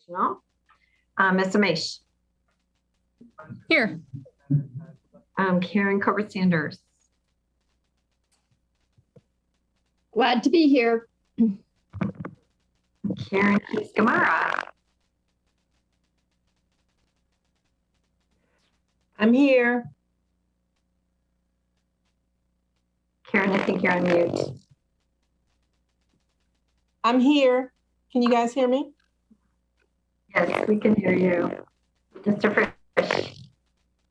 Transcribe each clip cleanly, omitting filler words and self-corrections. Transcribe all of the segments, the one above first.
Informational. Ms. Amish. Here. Karen Cover-Sanders. Glad to be here. Karen Gamara. I'm here. Karen, I think you're on mute. I'm here. Can you guys hear me? Yes, we can hear you. Mr. Frisch.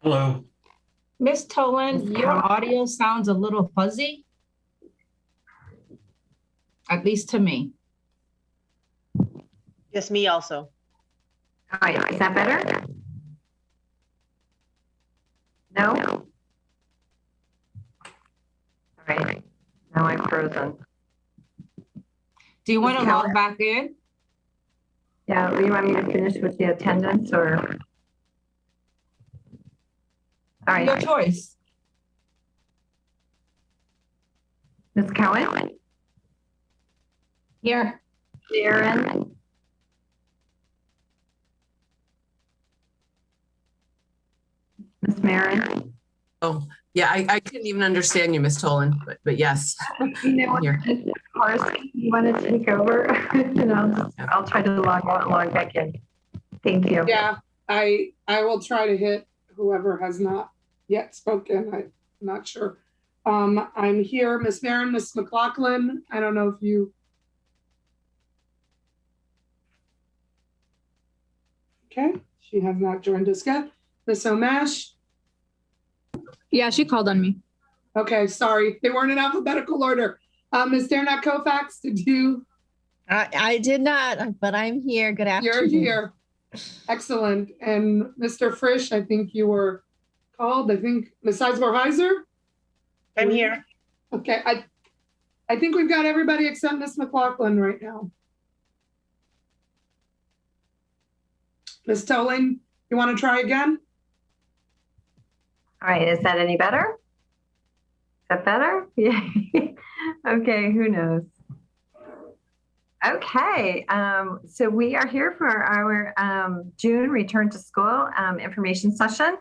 Hello. Miss Tolan, your audio sounds a little fuzzy. At least to me. Yes, me also. All right, is that better? No? All right, now I'm frozen. Do you want to log back in? Yeah, do you want me to finish with the attendance or? All right. Your choice. Ms. Cowan? Here. Sharon? Ms. Marin? Oh, yeah, I couldn't even understand you, Miss Tolan, but yes. You know what, Here. Marcy, you want to take over? And I'll try to log back in. Thank you. Yeah, I will try to hit whoever has not yet spoken. I'm not sure. I'm here, Miss Marin, Miss McLaughlin. I don't know if you. Okay, she has not joined us yet. Miss Omash. Yeah, she called on me. Okay, sorry, they weren't in alphabetical order. Ms. Darnat Kofax, did you? I did not, but I'm here. Good afternoon. You're here. Excellent. And Mr. Frisch, I think you were called. I think Ms. Eisler-Heiser? I'm here. Okay, I think we've got everybody except Ms. McLaughlin right now. Ms. Tolan, you want to try again? All right, is that any better? Is that better? Yeah. Okay, who knows? Okay, so we are here for our June return to school information session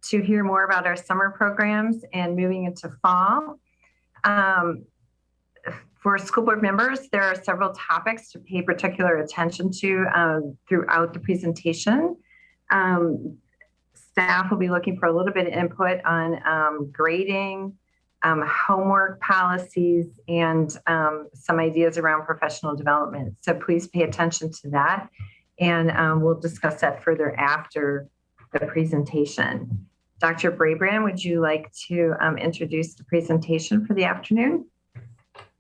to hear more about our summer programs and moving into fall. For school board members, there are several topics to pay particular attention to throughout the presentation. Staff will be looking for a little bit of input on grading, homework policies, and some ideas around professional development. So please pay attention to that. And we'll discuss that further after the presentation. Dr. Brabrand, would you like to introduce the presentation for the afternoon?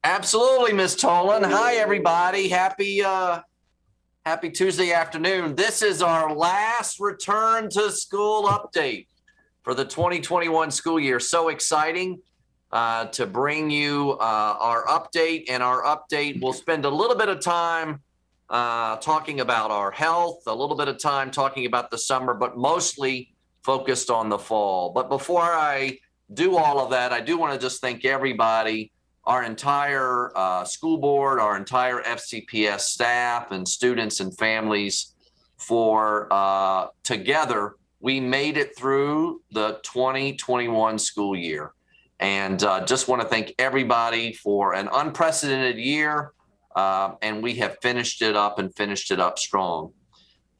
Absolutely, Ms. Tolan. Hi, everybody. Happy Tuesday afternoon. This is our last return to school update for the 2021 school year. So exciting to bring you our update. And our update, we'll spend a little bit of time talking about our health, a little bit of time talking about the summer, but mostly focused on the fall. But before I do all of that, I do want to just thank everybody, our entire school board, our entire FCPS staff and students and families for together, we made it through the 2021 school year. And just want to thank everybody for an unprecedented year. And we have finished it up and finished it up strong.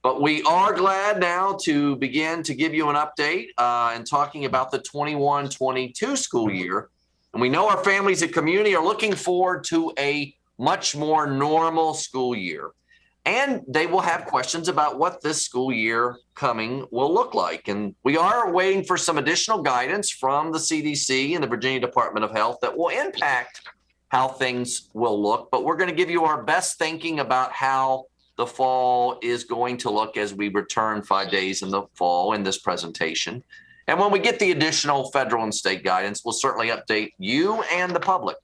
But we are glad now to begin to give you an update and talking about the 21-22 school year. And we know our families and community are looking forward to a much more normal school year. And they will have questions about what this school year coming will look like. And we are waiting for some additional guidance from the CDC and the Virginia Department of Health that will impact how things will look. But we're going to give you our best thinking about how the fall is going to look as we return 5 days in the fall in this presentation. And when we get the additional federal and state guidance, we'll certainly update you and the public.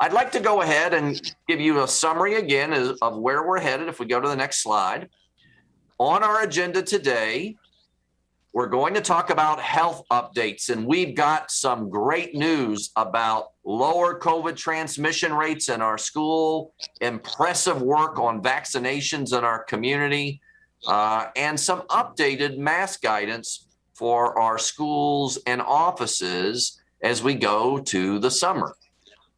I'd like to go ahead and give you a summary again of where we're headed if we go to the next slide. On our agenda today, we're going to talk about health updates, and we've got some great news about lower COVID transmission rates in our school, impressive work on vaccinations in our community, and some updated mask guidance for our schools and offices as we go to the summer.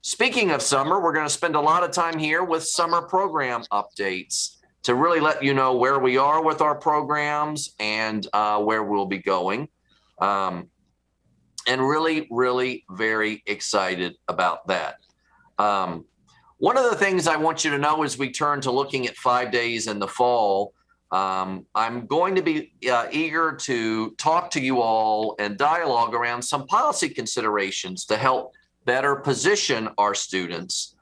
Speaking of summer, we're going to spend a lot of time here with summer program updates to really let you know where we are with our programs and where we'll be going. And really, really very excited about that. One of the things I want you to know as we turn to looking at 5 days in the fall, I'm going to be eager to talk to you all and dialogue around some policy considerations to help better position our students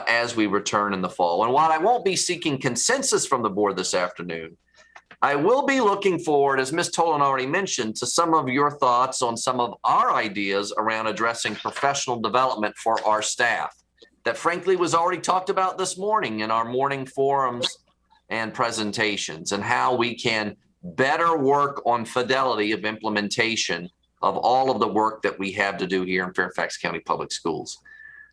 as we return in the fall. And while I won't be seeking consensus from the board this afternoon, I will be looking forward, as Ms. Tolan already mentioned, to some of your thoughts on some of our ideas around addressing professional development for our staff that frankly was already talked about this morning in our morning forums and presentations, and how we can better work on fidelity of implementation of all of the work that we have to do here in Fairfax County Public Schools.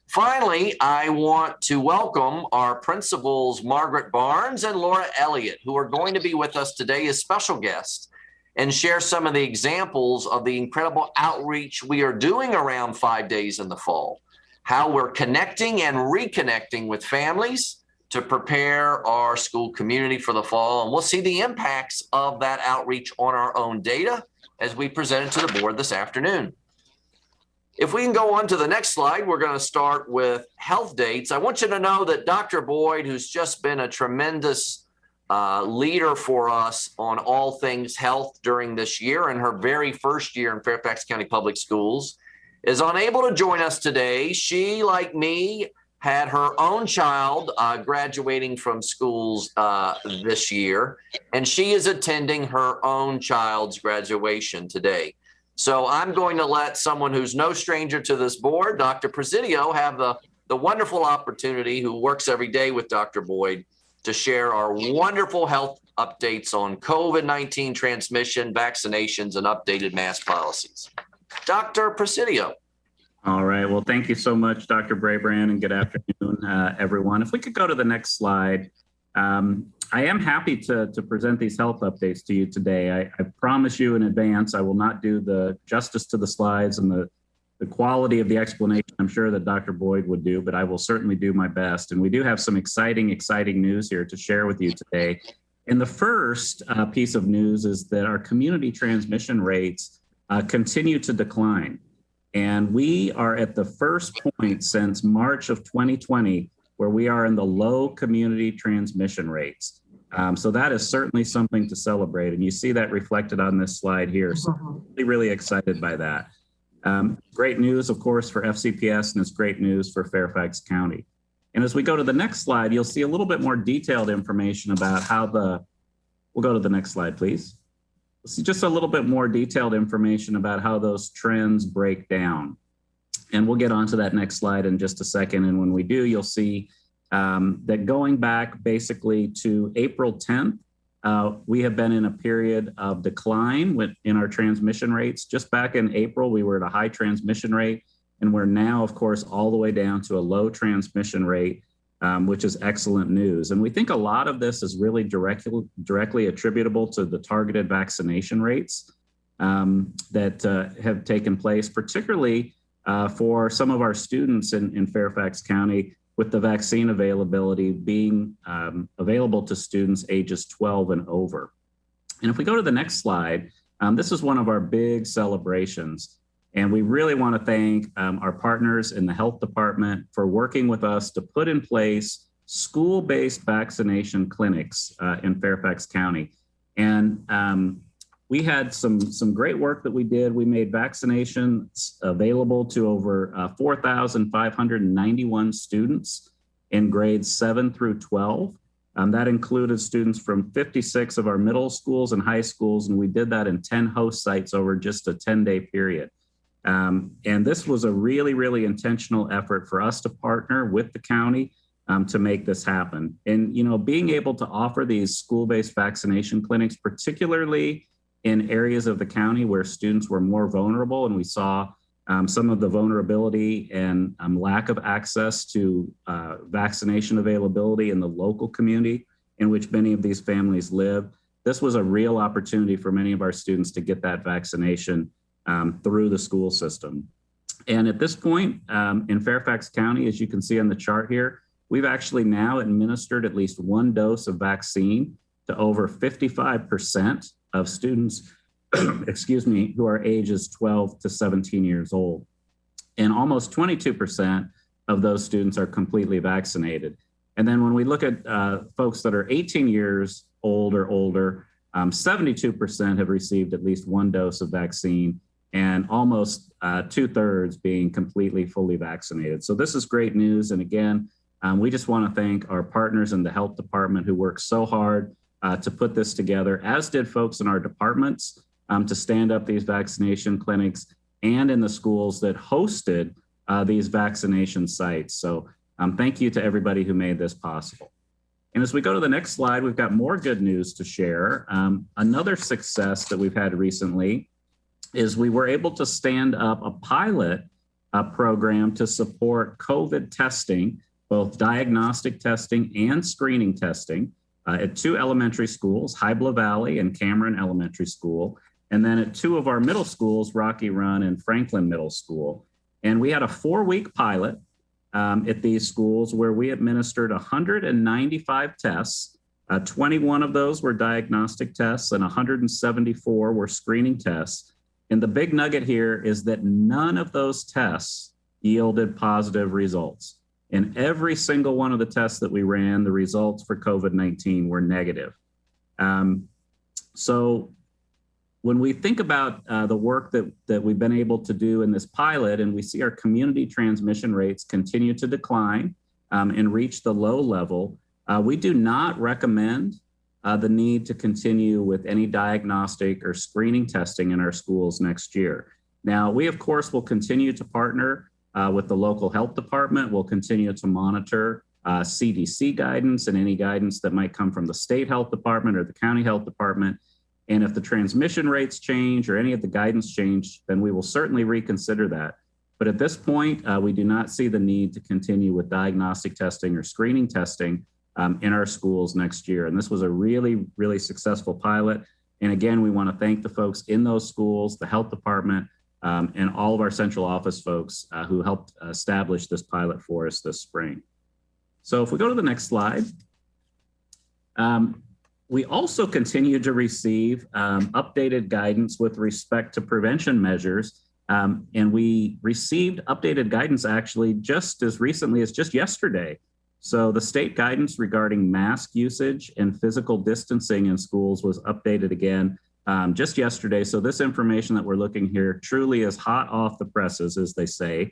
Finally, I want to welcome our principals, Margaret Barnes and Laura Elliott, who are going to be with us today as special guests and share some of the examples of the incredible outreach we are doing around 5 days in the fall, how we're connecting and reconnecting with families to prepare our school community for the fall. And we'll see the impacts of that outreach on our own data as we present it to the board this afternoon. If we can go on to the next slide, we're going to start with health dates. I want you to know that Dr. Boyd, who's just been a tremendous leader for us on all things health during this year and her very first year in Fairfax County Public Schools, is unable to join us today. She, like me, had her own child graduating from schools this year, and she is attending her own child's graduation today. So I'm going to let someone who's no stranger to this board, Dr. Presidio, have the wonderful opportunity, who works every day with Dr. Boyd, to share our wonderful health updates on COVID-19 transmission, vaccinations, and updated mask policies. Dr. Presidio. All right. Well, thank you so much, Dr. Brabrand, and good afternoon, everyone. If we could go to the next slide. I am happy to present these health updates to you today. I promise you in advance, I will not do the justice to the slides and the quality of the explanation I'm sure that Dr. Boyd would do, but I will certainly do my best. And we do have some exciting news here to share with you today. And the first piece of news is that our community transmission rates continue to decline. And we are at the first point since March of 2020 where we are in the low community transmission rates. So that is certainly something to celebrate. And you see that reflected on this slide here. So really excited by that. Great news, of course, for FCPS, and it's great news for Fairfax County. And as we go to the next slide, you'll see a little bit more detailed information about how we'll go to the next slide, please. We'll see just a little bit more detailed information about how those trends break down. And we'll get onto that next slide in just a second. And when we do, you'll see that going back basically to April 10th, we have been in a period of decline in our transmission rates. Just back in April, we were at a high transmission rate, and we're now, of course, all the way down to a low transmission rate, which is excellent news. And we think a lot of this is really directly attributable to the targeted vaccination rates that have taken place, particularly for some of our students in Fairfax County, with the vaccine availability being available to students ages 12 and over. And if we go to the next slide, this is one of our big celebrations. And we really want to thank our partners in the health department for working with us to put in place school-based vaccination clinics in Fairfax County. And we had some great work that we did. We made vaccinations available to over 4,591 students in grades 7 through 12. That included students from 56 of our middle schools and high schools, and we did that in 10 host sites over just a 10-day period. And this was a really, really intentional effort for us to partner with the county to make this happen. And, you know, being able to offer these school-based vaccination clinics, particularly in areas of the county where students were more vulnerable, and we saw some of the vulnerability and lack of access to vaccination availability in the local community in which many of these families live. This was a real opportunity for many of our students to get that vaccination through the school system. And at this point in Fairfax County, as you can see on the chart here, we've actually now administered at least one dose of vaccine to over 55% of students, excuse me, who are ages 12 to 17 years old. And almost 22% of those students are completely vaccinated. And then when we look at folks that are 18 years old or older, 72% have received at least one dose of vaccine, and almost 2/3 being completely fully vaccinated. So this is great news. And again, we just want to thank our partners in the health department who worked so hard to put this together, as did folks in our departments to stand up these vaccination clinics, and in the schools that hosted these vaccination sites. So thank you to everybody who made this possible. And as we go to the next slide, we've got more good news to share. Another success that we've had recently is we were able to stand up a pilot program to support COVID testing, both diagnostic testing and screening testing at 2 elementary schools, Hybla Valley and Cameron Elementary School, and then at 2 of our middle schools, Rocky Run and Franklin Middle School. And we had a 4-week pilot at these schools where we administered 195 tests. 21 of those were diagnostic tests and 174 were screening tests. And the big nugget here is that none of those tests yielded positive results. In every single one of the tests that we ran, the results for COVID-19 were negative. So when we think about the work that we've been able to do in this pilot, and we see our community transmission rates continue to decline and reach the low level, we do not recommend the need to continue with any diagnostic or screening testing in our schools next year. Now, we, of course, will continue to partner with the local health department. We'll continue to monitor CDC guidance and any guidance that might come from the state health department or the county health department. And if the transmission rates change or any of the guidance change, then we will certainly reconsider that. But at this point, we do not see the need to continue with diagnostic testing or screening testing in our schools next year. And this was a really, really successful pilot. And again, we want to thank the folks in those schools, the health department, and all of our central office folks who helped establish this pilot for us this spring. So if we go to the next slide, we also continue to receive updated guidance with respect to prevention measures. And we received updated guidance actually just as recently as just yesterday. So the state guidance regarding mask usage and physical distancing in schools was updated again just yesterday. So this information that we're looking here truly is hot off the presses, as they say.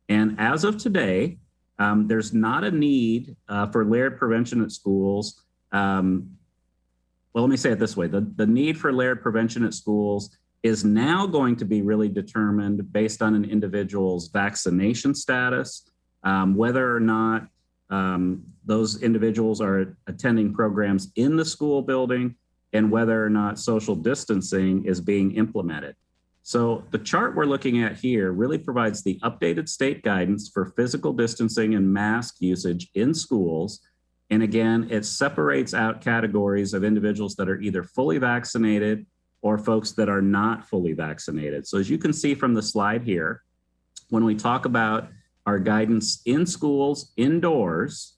And as of today, there's not a need for layered prevention at schools. Well, let me say it this way. The need for layered prevention at schools is now going to be really determined based on an individual's vaccination status, whether or not those individuals are attending programs in the school building, and whether or not social distancing is being implemented. So the chart we're looking at here really provides the updated state guidance for physical distancing and mask usage in schools. And again, it separates out categories of individuals that are either fully vaccinated or folks that are not fully vaccinated. So as you can see from the slide here, when we talk about our guidance in schools, indoors,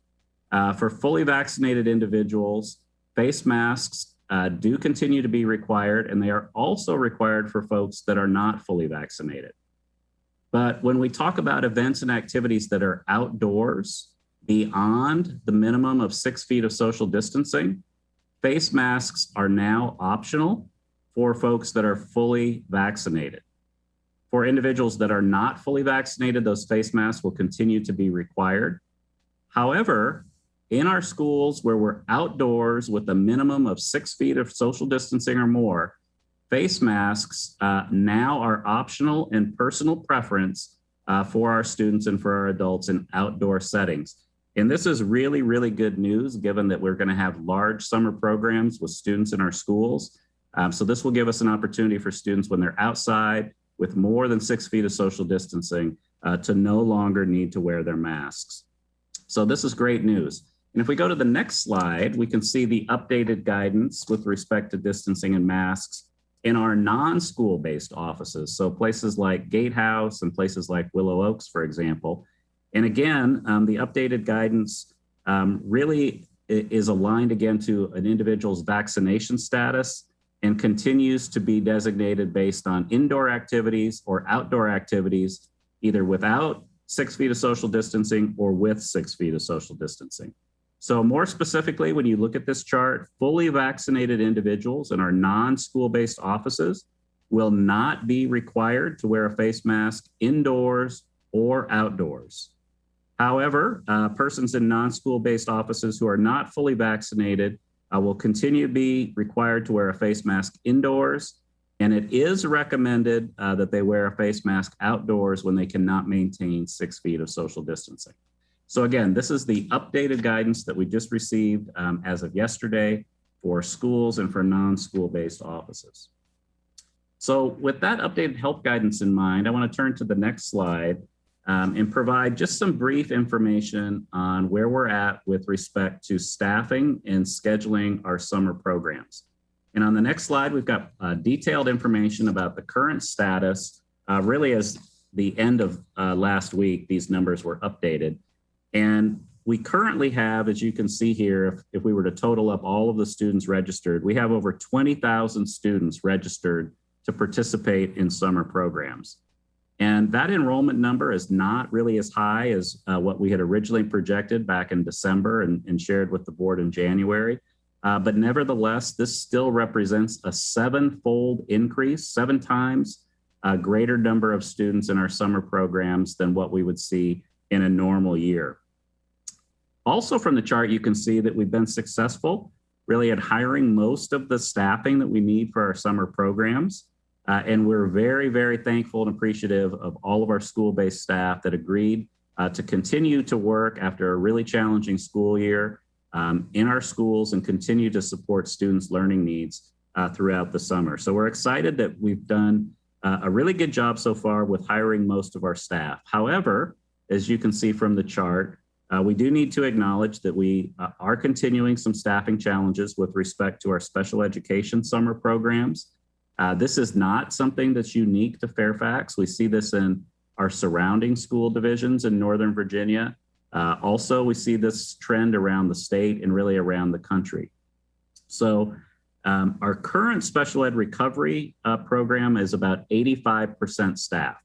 for fully vaccinated individuals, face masks do continue to be required, and they are also required for folks that are not fully vaccinated. But when we talk about events and activities that are outdoors, beyond the minimum of 6 feet of social distancing, face masks are now optional for folks that are fully vaccinated. For individuals that are not fully vaccinated, those face masks will continue to be required. However, in our schools where we're outdoors with a minimum of 6 feet of social distancing or more, face masks now are optional and personal preference for our students and for our adults in outdoor settings. And this is really, really good news, given that we're going to have large summer programs with students in our schools. So this will give us an opportunity for students when they're outside with more than 6 feet of social distancing to no longer need to wear their masks. So this is great news. And if we go to the next slide, we can see the updated guidance with respect to distancing and masks in our non-school-based offices. So places like Gatehouse and places like Willow Oaks, for example. And again, the updated guidance really is aligned again to an individual's vaccination status and continues to be designated based on indoor activities or outdoor activities, either without 6 feet of social distancing or with 6 feet of social distancing. So more specifically, when you look at this chart, fully vaccinated individuals in our non-school-based offices will not be required to wear a face mask indoors or outdoors. However, persons in non-school-based offices who are not fully vaccinated will continue to be required to wear a face mask indoors, and it is recommended that they wear a face mask outdoors when they cannot maintain 6 feet of social distancing. So again, this is the updated guidance that we just received as of yesterday for schools and for non-school-based offices. So with that updated health guidance in mind, I want to turn to the next slide and provide just some brief information on where we're at with respect to staffing and scheduling our summer programs. And on the next slide, we've got detailed information about the current status. Really, as the end of last week, these numbers were updated. And we currently have, as you can see here, if we were to total up all of the students registered, we have over 20,000 students registered to participate in summer programs. And that enrollment number is not really as high as what we had originally projected back in December and shared with the board in January. But nevertheless, this still represents a 7-fold increase, 7 times a greater number of students in our summer programs than what we would see in a normal year. Also from the chart, you can see that we've been successful really at hiring most of the staffing that we need for our summer programs. And we're very, very thankful and appreciative of all of our school-based staff that agreed to continue to work after a really challenging school year in our schools and continue to support students' learning needs throughout the summer. So we're excited that we've done a really good job so far with hiring most of our staff. However, as you can see from the chart, we do need to acknowledge that we are continuing some staffing challenges with respect to our special education summer programs. This is not something that's unique to Fairfax. We see this in our surrounding school divisions in Northern Virginia. Also, we see this trend around the state and really around the country. So our current special ed recovery program is about 85% staff.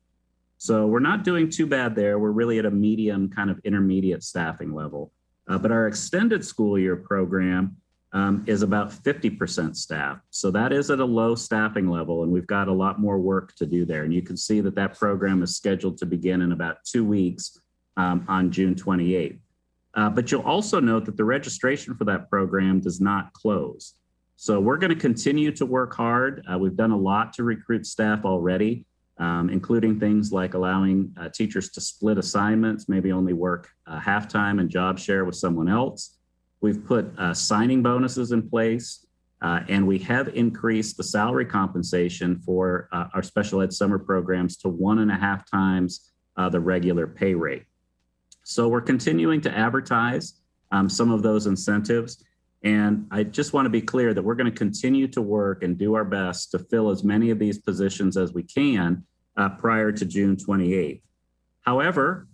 So we're not doing too bad there. We're really at a medium kind of intermediate staffing level. But our extended school year program is about 50% staff. So that is at a low staffing level, and we've got a lot more work to do there. And you can see that that program is scheduled to begin in about 2 weeks on June 28th. But you'll also note that the registration for that program does not close. So we're going to continue to work hard. We've done a lot to recruit staff already, including things like allowing teachers to split assignments, maybe only work half-time and job share with someone else. We've put signing bonuses in place, and we have increased the salary compensation for our special ed summer programs to 1.5 times the regular pay rate. So we're continuing to advertise some of those incentives. And I just want to be clear that we're going to continue to work and do our best to fill as many of these positions as we can prior to June 28th. However,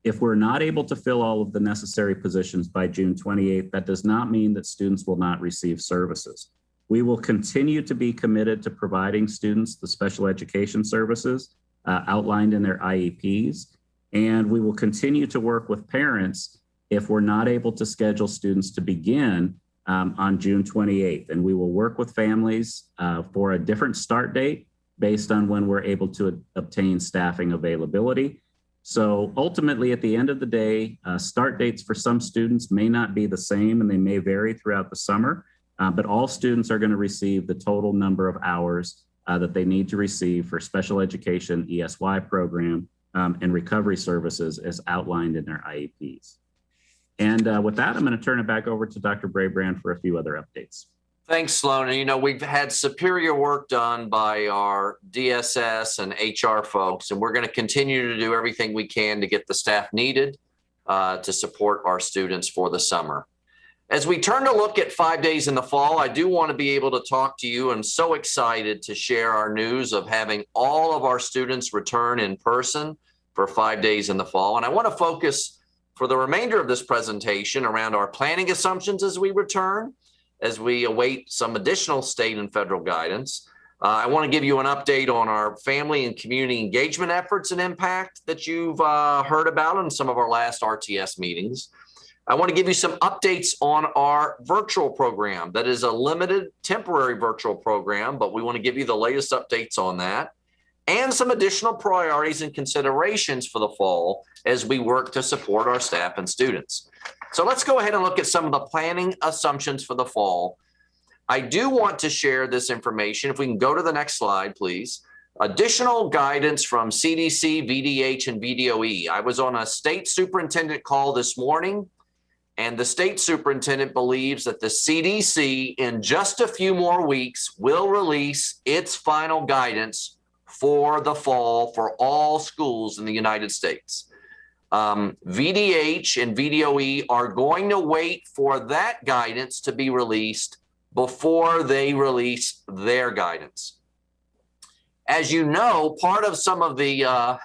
if we're not able to fill all of the necessary positions by June 28th, that does not mean that students will not receive services. We will continue to be committed to providing students the special education services outlined in their IEPs, and we will continue to work with parents if we're not able to schedule students to begin on June 28th. And we will work with families for a different start date based on when we're able to obtain staffing availability. So ultimately, at the end of the day, start dates for some students may not be the same, and they may vary throughout the summer, but all students are going to receive the total number of hours that they need to receive for special education ESY program and recovery services as outlined in their IEPs. And with that, I'm going to turn it back over to Dr. Brabrand for a few other updates. Thanks, Sloan. And, you know, we've had superior work done by our DSS and HR folks, and we're going to continue to do everything we can to get the staff needed to support our students for the summer. As we turn to look at 5 days in the fall, I do want to be able to talk to you. I'm so excited to share our news of having all of our students return in person for 5 days in the fall. And I want to focus for the remainder of this presentation around our planning assumptions as we return, as we await some additional state and federal guidance. I want to give you an update on our family and community engagement efforts and impact that you've heard about in some of our last RTS meetings. I want to give you some updates on our virtual program. That is a limited temporary virtual program, but we want to give you the latest updates on that and some additional priorities and considerations for the fall as we work to support our staff and students. So let's go ahead and look at some of the planning assumptions for the fall. I do want to share this information. If we can go to the next slide, please. Additional guidance from CDC, VDH, and VDOE. I was on a state superintendent call this morning, and the state superintendent believes that the CDC in just a few more weeks will release its final guidance for the fall for all schools in the United States. VDH and VDOE are going to wait for that guidance to be released before they release their guidance. As you know, part of some of the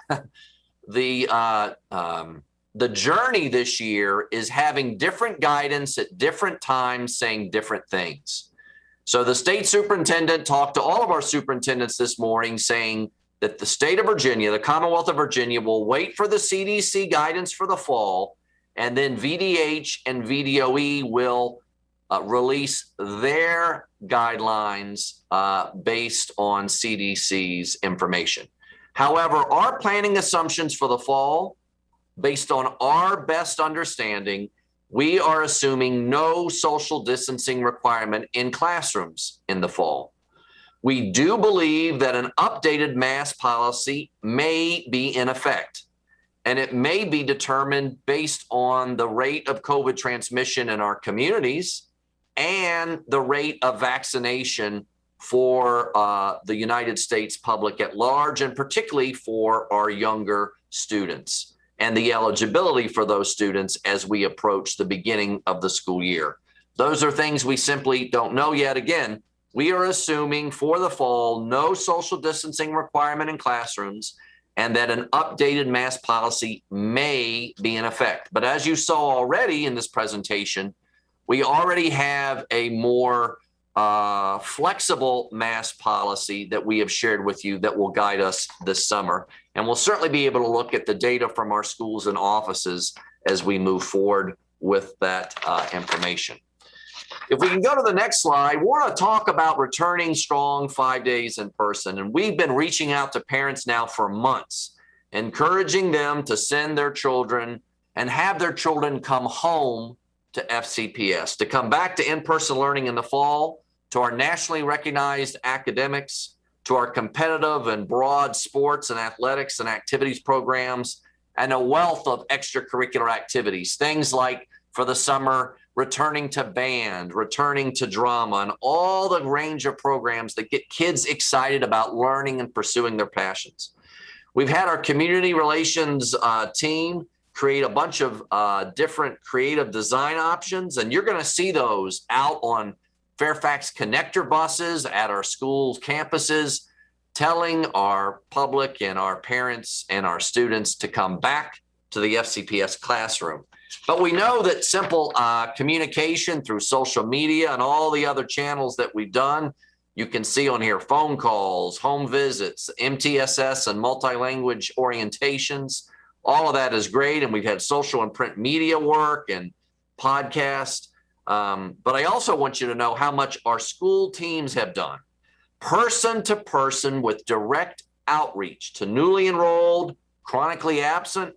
journey this year is having different guidance at different times saying different things. So the state superintendent talked to all of our superintendents this morning saying that the state of Virginia, the Commonwealth of Virginia, will wait for the CDC guidance for the fall, and then VDH and VDOE will release their guidelines based on CDC's information. However, our planning assumptions for the fall, based on our best understanding, we are assuming no social distancing requirement in classrooms in the fall. We do believe that an updated mask policy may be in effect, and it may be determined based on the rate of COVID transmission in our communities and the rate of vaccination for the United States public at large, and particularly for our younger students and the eligibility for those students as we approach the beginning of the school year. Those are things we simply don't know yet. Again, we are assuming for the fall, no social distancing requirement in classrooms, and that an updated mask policy may be in effect. But as you saw already in this presentation, we already have a more flexible mask policy that we have shared with you that will guide us this summer. And we'll certainly be able to look at the data from our schools and offices as we move forward with that information. If we can go to the next slide, we want to talk about returning strong 5 days in person. And we've been reaching out to parents now for months, encouraging them to send their children and have their children come home to FCPS, to come back to in-person learning in the fall, to our nationally recognized academics, to our competitive and broad sports and athletics and activities programs, and a wealth of extracurricular activities, things like for the summer, returning to band, returning to drama, and all the range of programs that get kids excited about learning and pursuing their passions. We've had our community relations team create a bunch of different creative design options, and you're going to see those out on Fairfax connector buses at our schools, campuses, telling our public and our parents and our students to come back to the FCPS classroom. But we know that simple communication through social media and all the other channels that we've done, you can see on here phone calls, home visits, MTSS and multi-language orientations. All of that is great. And we've had social and print media work and podcast. But I also want you to know how much our school teams have done, person to person, with direct outreach to newly enrolled, chronically absent,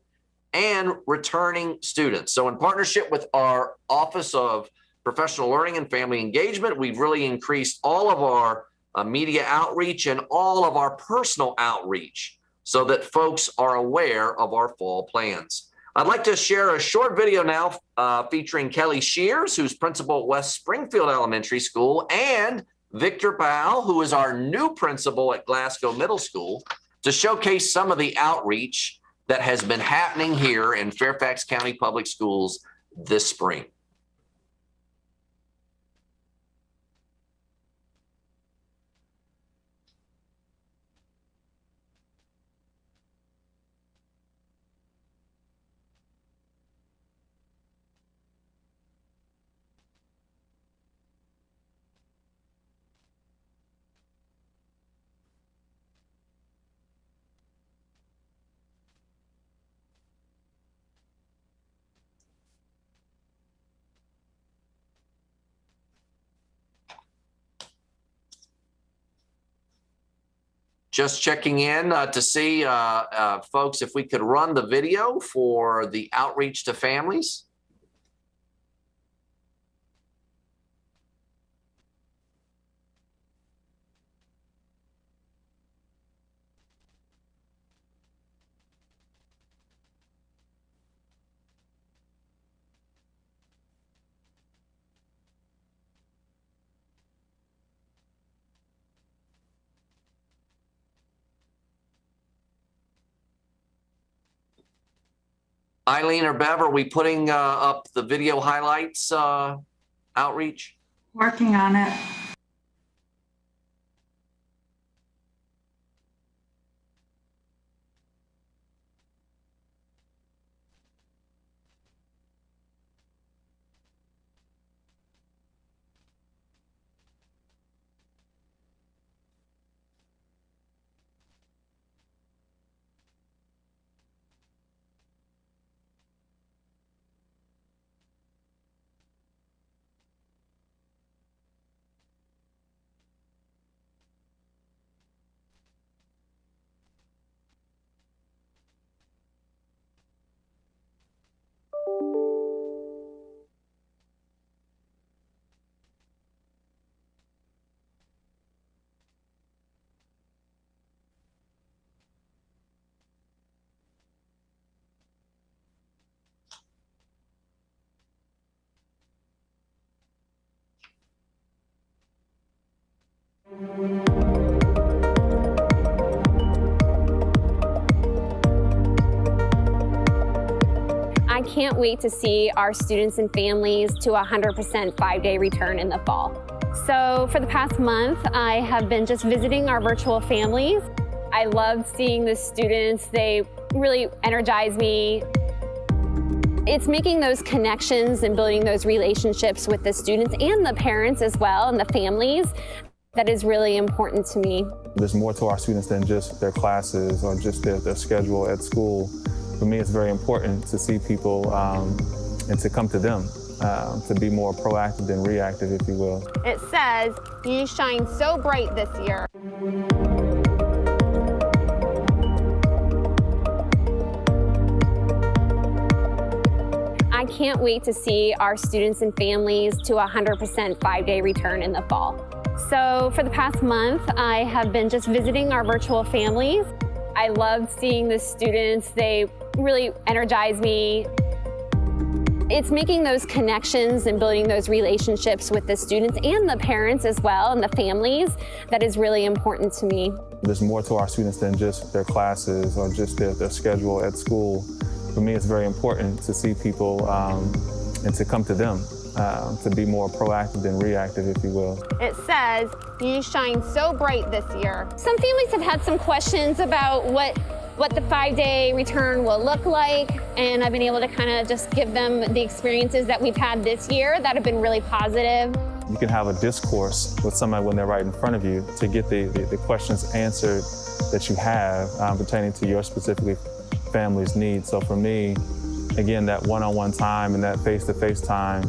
and returning students. So in partnership with our Office of Professional Learning and Family Engagement, we've really increased all of our media outreach and all of our personal outreach so that folks are aware of our fall plans. I'd like to share a short video now featuring Kelly Shears, who's principal at West Springfield Elementary School, and Victor Powell, who is our new principal at Glasgow Middle School, to showcase some of the outreach that has been happening here in Fairfax County Public Schools this spring. Just checking in to see, folks, if we could run the video for the outreach to families. Eileen or Bev, are we putting up the video highlights outreach? Working on it. I can't wait to see our students and families to 100% 5-day return in the fall. So for the past month, I have been just visiting our virtual families. I loved seeing the students. They really energize me. It's making those connections and building those relationships with the students and the parents as well, and the families, that is really important to me. There's more to our students than just their classes or just their schedule at school. For me, it's very important to see people and to come to them, to be more proactive than reactive, if you will. It says, "You shine so bright this year." I can't wait to see our students and families to 100% 5-day return in the fall. So for the past month, I have been just visiting our virtual families. I loved seeing the students. They really energize me. It's making those connections and building those relationships with the students and the parents as well, and the families, that is really important to me. There's more to our students than just their classes or just their schedule at school. For me, it's very important to see people and to come to them, to be more proactive than reactive, if you will. It says, "You shine so bright this year." Some families have had some questions about what the 5-day return will look like, and I've been able to kind of just give them the experiences that we've had this year that have been really positive. You can have a discourse with somebody when they're right in front of you to get the questions answered that you have pertaining to your specific family's needs. So for me, again, that one-on-one time and that face-to-face time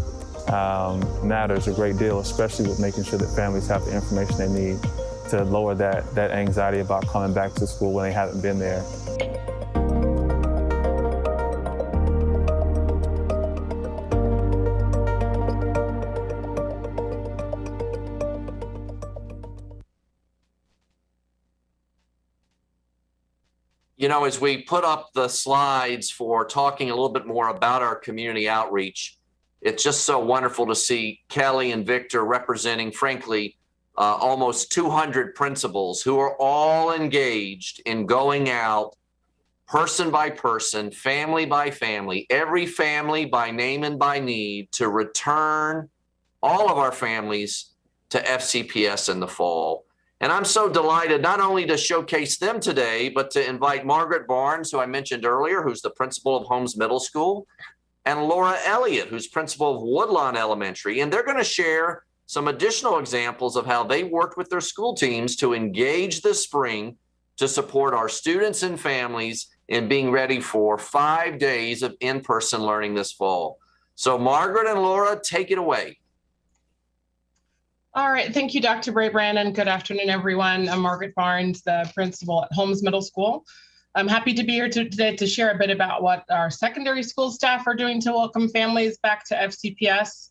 matters a great deal, especially with making sure that families have the information they need to lower that anxiety about coming back to school when they haven't been there. as we put up the slides for talking a little bit more about our community outreach, it's just so wonderful to see Kelly and Victor representing, frankly, almost 200 principals who are all engaged in going out person by person, family by family, every family by name and by need, to return all of our families to FCPS in the fall. And I'm so delighted not only to showcase them today, but to invite Margaret Barnes, who I mentioned earlier, who's the principal of Holmes Middle School, and Laura Elliott, who's principal of Woodlawn Elementary. And they're going to share some additional examples of how they worked with their school teams to engage this spring to support our students and families in being ready for 5 days of in-person learning this fall. So Margaret and Laura, take it away. All right, thank you, Dr. Brabrand, and good afternoon, everyone. I'm Margaret Barnes, the principal at Holmes Middle School. I'm happy to be here today to share a bit about what our secondary school staff are doing to welcome families back to FCPS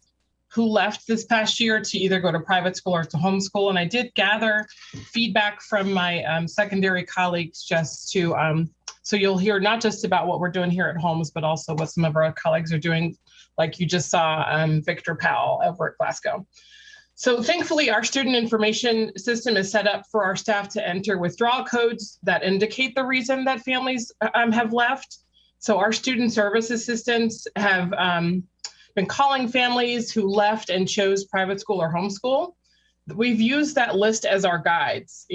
who left this past year to either go to private school or to homeschool. And I did gather feedback from my secondary colleagues just to, so you'll hear not just about what we're doing here at Holmes, but also what some of our colleagues are doing, like you just saw Victor Powell over at Glasgow. So thankfully, our student information system is set up for our staff to enter withdrawal codes that indicate the reason that families have left. So our student service assistants have been calling families who left and chose private school or homeschool. We've used that list as our guides.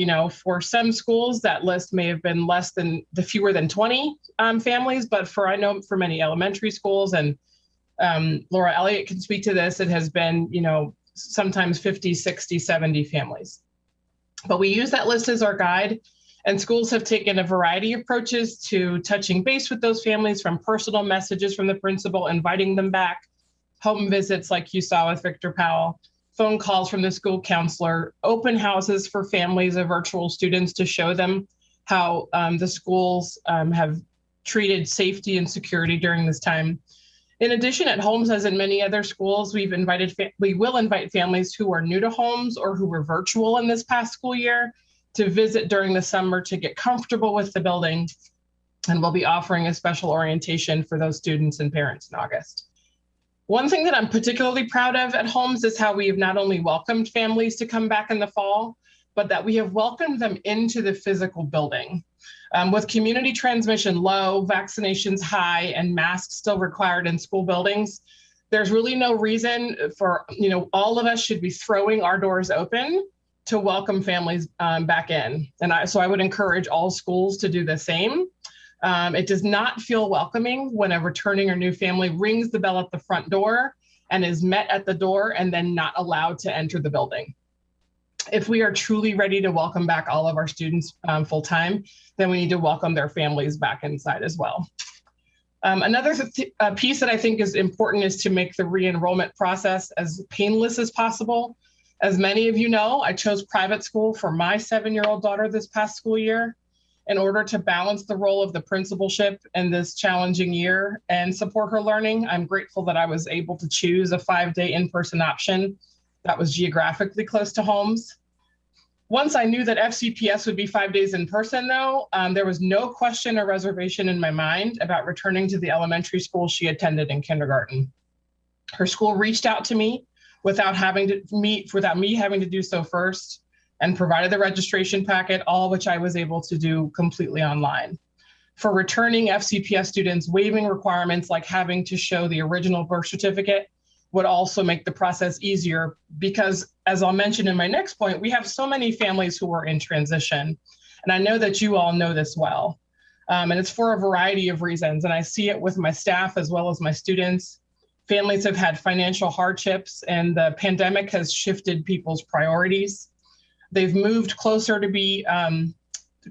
For some schools, that list may have been fewer than 20 families, but I know for many elementary schools, and Laura Elliott can speak to this, it has been, sometimes 50, 60, 70 families. But we use that list as our guide, and schools have taken a variety of approaches to touching base with those families, from personal messages from the principal, inviting them back, home visits like you saw with Victor Powell, phone calls from the school counselor, open houses for families of virtual students to show them how the schools have treated safety and security during this time. In addition, at Holmes, as in many other schools, we will invite families who are new to Holmes or who were virtual in this past school year to visit during the summer to get comfortable with the building. And we'll be offering a special orientation for those students and parents in August. One thing that I'm particularly proud of at Holmes is how we have not only welcomed families to come back in the fall, but that we have welcomed them into the physical building. With community transmission low, vaccinations high, and masks still required in school buildings, there's really no reason for, all of us should be throwing our doors open to welcome families back in. And so I would encourage all schools to do the same. It does not feel welcoming when a returning or new family rings the bell at the front door and is met at the door and then not allowed to enter the building. If we are truly ready to welcome back all of our students full time, then we need to welcome their families back inside as well. Another piece that I think is important is to make the re-enrollment process as painless as possible. As many of you know, I chose private school for my 7-year-old daughter this past school year in order to balance the role of the principalship in this challenging year and support her learning. I'm grateful that I was able to choose a 5-day in-person option that was geographically close to Holmes. Once I knew that FCPS would be 5 days in person, though, there was no question or reservation in my mind about returning to the elementary school she attended in kindergarten. Her school reached out to me without me having to do so first, and provided the registration packet, all which I was able to do completely online. For returning FCPS students, waiving requirements like having to show the original birth certificate would also make the process easier because, as I'll mention in my next point, we have so many families who are in transition. And I know that you all know this well. And it's for a variety of reasons. And I see it with my staff as well as my students. Families have had financial hardships, and the pandemic has shifted people's priorities. They've moved closer to be,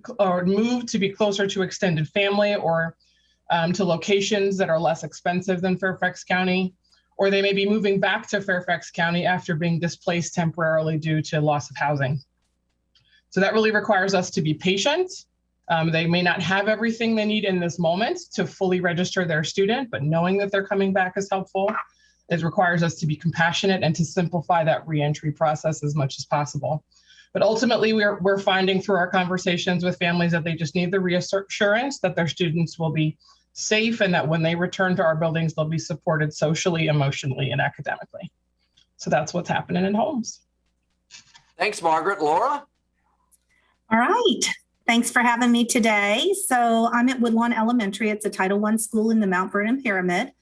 closer to extended family or to locations that are less expensive than Fairfax County, or they may be moving back to Fairfax County after being displaced temporarily due to loss of housing. So that really requires us to be patient. They may not have everything they need in this moment to fully register their student, but knowing that they're coming back is helpful. It requires us to be compassionate and to simplify that reentry process as much as possible. But ultimately, we're finding through our conversations with families that they just need the reassurance that their students will be safe and that when they return to our buildings, they'll be supported socially, emotionally, and academically. So that's what's happening in Holmes. Thanks, Margaret. Laura? All right. Thanks for having me today. So I'm at Woodlawn Elementary. It's a Title I school in the Mount Vernon Pyramid.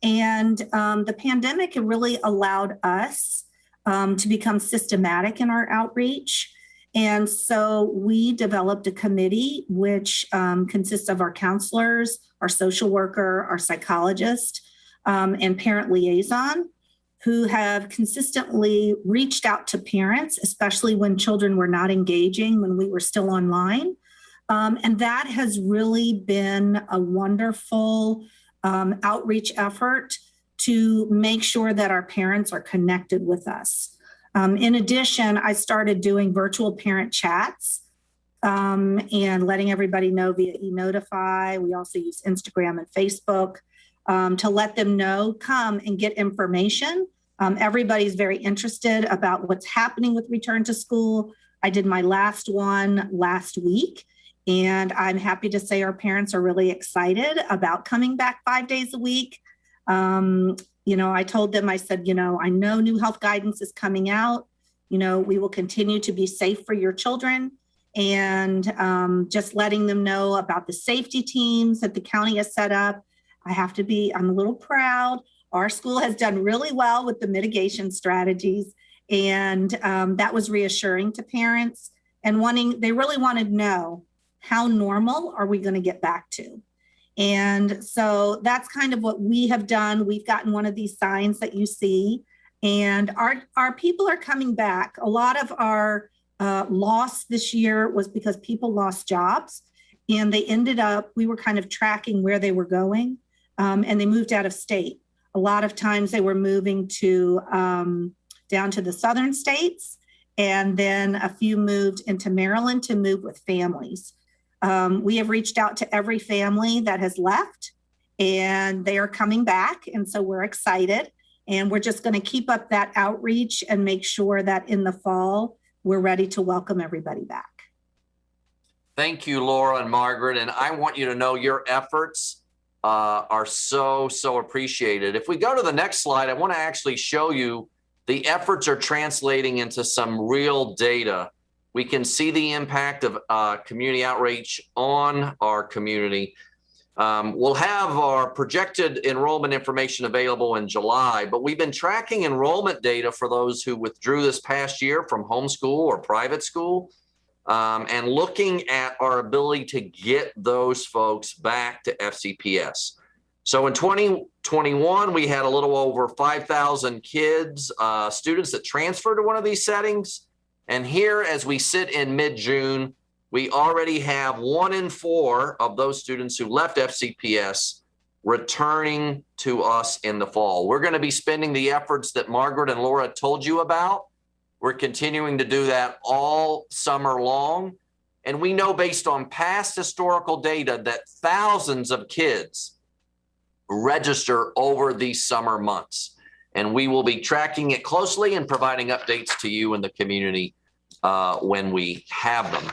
And the pandemic really allowed us to become systematic in our outreach. And so we developed a committee which consists of our counselors, our social worker, our psychologist, and parent liaison, who have consistently reached out to parents, especially when children were not engaging, when we were still online. And that has really been a wonderful outreach effort to make sure that our parents are connected with us. In addition, I started doing virtual parent chats and letting everybody know via e-Notify. We also use Instagram and Facebook to let them know, come and get information. Everybody's very interested about what's happening with return to school. I did my last one last week, and I'm happy to say our parents are really excited about coming back 5 days a week. I told them, I said, I know new health guidance is coming out. We will continue to be safe for your children, and just letting them know about the safety teams that the county has set up. I'm a little proud. Our school has done really well with the mitigation strategies, and that was reassuring to parents, and they really wanted to know, how normal are we going to get back to? And so that's kind of what we have done. We've gotten one of these signs that you see, and our people are coming back. A lot of our loss this year was because people lost jobs, and we were kind of tracking where they were going, and they moved out of state. A lot of times they were moving down to the southern states, and then a few moved into Maryland to move with families. We have reached out to every family that has left, and they are coming back. And so we're excited, and we're just going to keep up that outreach and make sure that in the fall, we're ready to welcome everybody back. Thank you, Laura and Margaret. And I want you to know your efforts are so appreciated. If we go to the next slide, I want to actually show you the efforts are translating into some real data. We can see the impact of community outreach on our community. We'll have our projected enrollment information available in July, but we've been tracking enrollment data for those who withdrew this past year from homeschool or private school, and looking at our ability to get those folks back to FCPS. So in 2021, we had a little over 5,000 kids, students that transferred to one of these settings. And here, as we sit in mid-June, we already have 1 in 4 of those students who left FCPS returning to us in the fall. We're going to be spending the efforts that Margaret and Laura told you about. We're continuing to do that all summer long. And we know based on past historical data that thousands of kids register over these summer months. And we will be tracking it closely and providing updates to you in the community when we have them.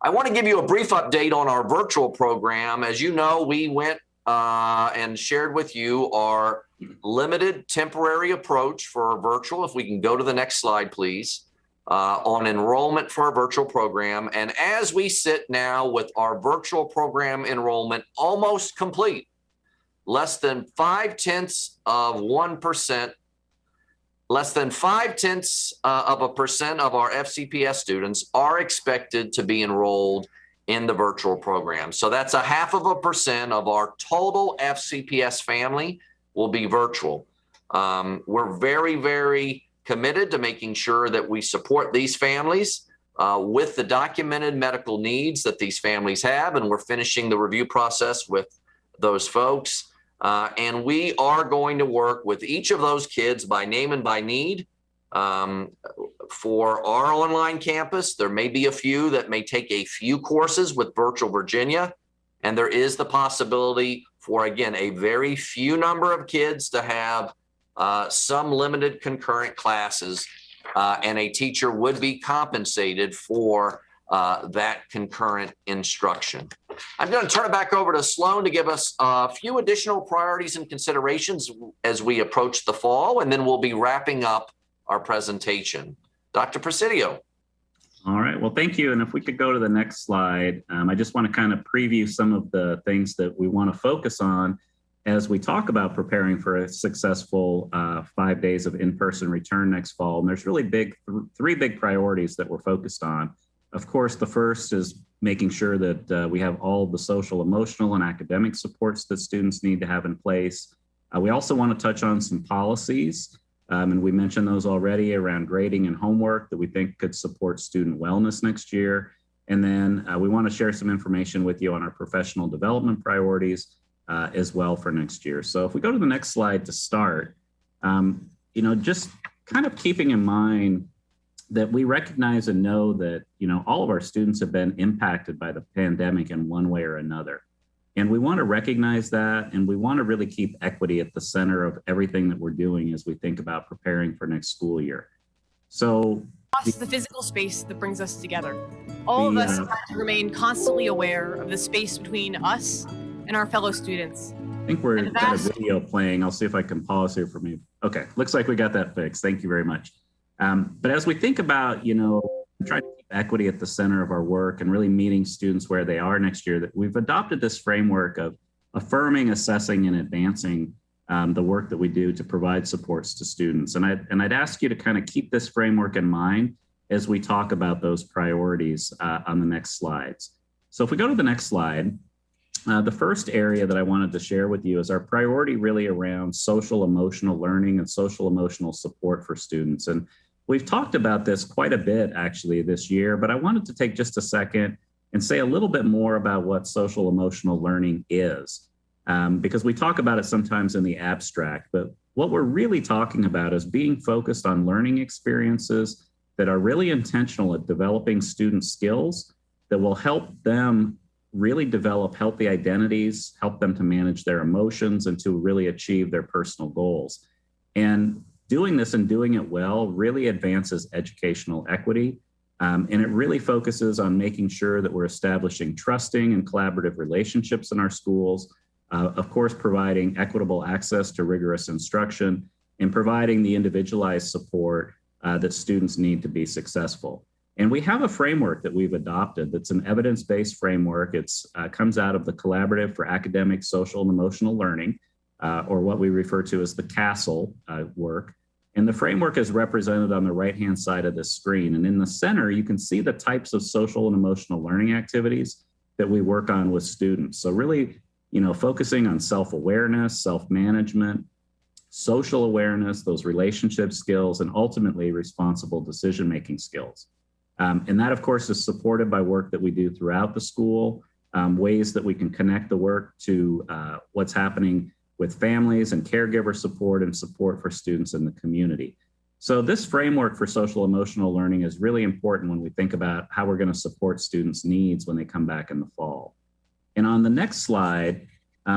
I want to give you a brief update on our virtual program. As you know, we went and shared with you our limited temporary approach for our virtual. If we can go to the next slide, please, on enrollment for our virtual program. And as we sit now with our virtual program enrollment almost complete, less than 0.5% of our FCPS students are expected to be enrolled in the virtual program. So that's 0.5% of our total FCPS family will be virtual. We're very, very committed to making sure that we support these families with the documented medical needs that these families have, and we're finishing the review process with those folks. And we are going to work with each of those kids by name and by need. For our online campus, there may be a few that may take a few courses with Virtual Virginia. And there is the possibility for, again, a very few number of kids to have some limited concurrent classes and a teacher would be compensated for that concurrent instruction. I'm going to turn it back over to Sloan to give us a few additional priorities and considerations as we approach the fall, and then we'll be wrapping up our presentation. Dr. Presidio. All right, well, thank you. And if we could go to the next slide, I just want to kind of preview some of the things that we want to focus on as we talk about preparing for a successful 5 days of in-person return next fall. And there's really three big priorities that we're focused on. Of course, the first is making sure that we have all the social, emotional, and academic supports that students need to have in place. We also want to touch on some policies, and we mentioned those already around grading and homework that we think could support student wellness next year. And then we want to share some information with you on our professional development priorities as well for next year. So if we go to the next slide to start, just kind of keeping in mind that we recognize and know that, all of our students have been impacted by the pandemic in one way or another. And we want to recognize that, and we want to really keep equity at the center of everything that we're doing as we think about preparing for next school year. So the physical space that brings us together. All of us have to remain constantly aware of the space between us and our fellow students. I think we're got a video playing. I'll see if I can pause here for me. Okay, looks like we got that fixed. Thank you very much. But as we think about, trying to keep equity at the center of our work and really meeting students where they are next year, that we've adopted this framework of affirming, assessing, and advancing the work that we do to provide supports to students. And I'd ask you to kind of keep this framework in mind as we talk about those priorities on the next slides. So if we go to the next slide, the first area that I wanted to share with you is our priority really around social emotional learning and social emotional support for students. And we've talked about this quite a bit actually this year, but I wanted to take just a second and say a little bit more about what social emotional learning is, because we talk about it sometimes in the abstract, but what we're really talking about is being focused on learning experiences that are really intentional at developing student skills that will help them really develop healthy identities, help them to manage their emotions, and to really achieve their personal goals. And doing this and doing it well really advances educational equity. And it really focuses on making sure that we're establishing trusting and collaborative relationships in our schools, of course, providing equitable access to rigorous instruction, and providing the individualized support that students need to be successful. And we have a framework that we've adopted that's an evidence-based framework. It comes out of the Collaborative for Academic, Social, and Emotional Learning, or what we refer to as the CASEL work. And the framework is represented on the right-hand side of the screen. And in the center, you can see the types of social and emotional learning activities that we work on with students. So really, focusing on self-awareness, self-management, social awareness, those relationship skills, and ultimately responsible decision-making skills. And that, of course, is supported by work that we do throughout the school, ways that we can connect the work to what's happening with families and caregiver support and support for students in the community. So this framework for social emotional learning is really important when we think about how we're going to support students' needs when they come back in the fall. And on the next slide,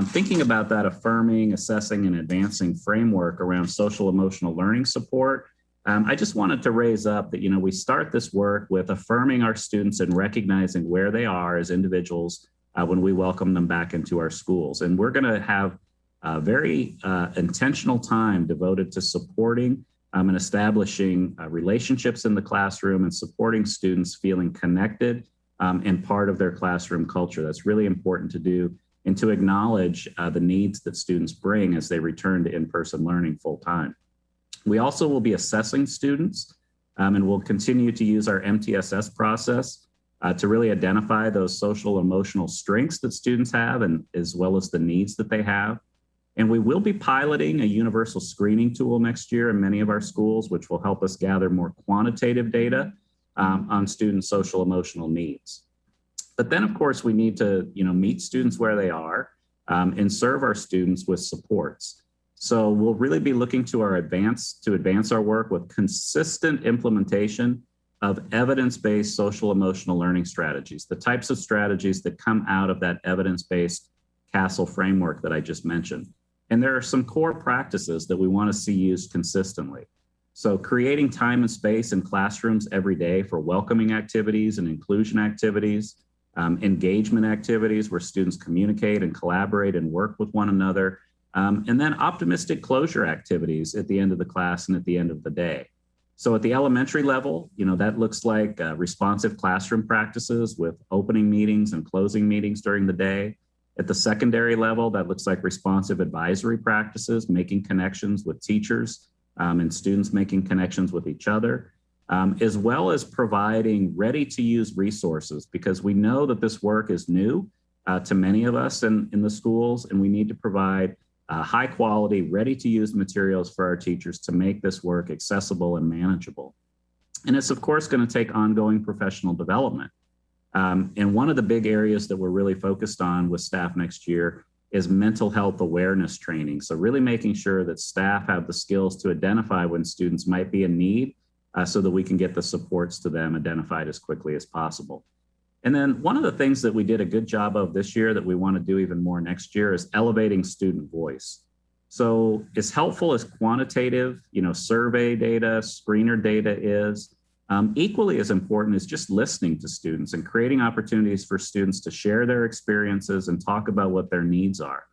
thinking about that affirming, assessing, and advancing framework around social emotional learning support, I just wanted to raise up that, we start this work with affirming our students and recognizing where they are as individuals when we welcome them back into our schools. And we're going to have a very intentional time devoted to supporting and establishing relationships in the classroom and supporting students feeling connected and part of their classroom culture. That's really important to do, and to acknowledge the needs that students bring as they return to in-person learning full time. We also will be assessing students, and we'll continue to use our MTSS process to really identify those social emotional strengths that students have, and as well as the needs that they have. And we will be piloting a universal screening tool next year in many of our schools, which will help us gather more quantitative data on student social emotional needs. But then, of course, we need to meet students where they are and serve our students with supports. So we'll really be looking to advance our work with consistent implementation of evidence-based social emotional learning strategies, the types of strategies that come out of that evidence-based CASEL framework that I just mentioned. And there are some core practices that we want to see used consistently. So creating time and space in classrooms every day for welcoming activities and inclusion activities, engagement activities where students communicate and collaborate and work with one another, and then optimistic closure activities at the end of the class and at the end of the day. So at the elementary level, that looks like responsive classroom practices with opening meetings and closing meetings during the day. At the secondary level, that looks like responsive advisory practices, making connections with teachers and students making connections with each other, as well as providing ready-to-use resources, because we know that this work is new to many of us in the schools, and we need to provide high-quality, ready-to-use materials for our teachers to make this work accessible and manageable. And it's, of course, going to take ongoing professional development. And one of the big areas that we're really focused on with staff next year is mental health awareness training. So really making sure that staff have the skills to identify when students might be in need so that we can get the supports to them identified as quickly as possible. And then one of the things that we did a good job of this year that we want to do even more next year is elevating student voice. So as helpful as quantitative, survey data, screener data is, equally as important is just listening to students and creating opportunities for students to share their experiences and talk about what their needs are.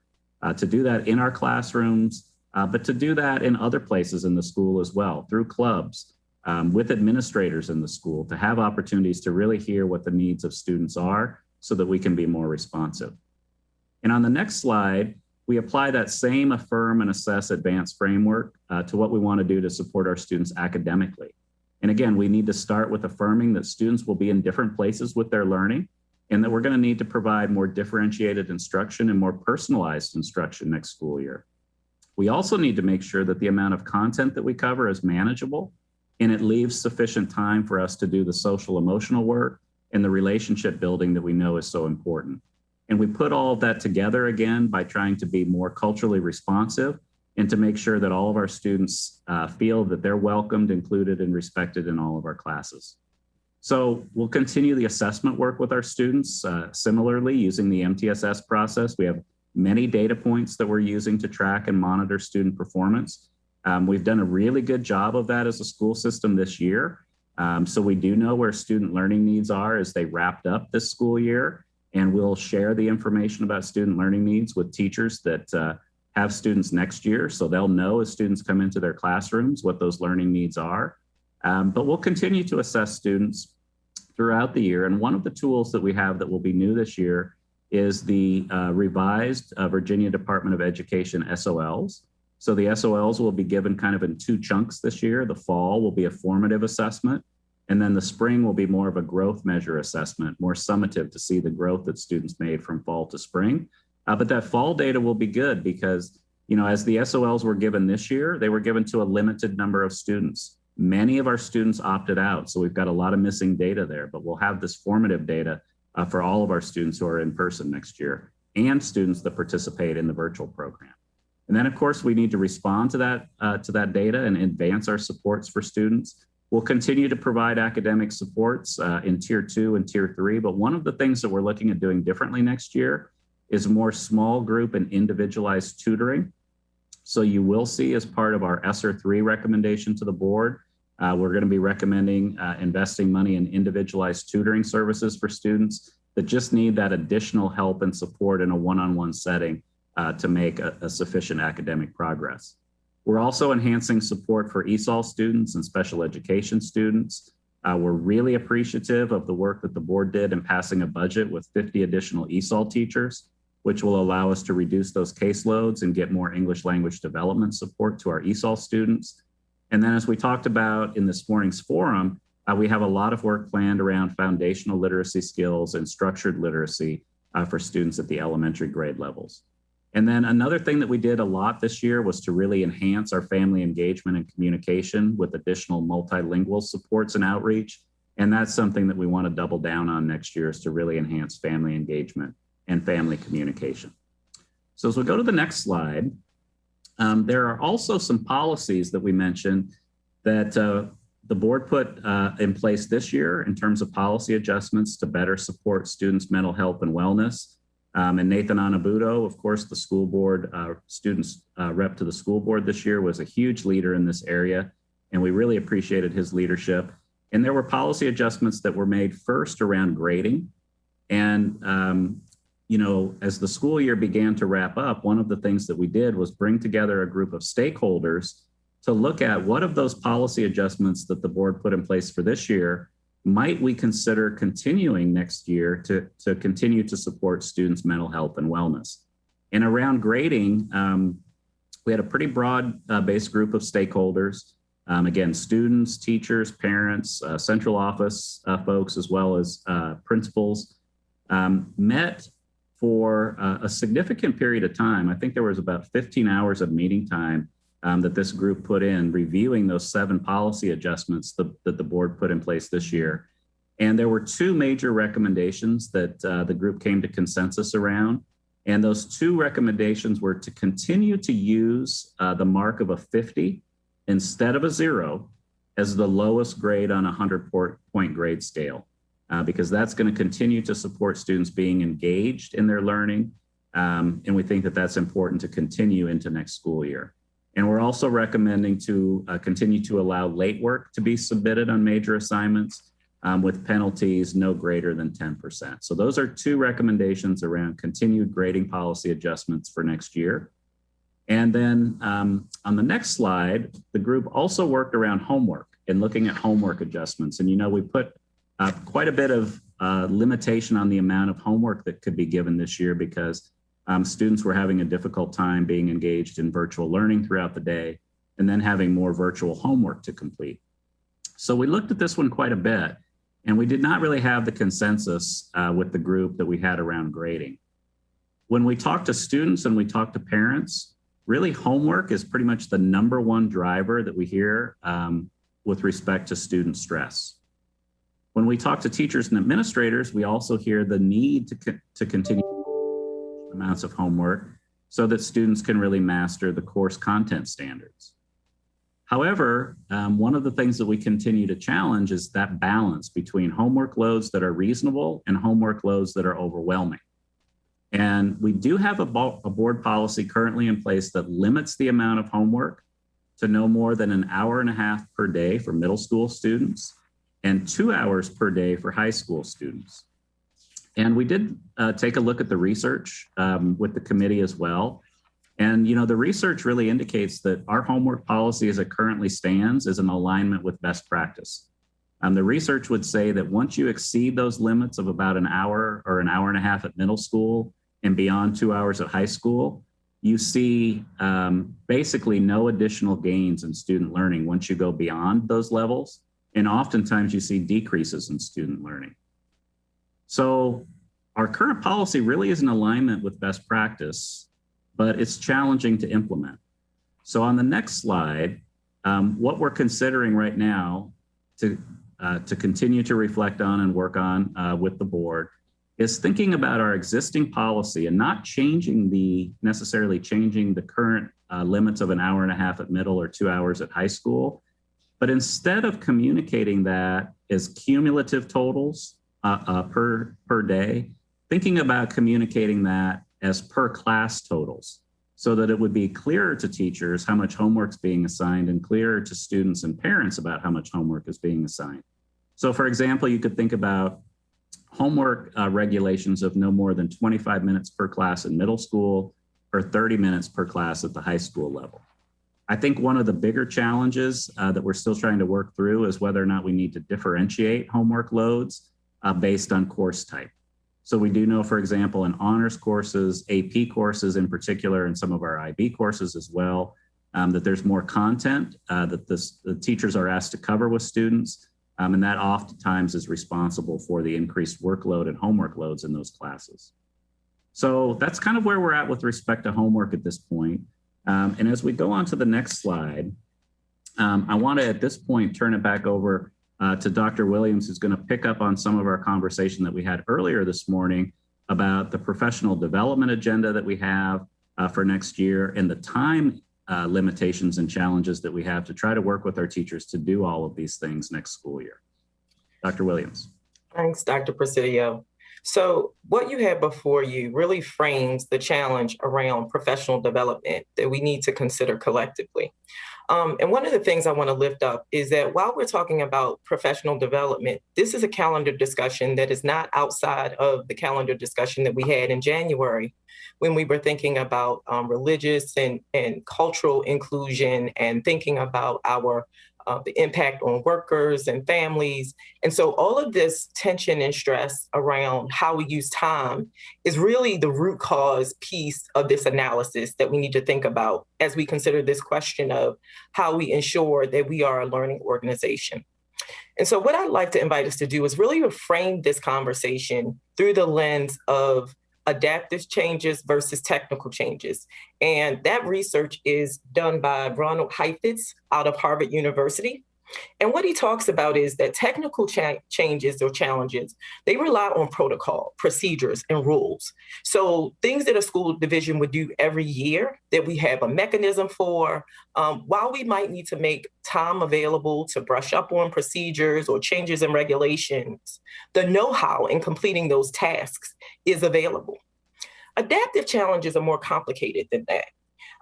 To do that in our classrooms, but to do that in other places in the school as well, through clubs, with administrators in the school, to have opportunities to really hear what the needs of students are so that we can be more responsive. And on the next slide, we apply that same affirm and assess advance framework to what we want to do to support our students academically. And again, we need to start with affirming that students will be in different places with their learning, and that we're going to need to provide more differentiated instruction and more personalized instruction next school year. We also need to make sure that the amount of content that we cover is manageable, and it leaves sufficient time for us to do the social emotional work and the relationship building that we know is so important. And we put all of that together again by trying to be more culturally responsive and to make sure that all of our students feel that they're welcomed, included, and respected in all of our classes. So we'll continue the assessment work with our students. Similarly, using the MTSS process, we have many data points that we're using to track and monitor student performance. We've done a really good job of that as a school system this year. So we do know where student learning needs are as they wrapped up this school year, and we'll share the information about student learning needs with teachers that have students next year, so they'll know as students come into their classrooms what those learning needs are. But we'll continue to assess students throughout the year. And one of the tools that we have that will be new this year is the revised Virginia Department of Education SOLs. So the SOLs will be given kind of in two chunks this year. The fall will be a formative assessment, and then the spring will be more of a growth measure assessment, more summative to see the growth that students made from fall to spring. But that fall data will be good because, as the SOLs were given this year, they were given to a limited number of students. Many of our students opted out, so we've got a lot of missing data there, but we'll have this formative data for all of our students who are in person next year and students that participate in the virtual program. And then, of course, we need to respond to that data and advance our supports for students. We'll continue to provide academic supports in Tier 2 and Tier 3, but one of the things that we're looking at doing differently next year is more small group and individualized tutoring. So you will see as part of our ESSER 3 recommendation to the board, we're going to be recommending investing money in individualized tutoring services for students that just need that additional help and support in a one-on-one setting to make a sufficient academic progress. We're also enhancing support for ESOL students and special education students. We're really appreciative of the work that the board did in passing a budget with 50 additional ESOL teachers, which will allow us to reduce those caseloads and get more English language development support to our ESOL students. And then as we talked about in this morning's forum, we have a lot of work planned around foundational literacy skills and structured literacy for students at the elementary grade levels. And then another thing that we did a lot this year was to really enhance our family engagement and communication with additional multilingual supports and outreach. And that's something that we want to double down on next year, is to really enhance family engagement and family communication. So as we go to the next slide, there are also some policies that we mentioned that the board put in place this year in terms of policy adjustments to better support students' mental health and wellness. And Nathan Anabudo, of course, the school board, students rep to the school board this year, was a huge leader in this area. and we really appreciated his leadership. And there were policy adjustments that were made first around grading. And, you know, as the school year began to wrap up, one of the things that we did was bring together a group of stakeholders to look at what of those policy adjustments that the board put in place for this year might we consider continuing next year to continue to support students' mental health and wellness. And around grading, we had a pretty broad based group of stakeholders. Again, students, teachers, parents, central office folks, as well as principals, met for a significant period of time. I think there was about 15 hours of meeting time that this group put in reviewing those 7 policy adjustments that the board put in place this year. And there were 2 major recommendations that the group came to consensus around. And those 2 recommendations were to continue to use the mark of a 50 instead of a 0 as the lowest grade on a 100-point grade scale, because that's going to continue to support students being engaged in their learning. And we think that that's important to continue into next school year. And we're also recommending to continue to allow late work to be submitted on major assignments with penalties no greater than 10%. So those are 2 recommendations around continued grading policy adjustments for next year. And then on the next slide, the group also worked around homework and looking at homework adjustments. And, you know, we put quite a bit of limitation on the amount of homework that could be given this year because students were having a difficult time being engaged in virtual learning throughout the day and then having more virtual homework to complete. So we looked at this one quite a bit, and we did not really have the consensus with the group that we had around grading. When we talk to students and we talk to parents, really homework is pretty much the #1 driver that we hear with respect to student stress. When we talk to teachers and administrators, we also hear the need to continue amounts of homework so that students can really master the course content standards. However, one of the things that we continue to challenge is that balance between homework loads that are reasonable and homework loads that are overwhelming. And we do have a board policy currently in place that limits the amount of homework to no more than an hour and a half per day for middle school students and 2 hours per day for high school students. And we did take a look at the research with the committee as well. And, you know, the research really indicates that our homework policy as it currently stands is in alignment with best practice. The research would say that once you exceed those limits of about an hour or an hour and a half at middle school and beyond 2 hours at high school, you see basically no additional gains in student learning once you go beyond those levels. And oftentimes you see decreases in student learning. So our current policy really is in alignment with best practice, but it's challenging to implement. So on the next slide, what we're considering right now to continue to reflect on and work on with the board is thinking about our existing policy and not necessarily changing the current limits of an hour and a half at middle or 2 hours at high school, but instead of communicating that as cumulative totals per day, thinking about communicating that as per class totals so that it would be clearer to teachers how much homework's being assigned and clearer to students and parents about how much homework is being assigned. So for example, you could think about homework regulations of no more than 25 minutes per class in middle school or 30 minutes per class at the high school level. I think one of the bigger challenges that we're still trying to work through is whether or not we need to differentiate homework loads based on course type. So we do know, for example, in honors courses, AP courses in particular, and some of our IB courses as well, that there's more content that the teachers are asked to cover with students. And that oftentimes is responsible for the increased workload and homework loads in those classes. So that's kind of where we're at with respect to homework at this point. And as we go on to the next slide, I want to at this point turn it back over to Dr. Williams, who's going to pick up on some of our conversation that we had earlier this morning about the professional development agenda that we have for next year and the time limitations and challenges that we have to try to work with our teachers to do all of these things next school year. Dr. Williams. Thanks, Dr. Presidio. So what you have before you really frames the challenge around professional development that we need to consider collectively. And one of the things I want to lift up is that while we're talking about professional development, this is a calendar discussion that is not outside of the calendar discussion that we had in January when we were thinking about religious and cultural inclusion and thinking about the impact on workers and families. And so all of this tension and stress around how we use time is really the root cause piece of this analysis that we need to think about as we consider this question of how we ensure that we are a learning organization. And so what I'd like to invite us to do is really reframe this conversation through the lens of adaptive changes versus technical changes. And that research is done by Ronald Heifetz out of Harvard University. And what he talks about is that technical changes or challenges, they rely on protocol, procedures, and rules. So things that a school division would do every year that we have a mechanism for, while we might need to make time available to brush up on procedures or changes in regulations, the know-how in completing those tasks is available. Adaptive challenges are more complicated than that.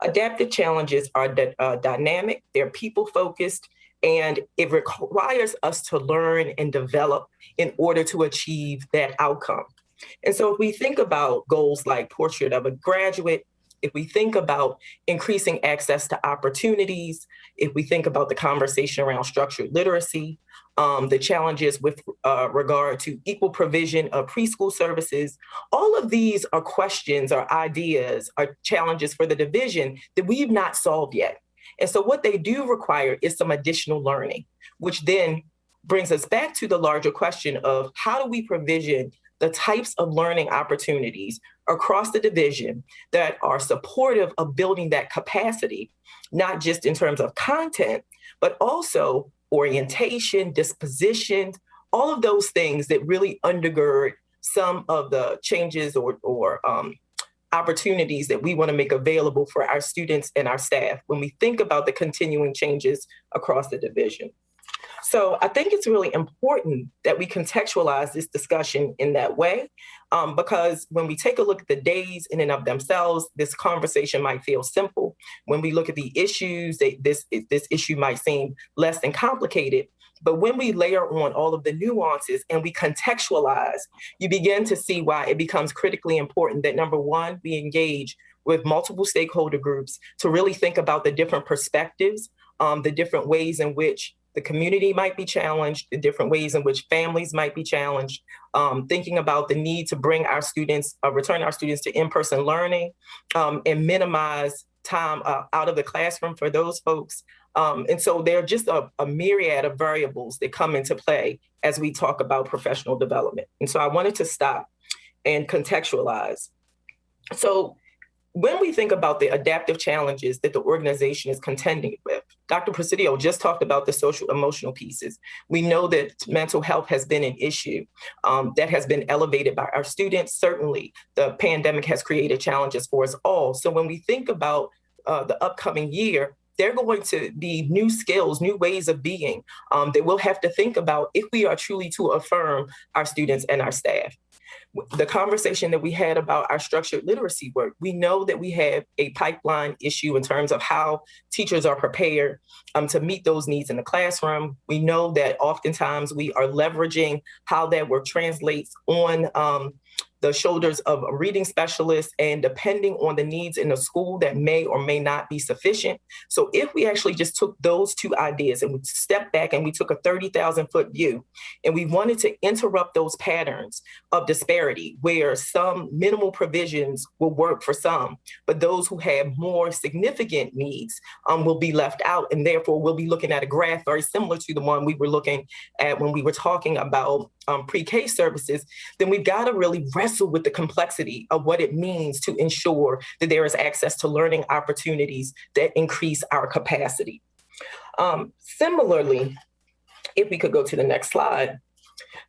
Adaptive challenges are dynamic, they're people-focused, and it requires us to learn and develop in order to achieve that outcome. And so if we think about goals like portrait of a graduate, if we think about increasing access to opportunities, if we think about the conversation around structured literacy, the challenges with regard to equal provision of preschool services, all of these are questions or ideas or challenges for the division that we've not solved yet. And so what they do require is some additional learning, which then brings us back to the larger question of how do we provision the types of learning opportunities across the division that are supportive of building that capacity, not just in terms of content, but also orientation, disposition, all of those things that really undergird some of the changes or opportunities that we want to make available for our students and our staff when we think about the continuing changes across the division. So I think it's really important that we contextualize this discussion in that way, because when we take a look at the days in and of themselves, this conversation might feel simple. When we look at the issues, this issue might seem less than complicated. But when we layer on all of the nuances and we contextualize, you begin to see why it becomes critically important that, number one, we engage with multiple stakeholder groups to really think about the different perspectives, the different ways in which the community might be challenged, the different ways in which families might be challenged, thinking about the need to bring our students, return our students to in-person learning, and minimize time out of the classroom for those folks. And so there are just a myriad of variables that come into play as we talk about professional development. And so I wanted to stop and contextualize. So when we think about the adaptive challenges that the organization is contending with, Dr. Presidio just talked about the social emotional pieces. We know that mental health has been an issue that has been elevated by our students. Certainly, the pandemic has created challenges for us all. So when we think about the upcoming year, there are going to be new skills, new ways of being that we'll have to think about if we are truly to affirm our students and our staff. The conversation that we had about our structured literacy work, we know that we have a pipeline issue in terms of how teachers are prepared to meet those needs in the classroom. We know that oftentimes we are leveraging how that work translates on the shoulders of a reading specialist, and depending on the needs in the school, that may or may not be sufficient. So if we actually just took those two ideas and we stepped back and we took a 30,000-foot view and we wanted to interrupt those patterns of disparity where some minimal provisions will work for some, but those who have more significant needs will be left out. And therefore we'll be looking at a graph very similar to the one we were looking at when we were talking about pre-K services, then we've got to really wrestle with the complexity of what it means to ensure that there is access to learning opportunities that increase our capacity. Similarly, if we could go to the next slide,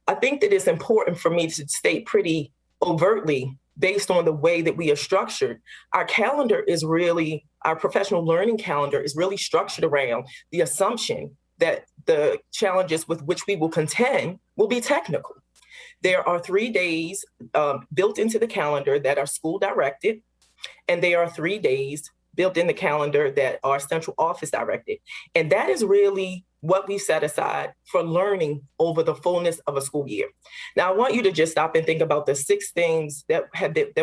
I think that it's important for me to state pretty overtly, based on the way that we are structured, our calendar is really, our professional learning calendar is really structured around the assumption that the challenges with which we will contend will be technical. There are 3 days built into the calendar that are school directed, and there are 3 days built in the calendar that are central office directed. And that is really what we set aside for learning over the fullness of a school year. Now, I want you to just stop and think about the 6 things that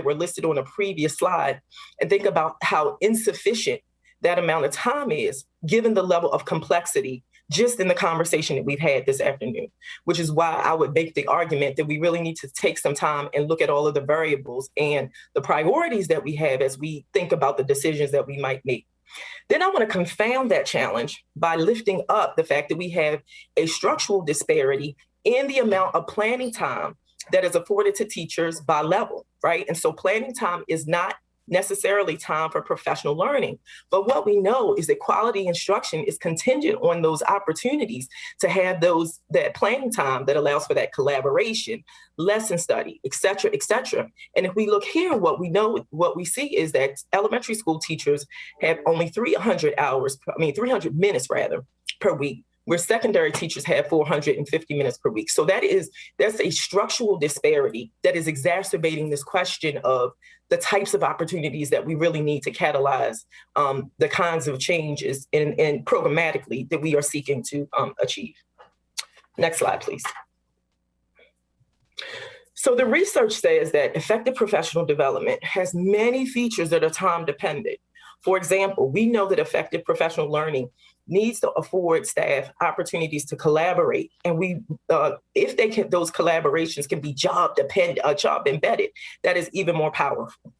were listed on a previous slide, and think about how insufficient that amount of time is, given the level of complexity just in the conversation that we've had this afternoon, which is why I would make the argument that we really need to take some time and look at all of the variables and the priorities that we have as we think about the decisions that we might make. Then I want to confound that challenge by lifting up the fact that we have a structural disparity in the amount of planning time that is afforded to teachers by level, right? And so planning time is not necessarily time for professional learning. But what we know is that quality instruction is contingent on those opportunities to have that planning time that allows for that collaboration, lesson study, et cetera, et cetera. And if we look here, what we see is that elementary school teachers have only 300 minutes per week, where secondary teachers have 450 minutes per week. So that's a structural disparity that is exacerbating this question of the types of opportunities that we really need to catalyze the kinds of changes and programmatically that we are seeking to achieve. Next slide, please. So the research says that effective professional development has many features that are time dependent. For example, we know that effective professional learning needs to afford staff opportunities to collaborate. And if those collaborations can be job embedded, that is even more powerful.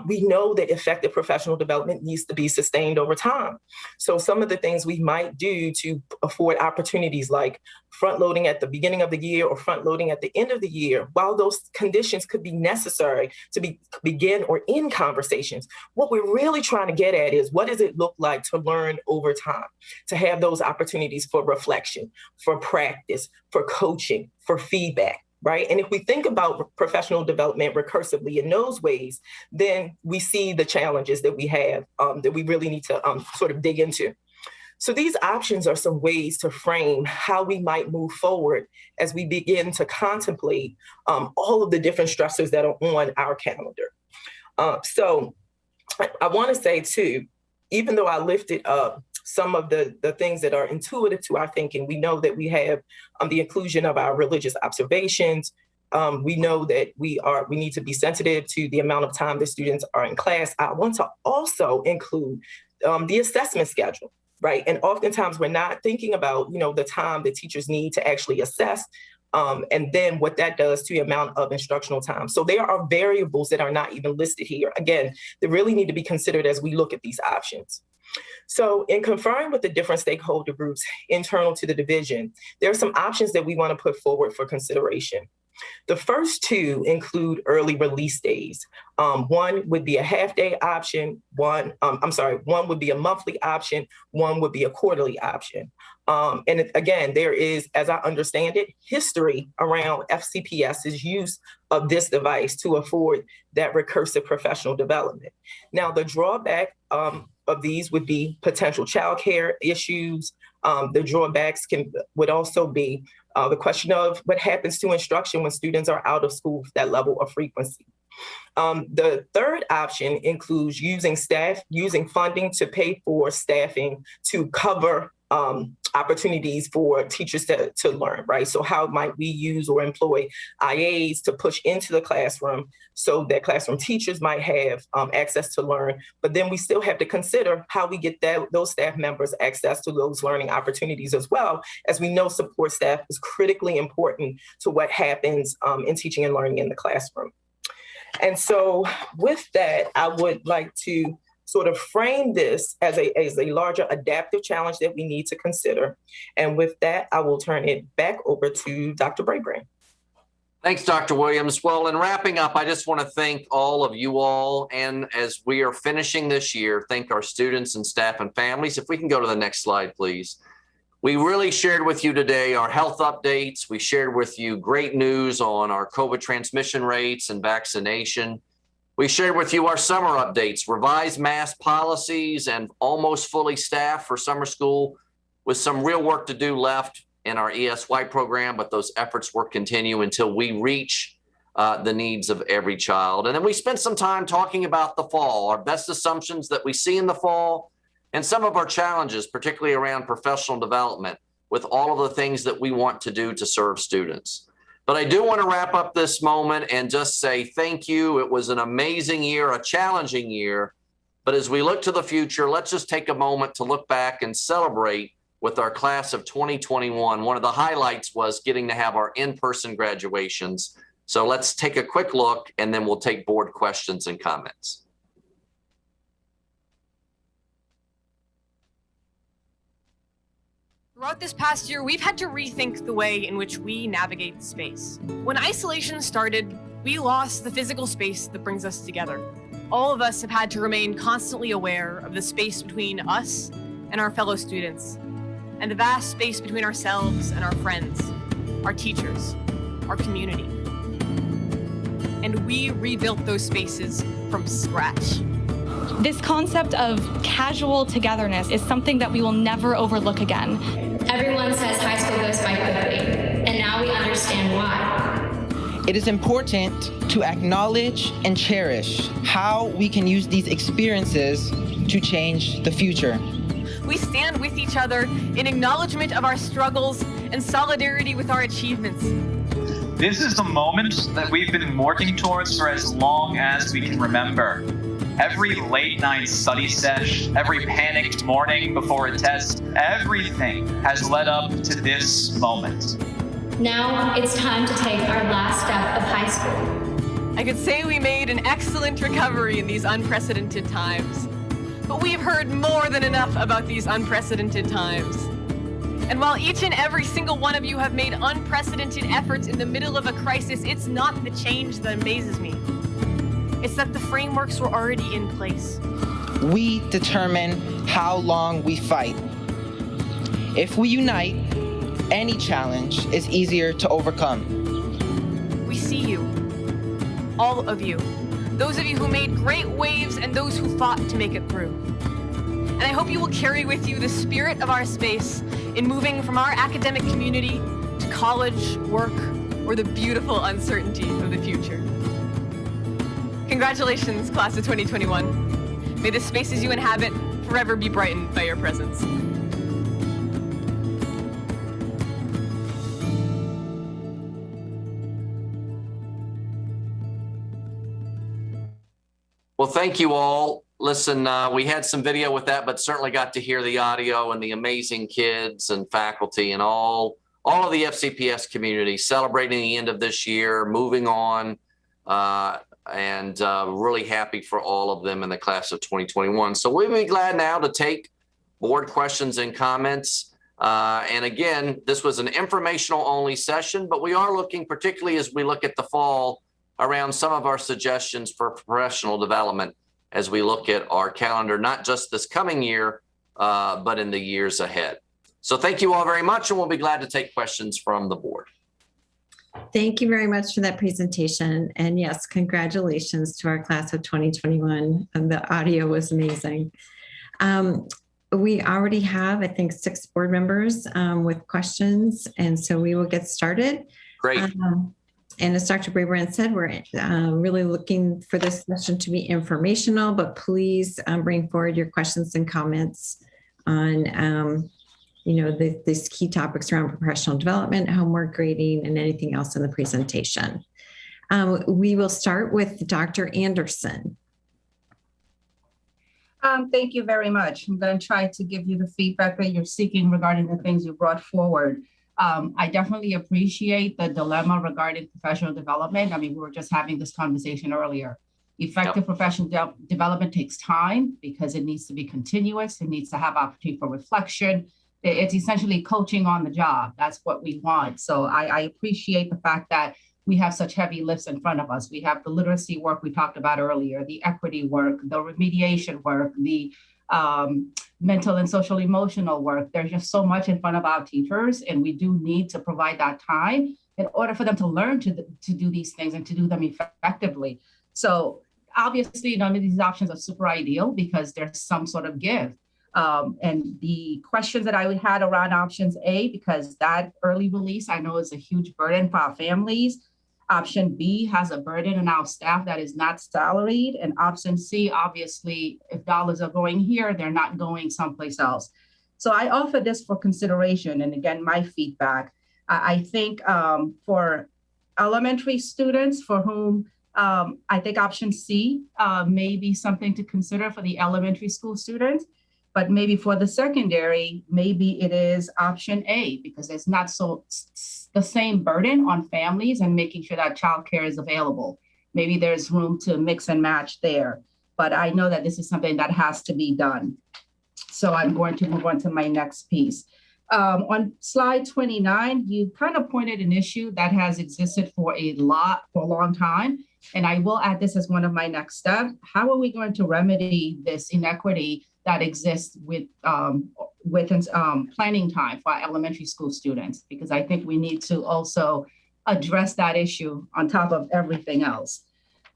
We know that effective professional development needs to be sustained over time. So some of the things we might do to afford opportunities like front loading at the beginning of the year or front loading at the end of the year, while those conditions could be necessary to begin or end conversations, what we're really trying to get at is, what does it look like to learn over time? To have those opportunities for reflection, for practice, for coaching, for feedback, right? And if we think about professional development recursively in those ways, then we see the challenges that we have that we really need to sort of dig into. So these options are some ways to frame how we might move forward as we begin to contemplate all of the different stressors that are on our calendar. So I want to say too, even though I lifted up some of the things that are intuitive to our thinking, we know that we have the inclusion of our religious observations. We know that we need to be sensitive to the amount of time the students are in class. I want to also include the assessment schedule, right? And oftentimes we're not thinking about, the time that teachers need to actually assess, and then what that does to the amount of instructional time. So there are variables that are not even listed here. Again, they really need to be considered as we look at these options. So in conferring with the different stakeholder groups internal to the division, there are some options that we want to put forward for consideration. The first 2 include early release days. One would be a half-day option. One would be a monthly option. One would be a quarterly option. And again, there is, as I understand it, history around FCPS's use of this device to afford that recursive professional development. Now, the drawback of these would be potential childcare issues. The drawbacks would also be the question of what happens to instruction when students are out of school for that level of frequency. The third option includes using funding to pay for staffing to cover opportunities for teachers to learn, right? So how might we use or employ IAs to push into the classroom so that classroom teachers might have access to learn, but then we still have to consider how we get those staff members access to those learning opportunities as well, as we know support staff is critically important to what happens in teaching and learning in the classroom. And so with that, I would like to sort of frame this as a larger adaptive challenge that we need to consider. And with that, I will turn it back over to Dr. Brabrand. Thanks, Dr. Williams. Well, in wrapping up, I just want to thank all of you all. And as we are finishing this year, thank our students and staff and families. If we can go to the next slide, please. We really shared with you today our health updates. We shared with you great news on our COVID transmission rates and vaccination. We shared with you our summer updates, revised mask policies, and almost fully staffed for summer school with some real work to do left in our ESY program, but those efforts will continue until we reach the needs of every child. And then we spent some time talking about the fall, our best assumptions that we see in the fall, and some of our challenges, particularly around professional development, with all of the things that we want to do to serve students. But I do want to wrap up this moment and just say thank you. It was an amazing year, a challenging year. But as we look to the future, let's just take a moment to look back and celebrate with our class of 2021. One of the highlights was getting to have our in-person graduations. So let's take a quick look, and then we'll take board questions and comments. Throughout this past year, we've had to rethink the way in which we navigate space. When isolation started, we lost the physical space that brings us together. All of us have had to remain constantly aware of the space between us and our fellow students, and the vast space between ourselves and our friends, our teachers, our community. And we rebuilt those spaces from scratch. This concept of casual togetherness is something that we will never overlook again. Everyone says high school goes by quickly, and now we understand why. It is important to acknowledge and cherish how we can use these experiences to change the future. We stand with each other in acknowledgement of our struggles and solidarity with our achievements. This is the moment that we've been working towards for as long as we can remember. Every late night study sesh, every panicked morning before a test, everything has led up to this moment. Now it's time to take our last step of high school. I could say we made an excellent recovery in these unprecedented times, but we have heard more than enough about these unprecedented times. And while each and every single one of you have made unprecedented efforts in the middle of a crisis, it's not the change that amazes me. It's that the frameworks were already in place. We determine how long we fight. If we unite, any challenge is easier to overcome. We see you, all of you, those of you who made great waves and those who fought to make it through. And I hope you will carry with you the spirit of our space in moving from our academic community to college, work, or the beautiful uncertainty of the future. Congratulations, class of 2021. May the spaces you inhabit forever be brightened by your presence. Well, thank you all. Listen, we had some video with that, but certainly got to hear the audio and the amazing kids and faculty and all of the FCPS community celebrating the end of this year, moving on, and really happy for all of them in the class of 2021. So we'll be glad now to take board questions and comments. And again, this was an informational only session, but we are looking, particularly as we look at the fall, around some of our suggestions for professional development as we look at our calendar, not just this coming year, but in the years ahead. So thank you all very much, and we'll be glad to take questions from the board. Thank you very much for that presentation. And yes, congratulations to our class of 2021. And the audio was amazing. We already have, I think, 6 board members with questions. And so we will get started. Great. And as Dr. Braybrand said, we're really looking for this session to be informational, but please bring forward your questions and comments on these key topics around professional development, homework grading, and anything else in the presentation. We will start with Dr. Anderson. Thank you very much. I'm going to try to give you the feedback that you're seeking regarding the things you brought forward. I definitely appreciate the dilemma regarding professional development. I mean, we were just having this conversation earlier. Effective professional development takes time because it needs to be continuous. It needs to have opportunity for reflection. It's essentially coaching on the job. That's what we want. So I appreciate the fact that we have such heavy lifts in front of us. We have the literacy work we talked about earlier, the equity work, the remediation work, the mental and social emotional work. There's just so much in front of our teachers, and we do need to provide that time in order for them to learn to do these things and to do them effectively. So obviously none of these options are super ideal because there's some sort of give. And the questions that I had around options A, because that early release I know is a huge burden for our families. Option B has a burden on our staff that is not salaried. And option C, obviously, if dollars are going here, they're not going someplace else. So I offer this for consideration. And again, my feedback. I think for elementary students for whom I think option C may be something to consider for the elementary school students. But maybe for the secondary, maybe it is option A, because it's not so the same burden on families and making sure that childcare is available. Maybe there's room to mix and match there. But I know that this is something that has to be done. So I'm going to move on to my next piece. On slide 29, you kind of pointed an issue that has existed for a long time. And I will add this as one of my next steps. How are we going to remedy this inequity that exists with planning time for our elementary school students? Because I think we need to also address that issue on top of everything else.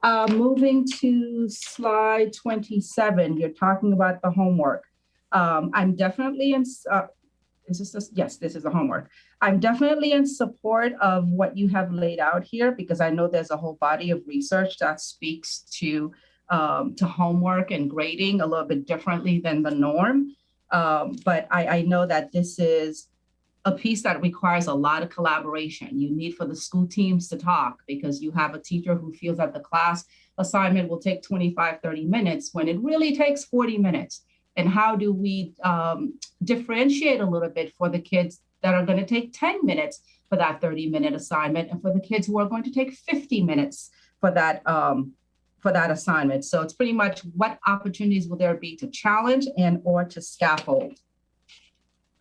Moving to slide 27, you're talking about the homework. I'm definitely in, yes, this is the homework. I'm definitely in support of what you have laid out here, because I know there's a whole body of research that speaks to homework and grading a little bit differently than the norm. But I know that this is a piece that requires a lot of collaboration. You need for the school teams to talk, because you have a teacher who feels that the class assignment will take 25, 30 minutes when it really takes 40 minutes. And how do we differentiate a little bit for the kids that are going to take 10 minutes for that 30-minute assignment, and for the kids who are going to take 50 minutes for that assignment? So it's pretty much what opportunities will there be to challenge and or to scaffold.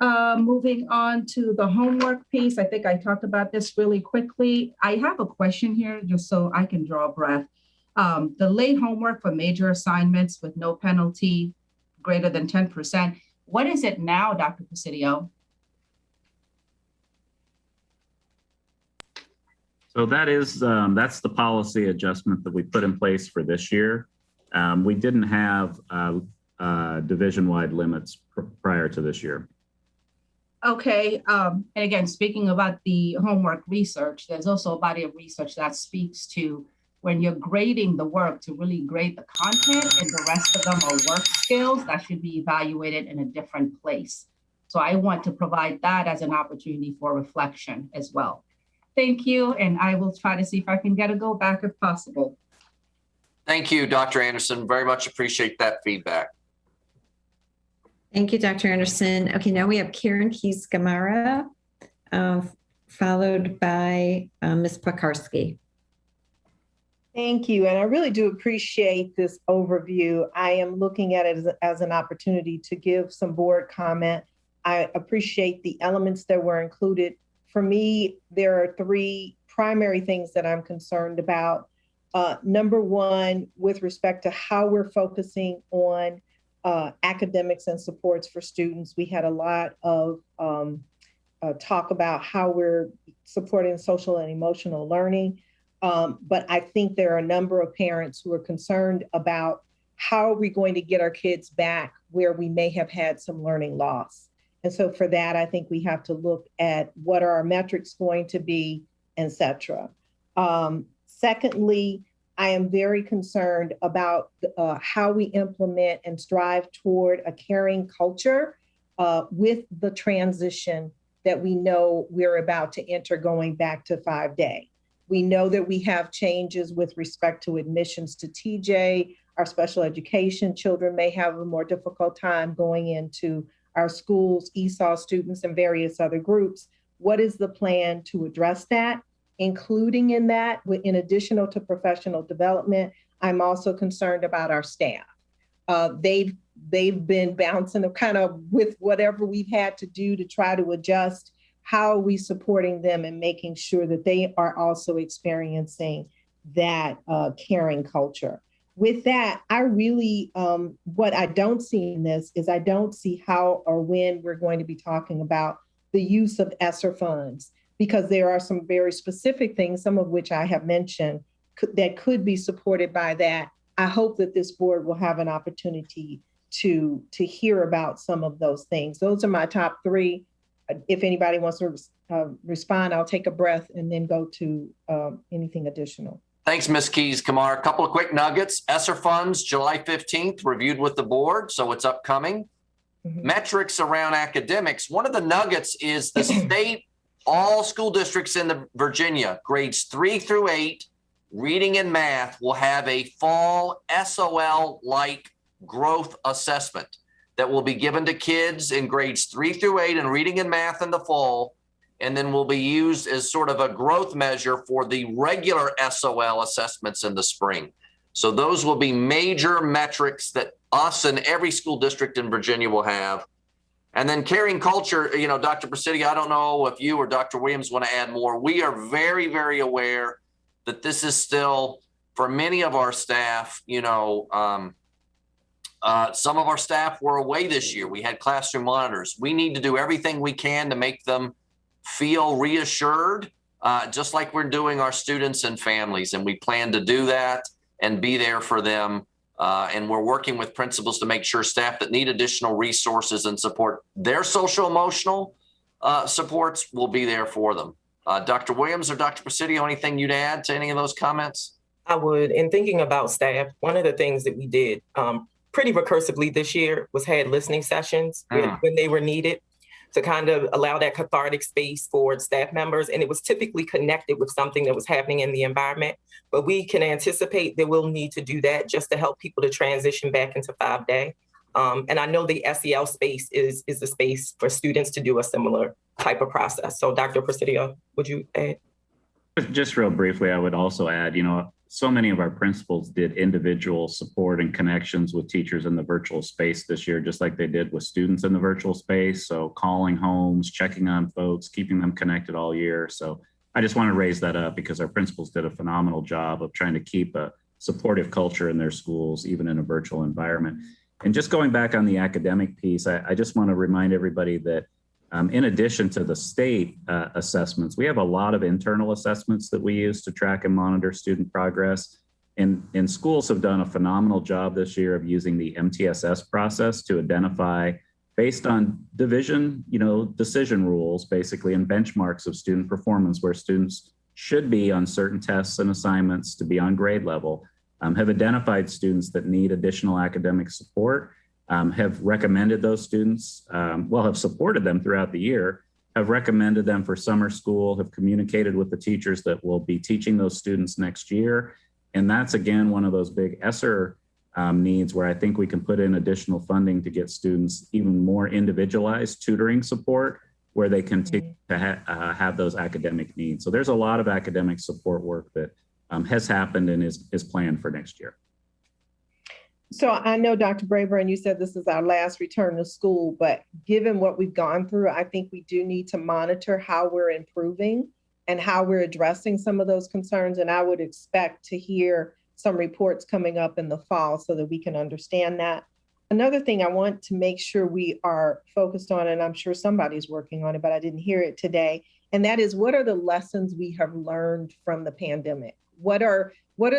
Moving on to the homework piece, I think I talked about this really quickly. I have a question here just so I can draw a breath. The late homework for major assignments with no penalty greater than 10%. What is it now, Dr. Presidio? So that is, that's the policy adjustment that we put in place for this year. We didn't have division-wide limits prior to this year. Okay, and again, speaking about the homework research, there's also a body of research that speaks to when you're grading the work, to really grade the content, and the rest of them are work skills that should be evaluated in a different place. So I want to provide that as an opportunity for reflection as well. Thank you, and I will try to see if I can get a go back if possible. Thank you, Dr. Anderson. Very much appreciate that feedback. Thank you, Dr. Anderson. Okay, now we have Karen Keys-Gamara, followed by Ms. Pekarsky. Thank you. And I really do appreciate this overview. I am looking at it as an opportunity to give some board comment. I appreciate the elements that were included. For me, there are three primary things that I'm concerned about. Number one, with respect to how we're focusing on academics and supports for students. We had a lot of talk about how we're supporting social and emotional learning. But I think there are a number of parents who are concerned about how are we going to get our kids back where we may have had some learning loss. And so for that, I think we have to look at what are our metrics going to be, et cetera. Secondly, I am very concerned about how we implement and strive toward a caring culture with the transition that we know we're about to enter going back to 5-day. We know that we have changes with respect to admissions to TJ, our special education children may have a more difficult time going into our schools, ESOL students, and various other groups. What is the plan to address that? Including in that, in addition to professional development, I'm also concerned about our staff. They've been bouncing kind of with whatever we've had to do to try to adjust. How are we supporting them and making sure that they are also experiencing that caring culture? With that, I really, what I don't see in this is I don't see how or when we're going to be talking about the use of ESSER funds, because there are some very specific things, some of which I have mentioned, that could be supported by that. I hope that this board will have an opportunity to hear about some of those things. Those are my top three. If anybody wants to respond, I'll take a breath and then go to anything additional. Thanks, Ms. Keys. Kamar, a couple of quick nuggets. ESSER funds, July 15th, reviewed with the board, so it's upcoming. Metrics around academics. One of the nuggets is the state, all school districts in the Virginia, grades 3 through 8, reading and math will have a fall SOL-like growth assessment that will be given to kids in grades 3 through 8 in reading and math in the fall, and then will be used as sort of a growth measure for the regular SOL assessments in the spring. So those will be major metrics that us and every school district in Virginia will have. And then caring culture, you know, Dr. Presidio, I don't know if you or Dr. Williams want to add more. We are very, very aware that this is still, for many of our staff, you know, some of our staff were away this year. We had classroom monitors. We need to do everything we can to make them feel reassured, just like we're doing our students and families. And we plan to do that and be there for them. And we're working with principals to make sure staff that need additional resources and support their social emotional supports will be there for them. Dr. Williams or Dr. Presidio, anything you'd add to any of those comments? I would. In thinking about staff, one of the things that we did pretty recursively this year was had listening sessions when they were needed to kind of allow that cathartic space for staff members. And it was typically connected with something that was happening in the environment. But we can anticipate that we'll need to do that just to help people to transition back into 5-day. And I know the SEL space is the space for students to do a similar type of process. So Dr. Presidio, would you add? Just real briefly, I would also add, you know, so many of our principals did individual support and connections with teachers in the virtual space this year, just like they did with students in the virtual space. So calling homes, checking on folks, keeping them connected all year. So I just want to raise that up because our principals did a phenomenal job of trying to keep a supportive culture in their schools, even in a virtual environment. And just going back on the academic piece, I just want to remind everybody that in addition to the state assessments, we have a lot of internal assessments that we use to track and monitor student progress. And schools have done a phenomenal job this year of using the MTSS process to identify, based on division, you know, decision rules, basically, and benchmarks of student performance, where students should be on certain tests and assignments to be on grade level, have identified students that need additional academic support, have recommended those students, have supported them throughout the year, have recommended them for summer school, have communicated with the teachers that will be teaching those students next year. And that's, again, one of those big ESSER needs where I think we can put in additional funding to get students even more individualized tutoring support where they continue to have those academic needs. So there's a lot of academic support work that has happened and is planned for next year. So I know, Dr. Brabrand, you said this is our last return to school, but given what we've gone through, I think we do need to monitor how we're improving and how we're addressing some of those concerns. And I would expect to hear some reports coming up in the fall so that we can understand that. Another thing I want to make sure we are focused on, and I'm sure somebody's working on it, but I didn't hear it today, and that is, what are the lessons we have learned from the pandemic? What are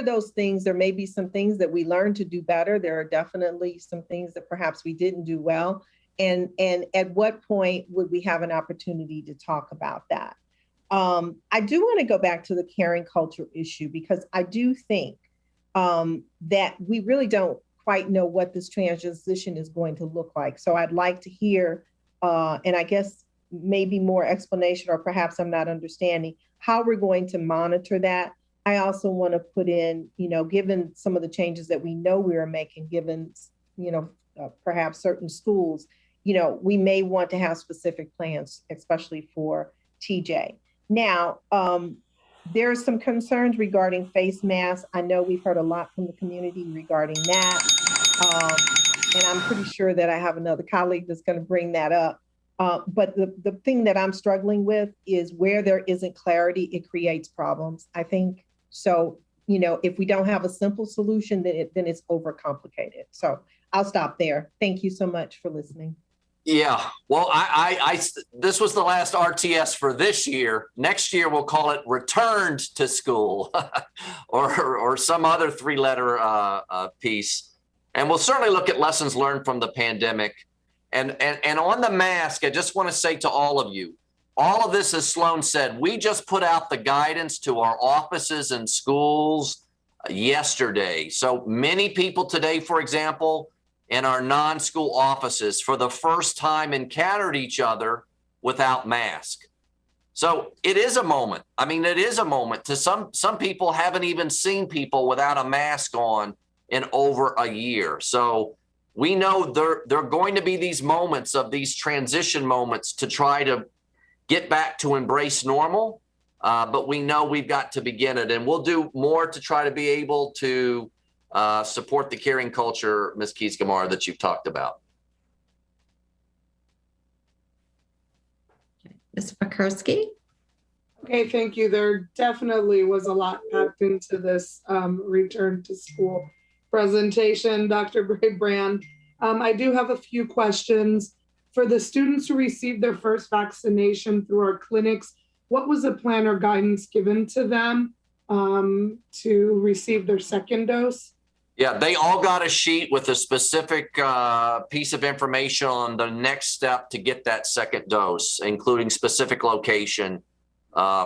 those things? There may be some things that we learned to do better. There are definitely some things that perhaps we didn't do well. And at what point would we have an opportunity to talk about that? I do want to go back to the caring culture issue, because I do think that we really don't quite know what this transition is going to look like. So I'd like to hear, and I guess maybe more explanation, or perhaps I'm not understanding, how we're going to monitor that. I also want to put in, you know, given some of the changes that we know we are making, given, you know, perhaps certain schools, you know, we may want to have specific plans, especially for TJ. Now, there are some concerns regarding face masks. I know we've heard a lot from the community regarding that. And I'm pretty sure that I have another colleague that's going to bring that up. But the thing that I'm struggling with is where there isn't clarity, it creates problems, I think. So, you know, if we don't have a simple solution, then it's overcomplicated. So I'll stop there. Thank you so much for listening. Yeah, well, this was the last RTS for this year. Next year, we'll call it returned to school or some other 3-letter piece. And we'll certainly look at lessons learned from the pandemic. And on the mask, I just want to say to all of you, all of this, as Sloan said, we just put out the guidance to our offices and schools yesterday. So many people today, for example, in our non-school offices for the first time encountered each other without mask. So it is a moment. I mean, it is a moment. To some people haven't even seen people without a mask on in over a year. So we know there are going to be these moments of these transition moments to try to get back to embrace normal. But we know we've got to begin it, and we'll do more to try to be able to support the caring culture, Ms. Keys-Gamarra, that you've talked about. Ms. Pakurski? Okay, thank you. There definitely was a lot packed into this return to school presentation, Dr. Brabrand. I do have a few questions. For the students who received their first vaccination through our clinics, what was the plan or guidance given to them to receive their second dose? Yeah, they all got a sheet with a specific piece of information on the next step to get that second dose, including specific location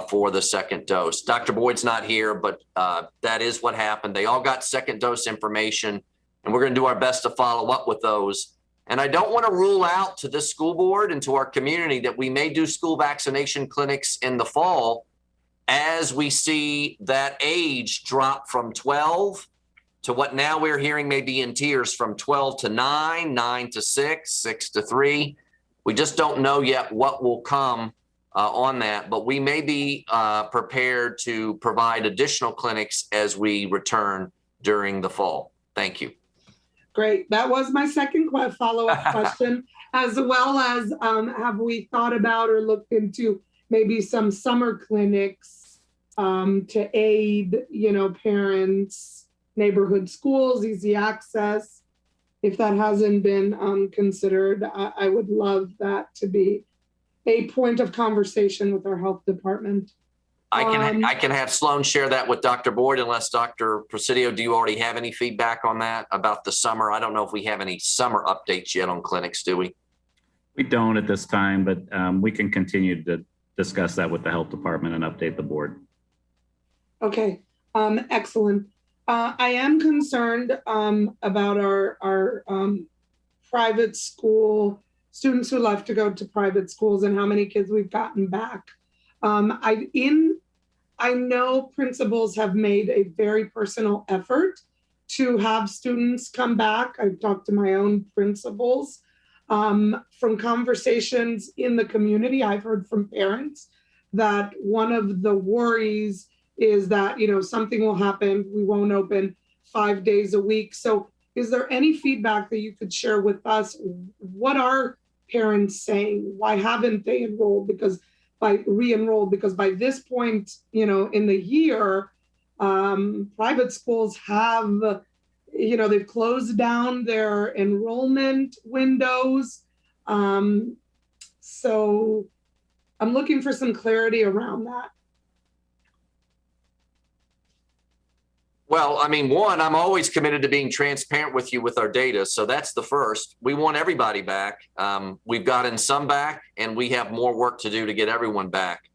for the second dose. Dr. Boyd's not here, but that is what happened. They all got second dose information, and we're going to do our best to follow up with those. And I don't want to rule out to this school board and to our community that we may do school vaccination clinics in the fall as we see that age drop from 12 to what now we're hearing may be in tiers from 12 to 9, 9 to 6, 6 to 3. We just don't know yet what will come on that, but we may be prepared to provide additional clinics as we return during the fall. Thank you. Great. That was my second follow-up question, as well as have we thought about or looked into maybe some summer clinics to aid, parents, neighborhood schools, easy access. If that hasn't been considered, I would love that to be a point of conversation with our health department. I can have Sloan share that with Dr. Boyd, unless Dr. Presidio, do you already have any feedback on that about the summer? I don't know if we have any summer updates yet on clinics, do we? We don't at this time, but we can continue to discuss that with the health department and update the board. Okay, excellent. I am concerned about our private school students who left to go to private schools and how many kids we've gotten back. I know principals have made a very personal effort to have students come back. I've talked to my own principals. From conversations in the community, I've heard from parents that one of the worries is that, something will happen. We won't open 5 days a week. So is there any feedback that you could share with us? What are parents saying? Why haven't they enrolled? Re-enrolled? Because by this point, in the year, private schools have, they've closed down their enrollment windows. So I'm looking for some clarity around that. Well, I mean, one, I'm always committed to being transparent with you with our data. So that's the first. We want everybody back. We've gotten some back, and we have more work to do to get everyone back.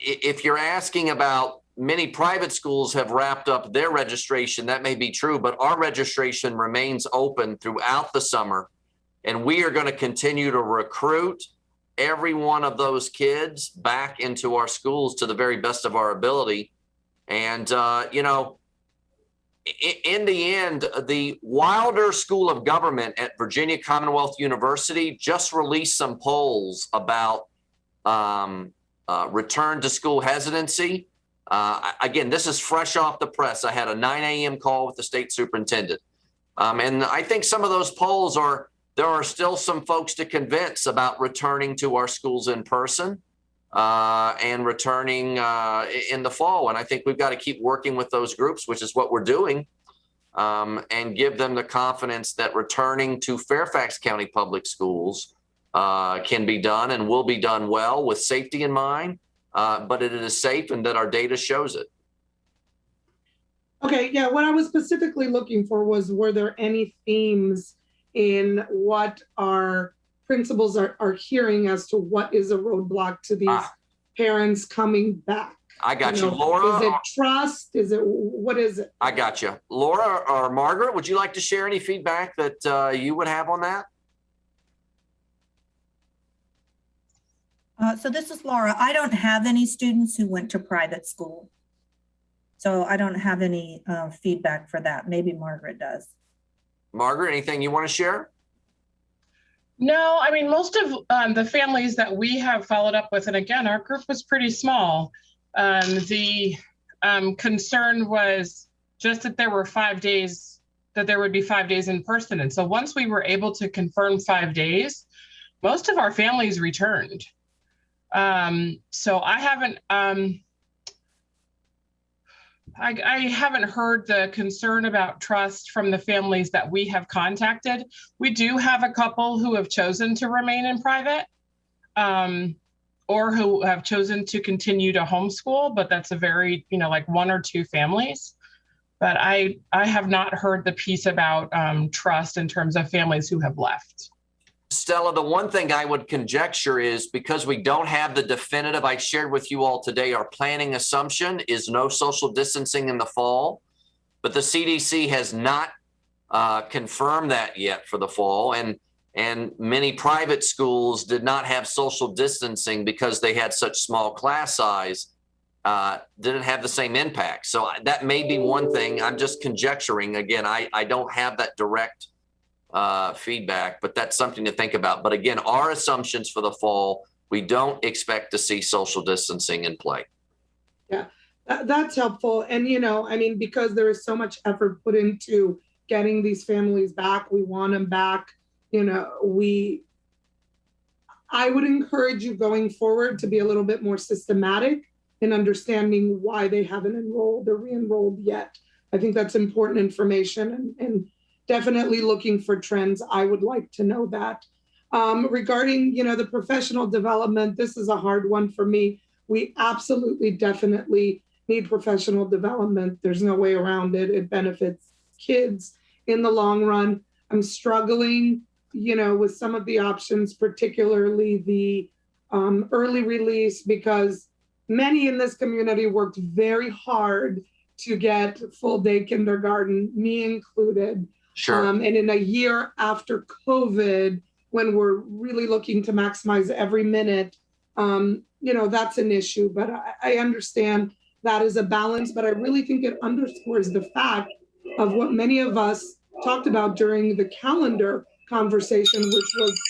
If you're asking about many private schools have wrapped up their registration, that may be true, but our registration remains open throughout the summer, and we are going to continue to recruit every one of those kids back into our schools to the very best of our ability. And, in the end, the Wilder School of Government at Virginia Commonwealth University just released some polls about return to school hesitancy. Again, this is fresh off the press. I had a 9 a.m. call with the state superintendent. And I think some of those polls there are still some folks to convince about returning to our schools in person and returning in the fall. And I think we've got to keep working with those groups, which is what we're doing, and give them the confidence that returning to Fairfax County Public Schools can be done and will be done well with safety in mind, but it is safe and that our data shows it. Okay, yeah, what I was specifically looking for was, were there any themes in what our principals are hearing as to what is a roadblock to these parents coming back? I got you, know, Laura. Is it trust? Is it, what is it? I got you. Laura or Margaret, would you like to share any feedback that you would have on that? So this is Laura. I don't have any students who went to private school. So I don't have any feedback for that. Maybe Margaret does. Margaret, anything you want to share? No, I mean, most of the families that we have followed up with, and again, our group was pretty small. The concern was just that there were 5 days, that there would be 5 days in person. And so once we were able to confirm 5 days, most of our families returned. So I haven't, I haven't heard the concern about trust from the families that we have contacted. We do have a couple who have chosen to remain in private, or who have chosen to continue to homeschool, but that's a very, like 1 or 2 families. But I have not heard the piece about trust in terms of families who have left. Stella, the one thing I would conjecture is, because we don't have the definitive I shared with you all today, our planning assumption is no social distancing in the fall, but the CDC has not confirmed that yet for the fall. And many private schools did not have social distancing because they had such small class size, didn't have the same impact. So that may be one thing. I'm just conjecturing. Again, I don't have that direct feedback, but that's something to think about. But again, our assumptions for the fall, we don't expect to see social distancing in play. Yeah, that's helpful. And, I mean, because there is so much effort put into getting these families back, we want them back. I would encourage you going forward to be a little bit more systematic in understanding why they haven't enrolled or re-enrolled yet. I think that's important information, and definitely looking for trends. I would like to know that. Regarding, the professional development, this is a hard one for me. We absolutely, definitely need professional development. There's no way around it. It benefits kids in the long run. I'm struggling, with some of the options, particularly the early release, because many in this community worked very hard to get full day kindergarten, me included. Sure. And in a year after COVID, when we're really looking to maximize every minute, that's an issue. But I understand that is a balance, but I really think it underscores the fact of what many of us talked about during the calendar conversation, which was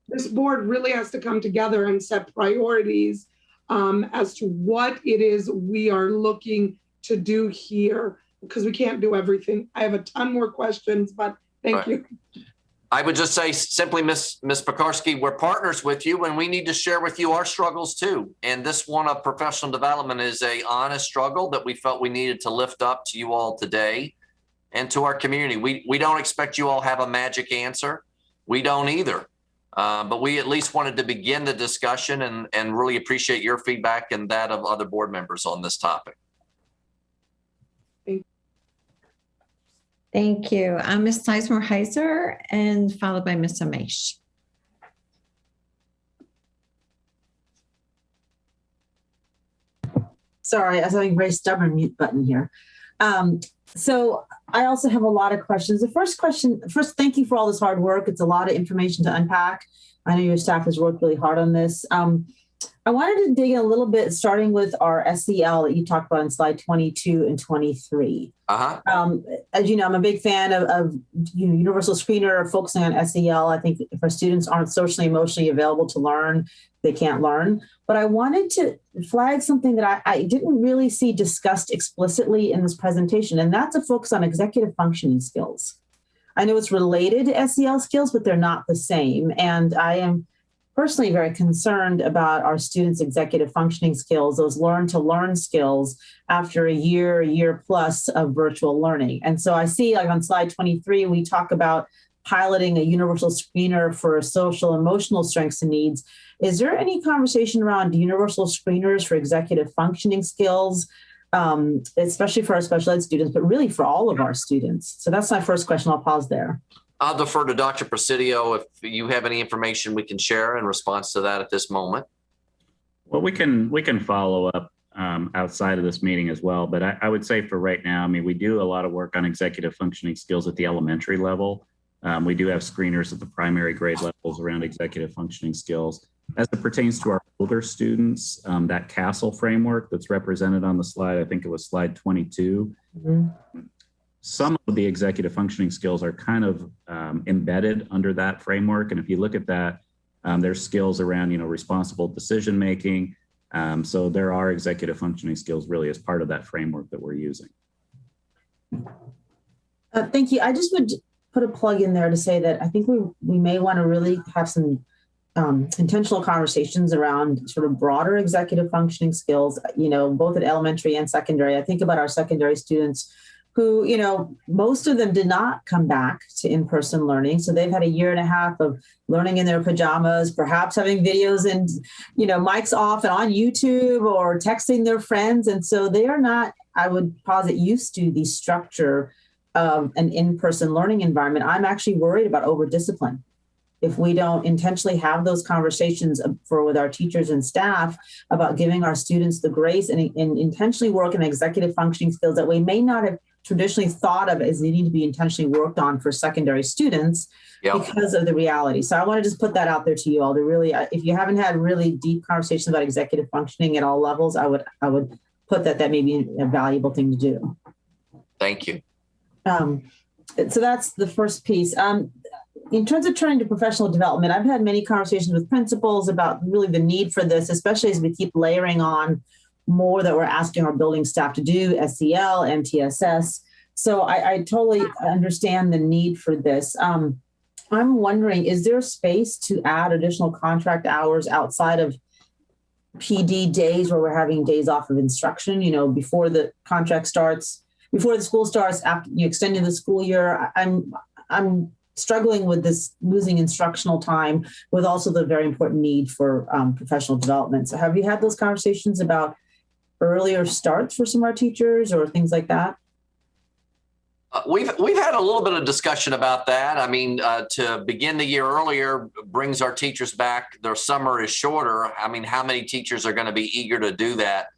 this board really has to come together and set priorities as to what it is we are looking to do here, because we can't do everything. I have a ton more questions, but thank you. I would just say simply, Ms. Pekarsky, we're partners with you, and we need to share with you our struggles too. And this one of professional development is a honest struggle that we felt we needed to lift up to you all today and to our community. We don't expect you all have a magic answer. We don't either. But we at least wanted to begin the discussion and really appreciate your feedback and that of other board members on this topic. Thank you. Ms. Sizemore-Heiser, and followed by Ms. Amesh. Sorry, I was having a very stubborn mute button here. So I also have a lot of questions. The first question, thank you for all this hard work. It's a lot of information to unpack. I know your staff has worked really hard on this. I wanted to dig in a little bit, starting with our SEL that you talked about in slide 22 and 23. As you know, I'm a big fan of universal screener focusing on SEL. I think if our students aren't socially, emotionally available to learn, they can't learn. But I wanted to flag something that I didn't really see discussed explicitly in this presentation, and that's a focus on executive functioning skills. I know it's related to SEL skills, but they're not the same. And I am personally very concerned about our students' executive functioning skills, those learn to learn skills after a year plus of virtual learning. And so I see, like on slide 23, we talk about piloting a universal screener for social emotional strengths and needs. Is there any conversation around universal screeners for executive functioning skills? especially for our special ed students, but really for all of our students. So that's my first question. I'll pause there. I'll defer to Dr. Presidio if you have any information we can share in response to that at this moment. Well, we can follow up outside of this meeting as well. But I would say for right now, I mean, we do a lot of work on executive functioning skills at the elementary level. We do have screeners at the primary grade levels around executive functioning skills. As it pertains to our older students, that CASTLE framework that's represented on the slide, I think it was slide 22. Mm-hmm. Some of the executive functioning skills are kind of embedded under that framework. And if you look at that, there's skills around, responsible decision making. So there are executive functioning skills really as part of that framework that we're using. Thank you. I just would put a plug in there to say that I think we may want to really have some intentional conversations around sort of broader executive functioning skills, both at elementary and secondary. I think about our secondary students who, most of them did not come back to in-person learning. So they've had a year and a half of learning in their pajamas, perhaps having videos and, mics off and on YouTube or texting their friends. And so they are not, I would posit, used to the structure of an in-person learning environment. I'm actually worried about over-discipline. If we don't intentionally have those conversations with our teachers and staff about giving our students the grace and intentionally work in executive functioning skills that we may not have traditionally thought of as needing to be intentionally worked on for secondary students because of the reality. So I want to just put that out there to you all to really, if you haven't had really deep conversations about executive functioning at all levels, I would put that may be a valuable thing to do. Thank you. So that's the first piece. In terms of turning to professional development, I've had many conversations with principals about really the need for this, especially as we keep layering on more that we're asking our building staff to do, SEL, MTSS. So I totally understand the need for this. I'm wondering, is there space to add additional contract hours outside of PD days where we're having days off of instruction, before the contract starts, before the school starts, after you extending the school year? I'm struggling with this losing instructional time with also the very important need for professional development. So have you had those conversations about earlier starts for some of our teachers or things like that? We've had a little bit of discussion about that. I mean, to begin the year earlier brings our teachers back. Their summer is shorter. I mean, how many teachers are going to be eager to do that?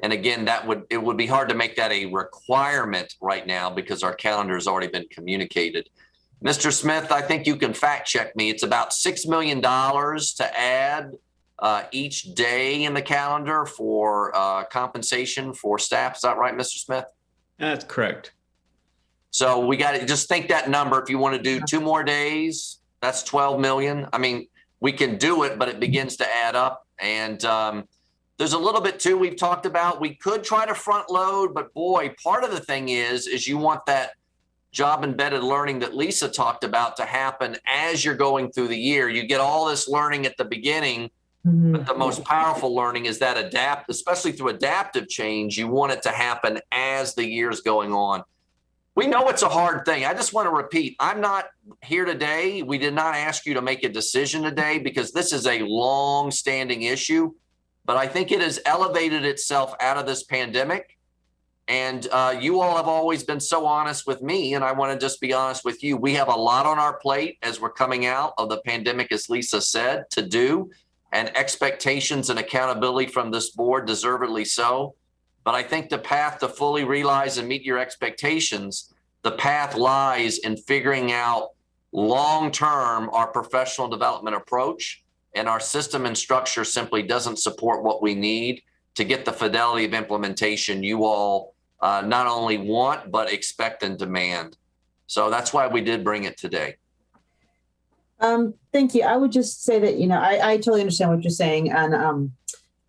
And again, it would be hard to make that a requirement right now because our calendar has already been communicated. Mr. Smith, I think you can fact check me. It's about $6 million to add each day in the calendar for compensation for staff. Is that right, Mr. Smith? That's correct. So we got to just think that number. If you want to do 2 more days, that's 12 million. I mean, we can do it, but it begins to add up. And there's a little bit too we've talked about. We could try to front load, but boy, part of the thing is you want that job embedded learning that Lisa talked about to happen as you're going through the year. You get all this learning at the beginning, but the most powerful learning is that especially through adaptive change, you want it to happen as the year's going on. We know it's a hard thing. I just want to repeat, I'm not here today. We did not ask you to make a decision today because this is a long-standing issue, but I think it has elevated itself out of this pandemic. And you all have always been so honest with me, and I want to just be honest with you. We have a lot on our plate as we're coming out of the pandemic, as Lisa said, to do, and expectations and accountability from this board, deservedly so. But I think the path to fully realize and meet your expectations, the path lies in figuring out long-term our professional development approach, and our system and structure simply doesn't support what we need to get the fidelity of implementation you all not only want, but expect and demand. So that's why we did bring it today. Thank you. I would just say that, I totally understand what you're saying. And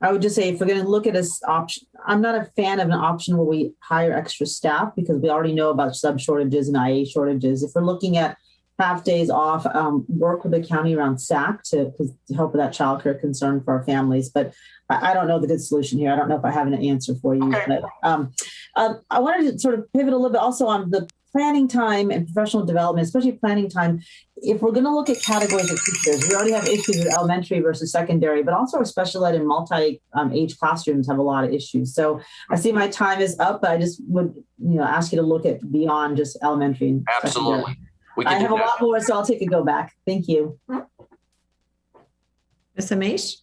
I would just say, if we're going to look at this option, I'm not a fan of an option where we hire extra staff because we already know about sub shortages and IA shortages. If we're looking at half days off, work with the county around SAC to help with that childcare concern for our families. But I don't know the good solution here. I don't know if I have an answer for you. Okay. But I wanted to sort of pivot a little bit also on the planning time and professional development, especially planning time, if we're going to look at categories of teachers, we already have issues with elementary versus secondary, but also our special ed and multi-age classrooms have a lot of issues. So I see my time is up, but I just would ask you to look at beyond just elementary and Absolutely. I have a lot more, so I'll take a go back. Thank you. Ms. Amish?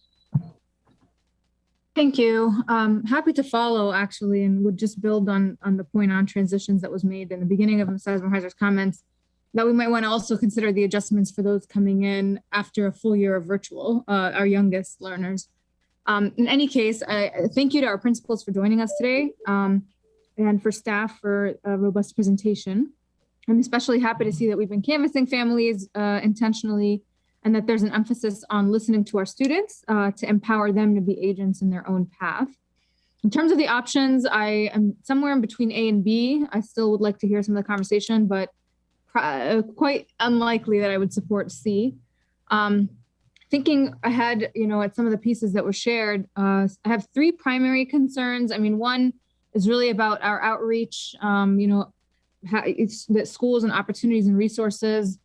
Thank you. Happy to follow, actually, and would just build on the point on transitions that was made in the beginning of Ms. Eisenheiser's comments, that we might want to also consider the adjustments for those coming in after a full year of virtual, our youngest learners. In any case, I thank you to our principals for joining us today, and for staff for a robust presentation. I'm especially happy to see that we've been canvassing families intentionally, and that there's an emphasis on listening to our students to empower them to be agents in their own path. In terms of the options, I am somewhere in between A and B. I still would like to hear some of the conversation, but quite unlikely that I would support C. Thinking ahead, at some of the pieces that were shared, I have three primary concerns. I mean, one is really about our outreach, that schools and opportunities and resources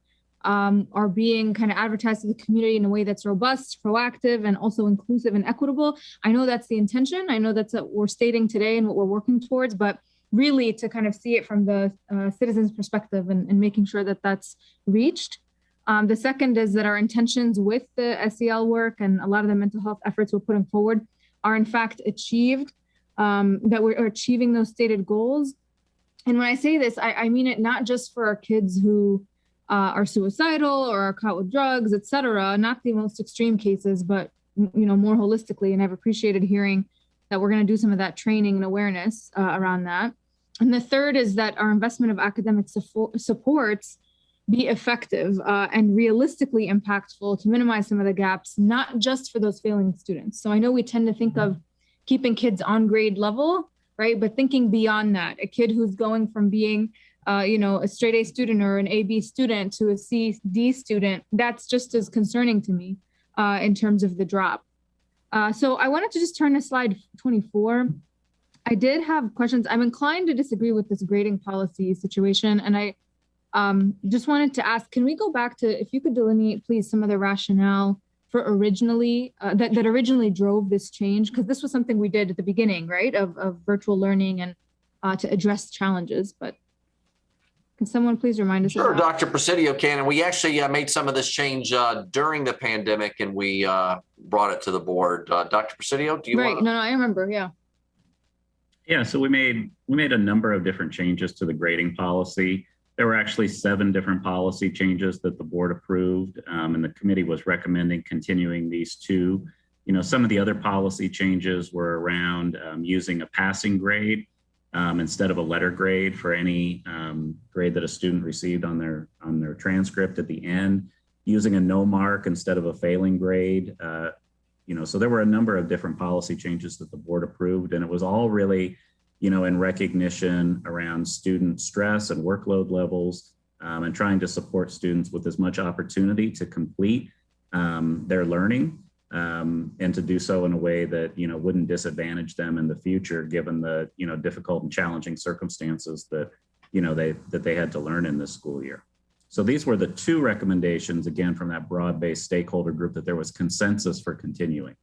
are being kind of advertised to the community in a way that's robust, proactive, and also inclusive and equitable. I know that's the intention. I know that's what we're stating today and what we're working towards, but really to kind of see it from the citizens' perspective and making sure that that's reached. The second is that our intentions with the SEL work and a lot of the mental health efforts we're putting forward are in fact achieved, that we're achieving those stated goals. And when I say this, I mean it not just for our kids who are suicidal or are caught with drugs, et cetera, not the most extreme cases, but more holistically. And I've appreciated hearing that we're going to do some of that training and awareness around that. And the third is that our investment of academic supports be effective and realistically impactful to minimize some of the gaps, not just for those failing students. So I know we tend to think of keeping kids on grade level, right? But thinking beyond that, a kid who's going from being a straight A student or an AB student to a C, D student, that's just as concerning to me in terms of the drop. So I wanted to just turn to slide 24. I did have questions. I'm inclined to disagree with this grading policy situation. And I just wanted to ask, can we go back to, if you could delineate, please, some of the rationale for originally, that originally drove this change? Because this was something we did at the beginning, right, of virtual learning and to address challenges. But can someone please remind us? Sure, Dr. Presidio can. And we actually made some of this change during the pandemic, and we brought it to the board. Dr. Presidio, do you want to? No, I remember, yeah. Yeah, so we made a number of different changes to the grading policy. There were actually 7 different policy changes that the board approved, and the committee was recommending continuing these 2. Some of the other policy changes were around using a passing grade instead of a letter grade for any grade that a student received on their transcript at the end, using a no mark instead of a failing grade. So there were a number of different policy changes that the board approved, and it was all really, in recognition around student stress and workload levels, and trying to support students with as much opportunity to complete their learning, and to do so in a way that, wouldn't disadvantage them in the future, given the, difficult and challenging circumstances that, they had to learn in this school year. So these were the 2 recommendations, again, from that broad-based stakeholder group that there was consensus for continuing.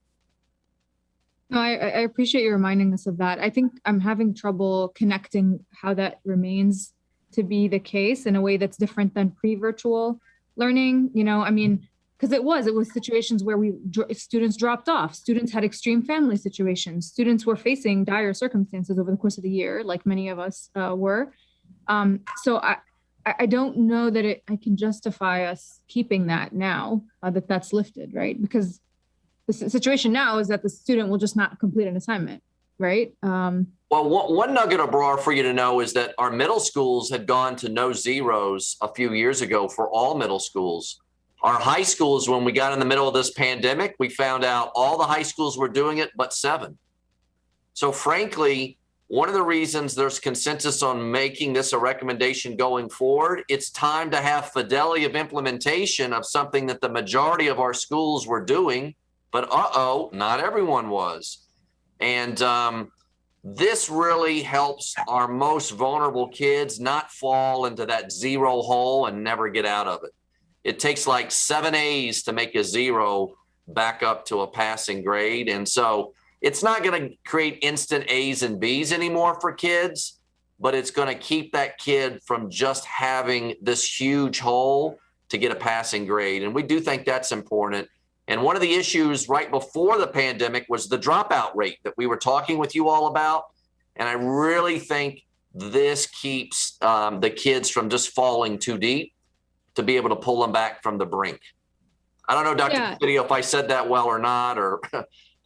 No, I appreciate you reminding us of that. I think I'm having trouble connecting how that remains to be the case in a way that's different than pre-virtual learning. Because it was situations where students dropped off. Students had extreme family situations. Students were facing dire circumstances over the course of the year, like many of us were. So I don't know that I can justify us keeping that now that's lifted, right? Because the situation now is that the student will just not complete an assignment, right? Well, one nugget of broad for you to know is that our middle schools had gone to no zeros a few years ago for all middle schools. Our high schools, when we got in the middle of this pandemic, we found out all the high schools were doing it, but 7. So frankly, one of the reasons there's consensus on making this a recommendation going forward, it's time to have fidelity of implementation of something that the majority of our schools were doing, but not everyone was. And this really helps our most vulnerable kids not fall into that zero hole and never get out of it. It takes like 7 A's to make a zero back up to a passing grade. And so it's not going to create instant A's and B's anymore for kids, but it's going to keep that kid from just having this huge hole to get a passing grade. And we do think that's important. And one of the issues right before the pandemic was the dropout rate that we were talking with you all about. And I really think this keeps the kids from just falling too deep to be able to pull them back from the brink. I don't know, Dr. Video, if I said that well or not, or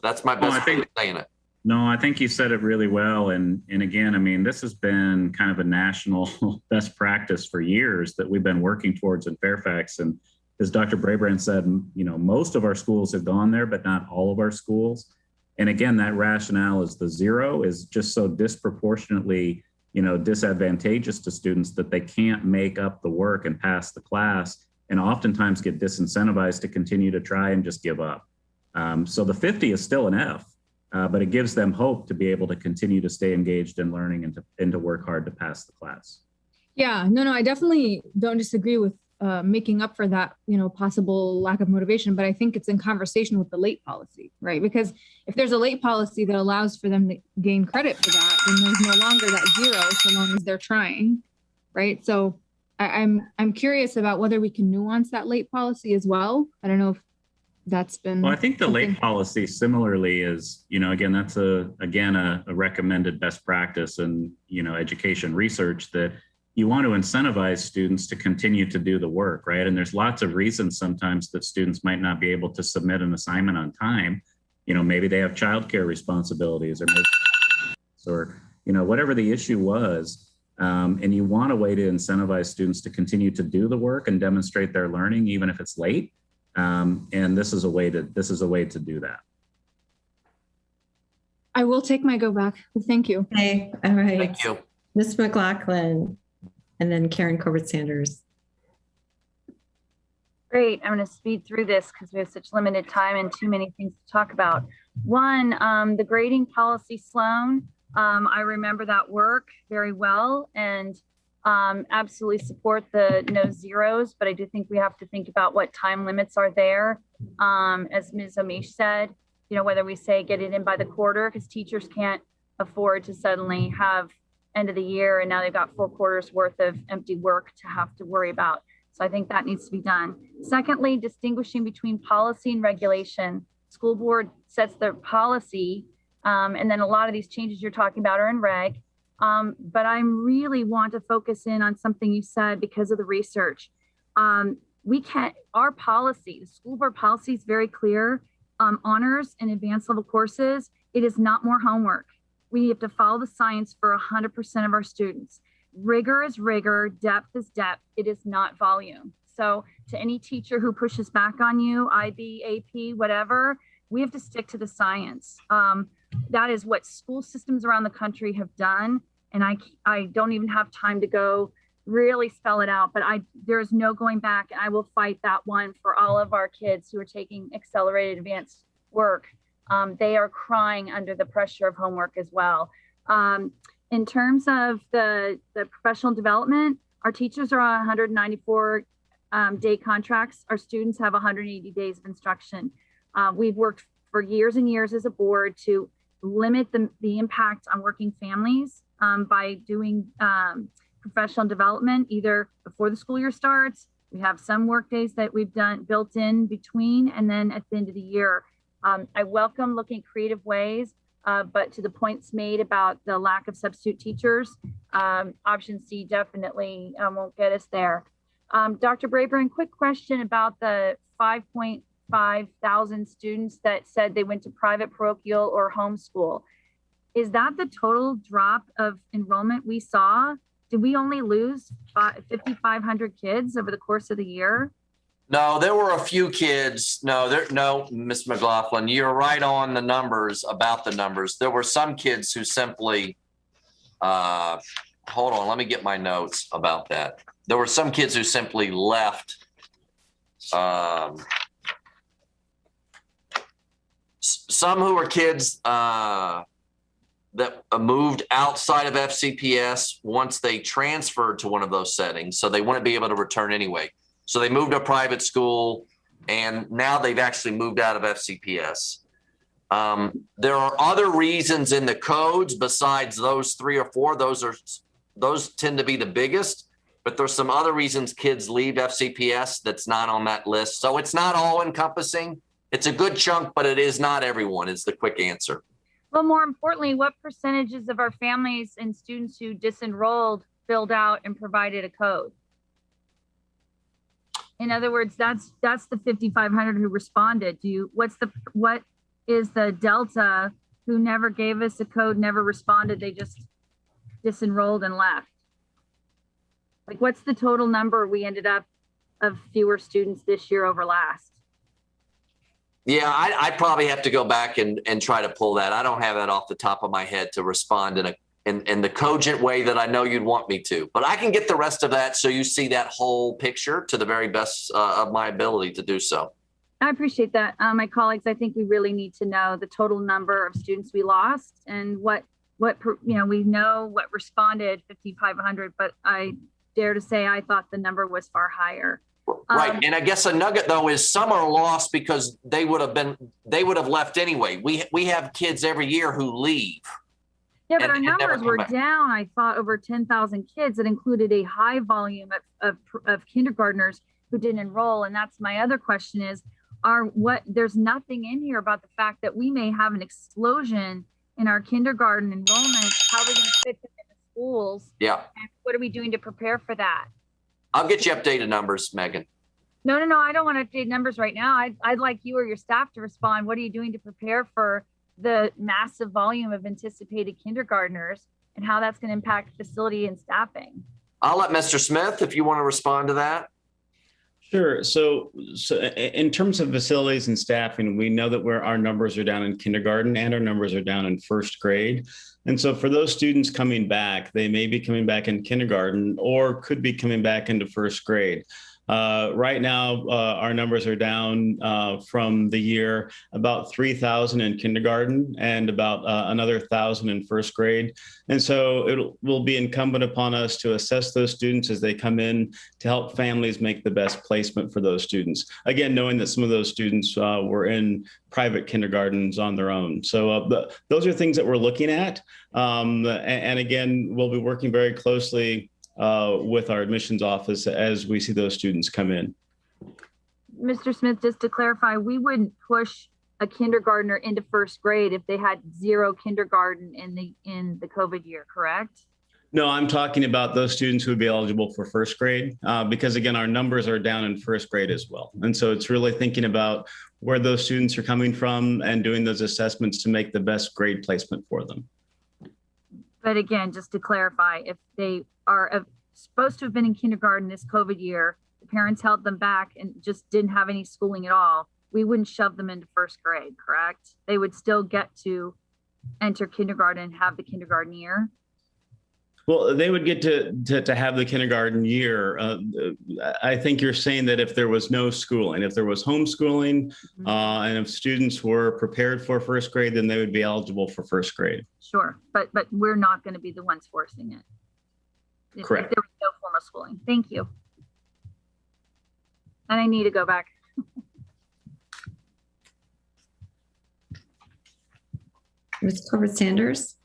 that's my best way of saying it. No, I think you said it really well. And again, I mean, this has been kind of a national best practice for years that we've been working towards in Fairfax. And as Dr. Brabrand said, you know, most of our schools have gone there, but not all of our schools. And again, that rationale is the zero is just so disproportionately, you know, disadvantageous to students that they can't make up the work and pass the class, and oftentimes get disincentivized to continue to try and just give up. So the 50 is still an F, but it gives them hope to be able to continue to stay engaged in learning and to work hard to pass the class. Yeah, no, I definitely don't disagree with making up for that, you know, possible lack of motivation, but I think it's in conversation with the late policy, right? Because if there's a late policy that allows for them to gain credit for that, then there's no longer that zero so long as they're trying, right? So I'm curious about whether we can nuance that late policy as well. I don't know if that's been. Well, I think the late policy similarly is, you know, again, that's a recommended best practice and, you know, education research that you want to incentivize students to continue to do the work, right? And there's lots of reasons sometimes that students might not be able to submit an assignment on time. You know, maybe they have childcare responsibilities or you know, whatever the issue was. And you want a way to incentivize students to continue to do the work and demonstrate their learning, even if it's late. And this is a way to do that. I will take my go back. Thank you. Okay. All right. Thank you. Ms. McLaughlin, and then Karen Corbett-Sanders. Great. I'm going to speed through this because we have such limited time and too many things to talk about. One, the grading policy, Sloan. I remember that work very well and absolutely support the no zeros, but I do think we have to think about what time limits are there. As Ms. Amish said, you know, whether we say get it in by the quarter, because teachers can't afford to suddenly have end of the year and now they've got 4 quarters worth of empty work to have to worry about. So I think that needs to be done. Secondly, distinguishing between policy and regulation. School board sets their policy, and then a lot of these changes you're talking about are in reg. But I really want to focus in on something you said because of the research. Our policy, the school board policy is very clear. Honors and advanced level courses, it is not more homework. We have to follow the science for 100% of our students. Rigor is rigor, depth is depth. It is not volume. So to any teacher who pushes back on you, IB, AP, whatever, we have to stick to the science. That is what school systems around the country have done. And I don't even have time to go really spell it out, but there's no going back. And I will fight that one for all of our kids who are taking accelerated advanced work. They are crying under the pressure of homework as well. In terms of the professional development, our teachers are on 194 day contracts. Our students have 180 days of instruction. We've worked for years and years as a board to limit the impact on working families by doing professional development either before the school year starts. We have some work days that we've done built in between, and then at the end of the year. I welcome looking at creative ways, but to the points made about the lack of substitute teachers, option C definitely won't get us there. Dr. Brabrand, quick question about the 5.5 thousand students that said they went to private, parochial, or homeschool. Is that the total drop of enrollment we saw? Did we only lose 5,500 kids over the course of the year? No, there were a few kids. No, Ms. McLaughlin, you're right on the numbers about the numbers. There were some kids who simply, hold on, let me get my notes about that. There were some kids who simply left. Some who were kids that moved outside of FCPS once they transferred to one of those settings. So they wouldn't be able to return anyway. So they moved to a private school, and now they've actually moved out of FCPS. There are other reasons in the codes besides those 3 or 4. Those tend to be the biggest, but there's some other reasons kids leave FCPS that's not on that list. So it's not all encompassing. It's a good chunk, but it is not everyone, is the quick answer. Well, more importantly, what percentages of our families and students who disenrolled filled out and provided a code? In other words, that's the 5,500 who responded. What is the delta who never gave us a code, never responded, they just disenrolled and left? Like, what's the total number we ended up of fewer students this year over last? Yeah, I probably have to go back and try to pull that. I don't have that off the top of my head to respond in the cogent way that I know you'd want me to. But I can get the rest of that so you see that whole picture to the very best of my ability to do so. I appreciate that. My colleagues, I think we really need to know the total number of students we lost and what we know what responded, 5,500, but I dare to say I thought the number was far higher. Right. And I guess a nugget, though, is some are lost because they would have left anyway. We have kids every year who leave. Yeah, but our numbers were down, I thought, over 10,000 kids. That included a high volume of kindergartners who didn't enroll. And that's my other question is, there's nothing in here about the fact that we may have an explosion in our kindergarten enrollment. How are we going to fit them in the schools? Yeah. And what are we doing to prepare for that? I'll get you updated numbers, Megan. No, I don't want to update numbers right now. I'd like you or your staff to respond. What are you doing to prepare for the massive volume of anticipated kindergartners and how that's going to impact facility and staffing? I'll let Mr. Smith, if you want to respond to that. Sure. So in terms of facilities and staffing, we know that our numbers are down in kindergarten and our numbers are down in first grade. And so for those students coming back, they may be coming back in kindergarten or could be coming back into first grade. Right now, our numbers are down from the year, about 3,000 in kindergarten and about another 1,000 in first grade. And so it will be incumbent upon us to assess those students as they come in to help families make the best placement for those students. Again, knowing that some of those students were in private kindergartens on their own. So those are things that we're looking at. And again, we'll be working very closely with our admissions office as we see those students come in. Mr. Smith, just to clarify, we wouldn't push a kindergartner into first grade if they had 0 kindergarten in the COVID year, correct? No, I'm talking about those students who would be eligible for first grade, because again, our numbers are down in first grade as well. And so it's really thinking about where those students are coming from and doing those assessments to make the best grade placement for them. But again, just to clarify, if they are supposed to have been in kindergarten this COVID year, the parents held them back and just didn't have any schooling at all, we wouldn't shove them into first grade, correct? They would still get to enter kindergarten and have the kindergarten year? Well, they would get to have the kindergarten year. I think you're saying that if there was no schooling, if there was homeschooling, and if students were prepared for first grade, then they would be eligible for first grade. Sure, but we're not going to be the ones forcing it. Correct. If there was no formal schooling. Thank you. And I need to go back. Ms. Corbett-Sanders.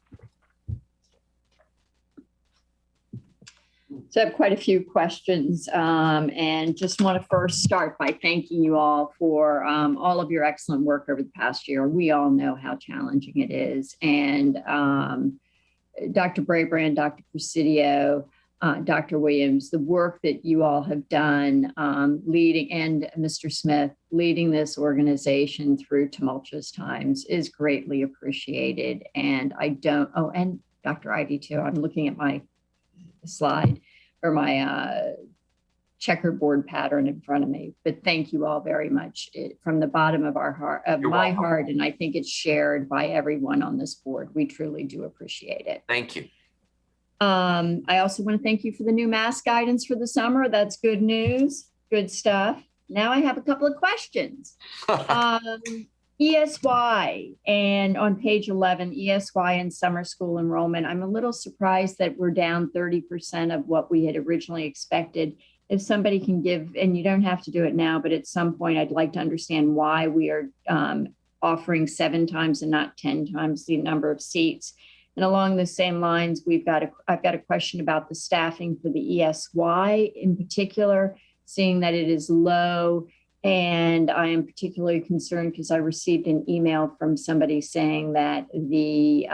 So I have quite a few questions, and just want to first start by thanking you all for all of your excellent work over the past year. We all know how challenging it is. And Dr. Brabrand, Dr. Presidio, Dr. Williams, the work that you all have done leading, and Mr. Smith, leading this organization through tumultuous times is greatly appreciated. And and Dr. Ivy too, I'm looking at my slide or my checkerboard pattern in front of me, but thank you all very much from the bottom of our heart, of my heart. And I think it's shared by everyone on this board. We truly do appreciate it. Thank you. I also want to thank you for the new mask guidance for the summer. That's good news, good stuff. Now I have a couple of questions. ESY, and on page 11, ESY and summer school enrollment. I'm a little surprised that we're down 30% of what we had originally expected. If somebody can give, and you don't have to do it now, but at some point I'd like to understand why we are offering 7 times and not 10 times the number of seats. And along the same lines, I've got a question about the staffing for the ESY in particular, seeing that it is low. And I am particularly concerned because I received an email from somebody saying that the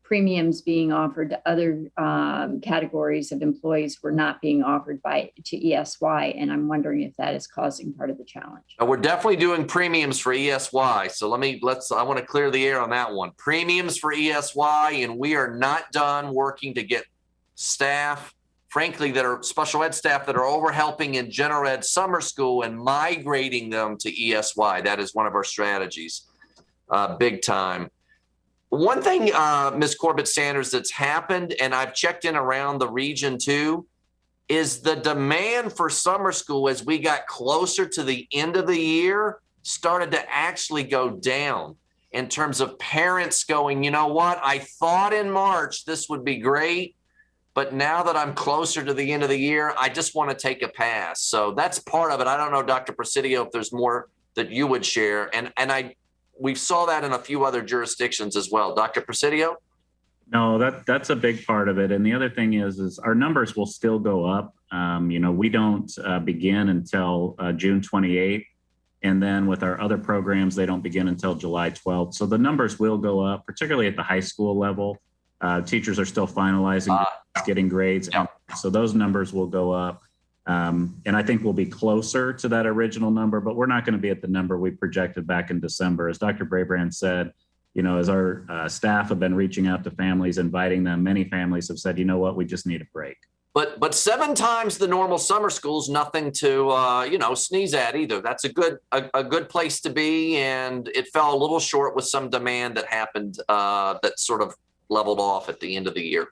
premiums being offered to other categories of employees were not being offered to ESY. And I'm wondering if that is causing part of the challenge. We're definitely doing premiums for ESY. So I want to clear the air on that one. Premiums for ESY, and we are not done working to get staff, frankly, that are special ed staff that are over helping in general ed summer school and migrating them to ESY. That is one of our strategies, big time. One thing, Ms. Corbett-Sanders, that's happened, and I've checked in around the region too, is the demand for summer school as we got closer to the end of the year started to actually go down in terms of parents going, you know what, I thought in March this would be great, but now that I'm closer to the end of the year, I just want to take a pass. So that's part of it. I don't know, Dr. Presidio, if there's more that you would share. And we saw that in a few other jurisdictions as well. Dr. Presidio? No, that's a big part of it. And the other thing is our numbers will still go up. We don't begin until June 28th. And then with our other programs, they don't begin until July 12th. So the numbers will go up, particularly at the high school level. Teachers are still finalizing, getting grades. Yeah. So those numbers will go up. And I think we'll be closer to that original number, but we're not going to be at the number we projected back in December. As Dr. Brabrand said, as our staff have been reaching out to families, inviting them, many families have said, you know what, we just need a break. But 7 times the normal summer school is nothing to, sneeze at either. That's a good place to be. And it fell a little short with some demand that happened that sort of leveled off at the end of the year.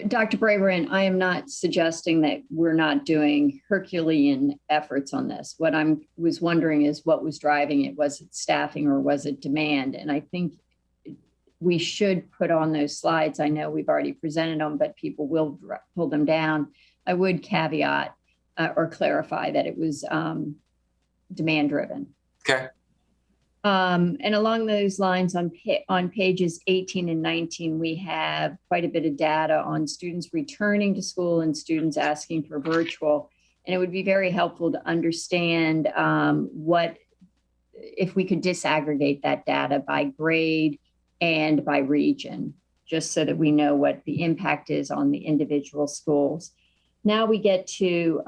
Dr. Brabrand, I am not suggesting that we're not doing Herculean efforts on this. What I was wondering is what was driving it. Was it staffing or was it demand? And I think we should put on those slides. I know we've already presented them, but people will pull them down. I would caveat or clarify that it was demand driven. Okay. And along those lines, on pages 18 and 19, we have quite a bit of data on students returning to school and students asking for virtual. And it would be very helpful to understand if we could disaggregate that data by grade and by region, just so that we know what the impact is on the individual schools. Now we get to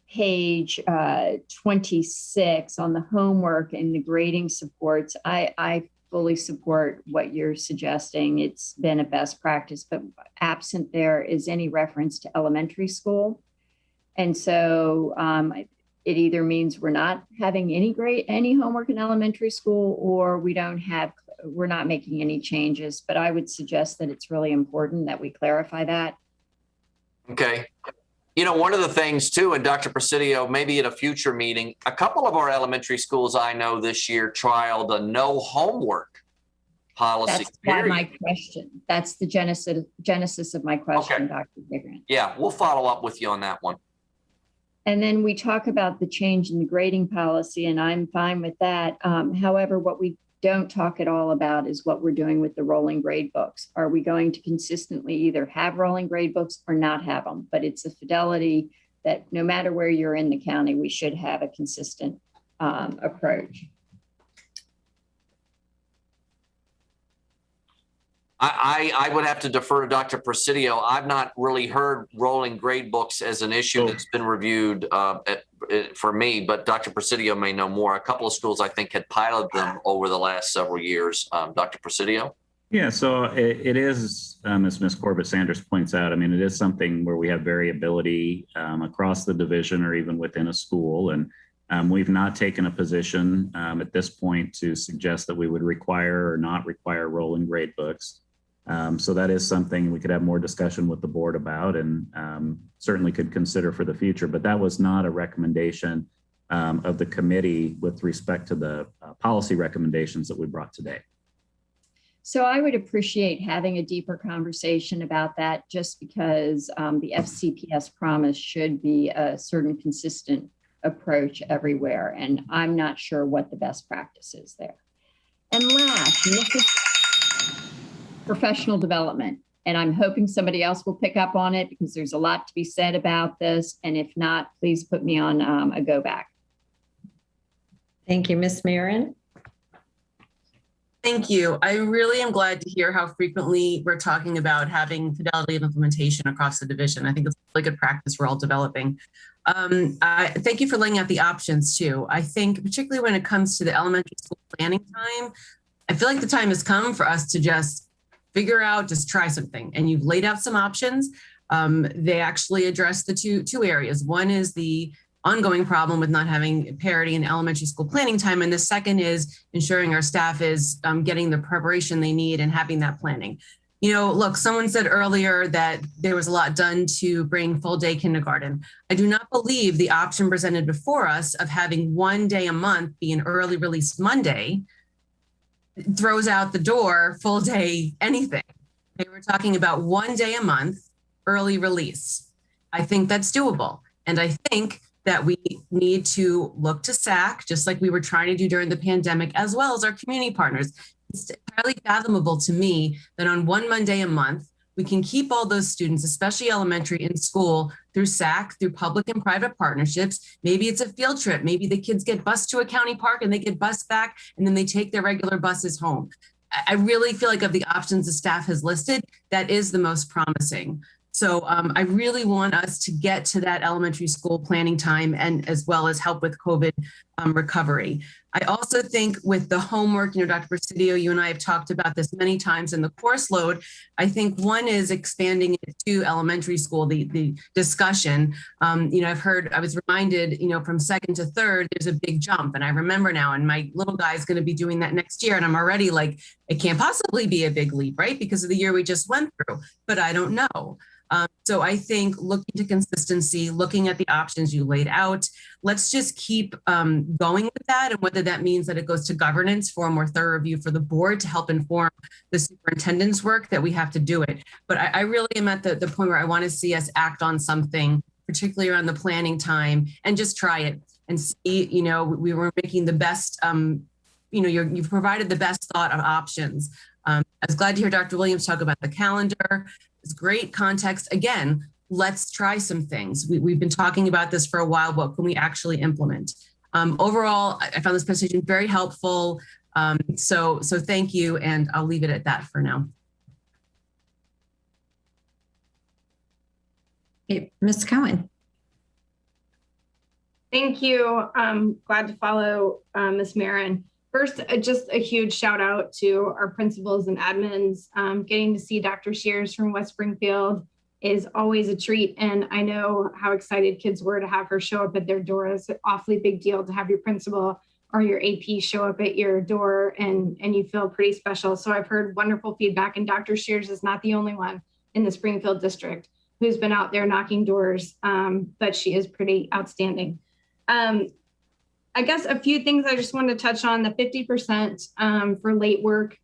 page 26 on the homework and the grading supports. I fully support what you're suggesting. It's been a best practice, but absent there is any reference to elementary school. And so it either means we're not having any homework in elementary school, or we're not making any changes. But I would suggest that it's really important that we clarify that. Okay. One of the things too, and Dr. Presidio, maybe at a future meeting, a couple of our elementary schools I know this year trialed a no homework policy. That's my question. That's the genesis of my question, okay. Dr. Brabrand. Yeah, we'll follow up with you on that one. And then we talk about the change in the grading policy, and I'm fine with that. However, what we don't talk at all about is what we're doing with the rolling grade books. Are we going to consistently either have rolling grade books or not have them? But it's a fidelity that no matter where you're in the county, we should have a consistent approach. I would have to defer to Dr. Presidio. I've not really heard rolling grade books as an issue that's been reviewed for me, but Dr. Presidio may know more. A couple of schools, I think, had piloted them over the last several years. Dr. Presidio? Yeah, so it is, as Ms. Corbett-Sanders points out, it is something where we have variability across the division or even within a school. And we've not taken a position at this point to suggest that we would require or not require rolling grade books. So that is something we could have more discussion with the board about, and certainly could consider for the future. But that was not a recommendation of the committee with respect to the policy recommendations that we brought today? So I would appreciate having a deeper conversation about that, just because the FCPS promise should be a certain consistent approach everywhere. And I'm not sure what the best practice is there. And last, professional development. And I'm hoping somebody else will pick up on it because there's a lot to be said about this. And if not, please put me on a go back. Thank you, Ms. Marin. Thank you. I really am glad to hear how frequently we're talking about having fidelity of implementation across the division. I think it's a really good practice we're all developing. Thank you for laying out the options too. I think particularly when it comes to the elementary school planning time, I feel like the time has come for us to just figure out, just try something. And you've laid out some options. They actually address the two areas. One is the ongoing problem with not having parity in elementary school planning time. And the second is ensuring our staff is getting the preparation they need and having that planning. You know, look, someone said earlier that there was a lot done to bring full day kindergarten. I do not believe the option presented before us of having one day a month be an early release Monday throws out the door full day anything. They were talking about one day a month early release. I think that's doable. And I think that we need to look to SAC, just like we were trying to do during the pandemic, as well as our community partners. It's entirely fathomable to me that on one Monday a month, we can keep all those students, especially elementary, in school through SAC, through public and private partnerships. Maybe it's a field trip. Maybe the kids get bused to a county park and they get bused back and then they take their regular buses home. I really feel like of the options the staff has listed, that is the most promising. So I really want us to get to that elementary school planning time and as well as help with COVID recovery. I also think with the homework, you know, Dr. Presidio, you and I have talked about this many times in the course load. I think one is expanding it to elementary school, the discussion. You know, I was reminded, you know, from second to third, there's a big jump. And I remember now, and my little guy is going to be doing that next year. And I'm already like, it can't possibly be a big leap, right? Because of the year we just went through, but I don't know. So I think looking to consistency, looking at the options you laid out, let's just keep going with that. And whether that means that it goes to governance for a more thorough review for the board to help inform the superintendent's work, that we have to do it. But I really am at the point where I want to see us act on something, particularly around the planning time, and just try it and see, you know, we were making the best, you know, you've provided the best thought of options. I was glad to hear Dr. Williams talk about the calendar. It's great context. Again, let's try some things. We've been talking about this for a while. What can we actually implement? Overall, I found this presentation very helpful. So thank you, and I'll leave it at that for now. Okay, Ms. Cohen. Thank you. I'm glad to follow Ms. Marin. First, just a huge shout out to our principals and admins. Getting to see Dr. Shears from West Springfield is always a treat. And I know how excited kids were to have her show up at their door. It's an awfully big deal to have your principal or your AP show up at your door and you feel pretty special. So I've heard wonderful feedback, and Dr. Shears is not the only one in the Springfield district who's been out there knocking doors, but she is pretty outstanding. I guess a few things I just wanted to touch on. The 50% for late work.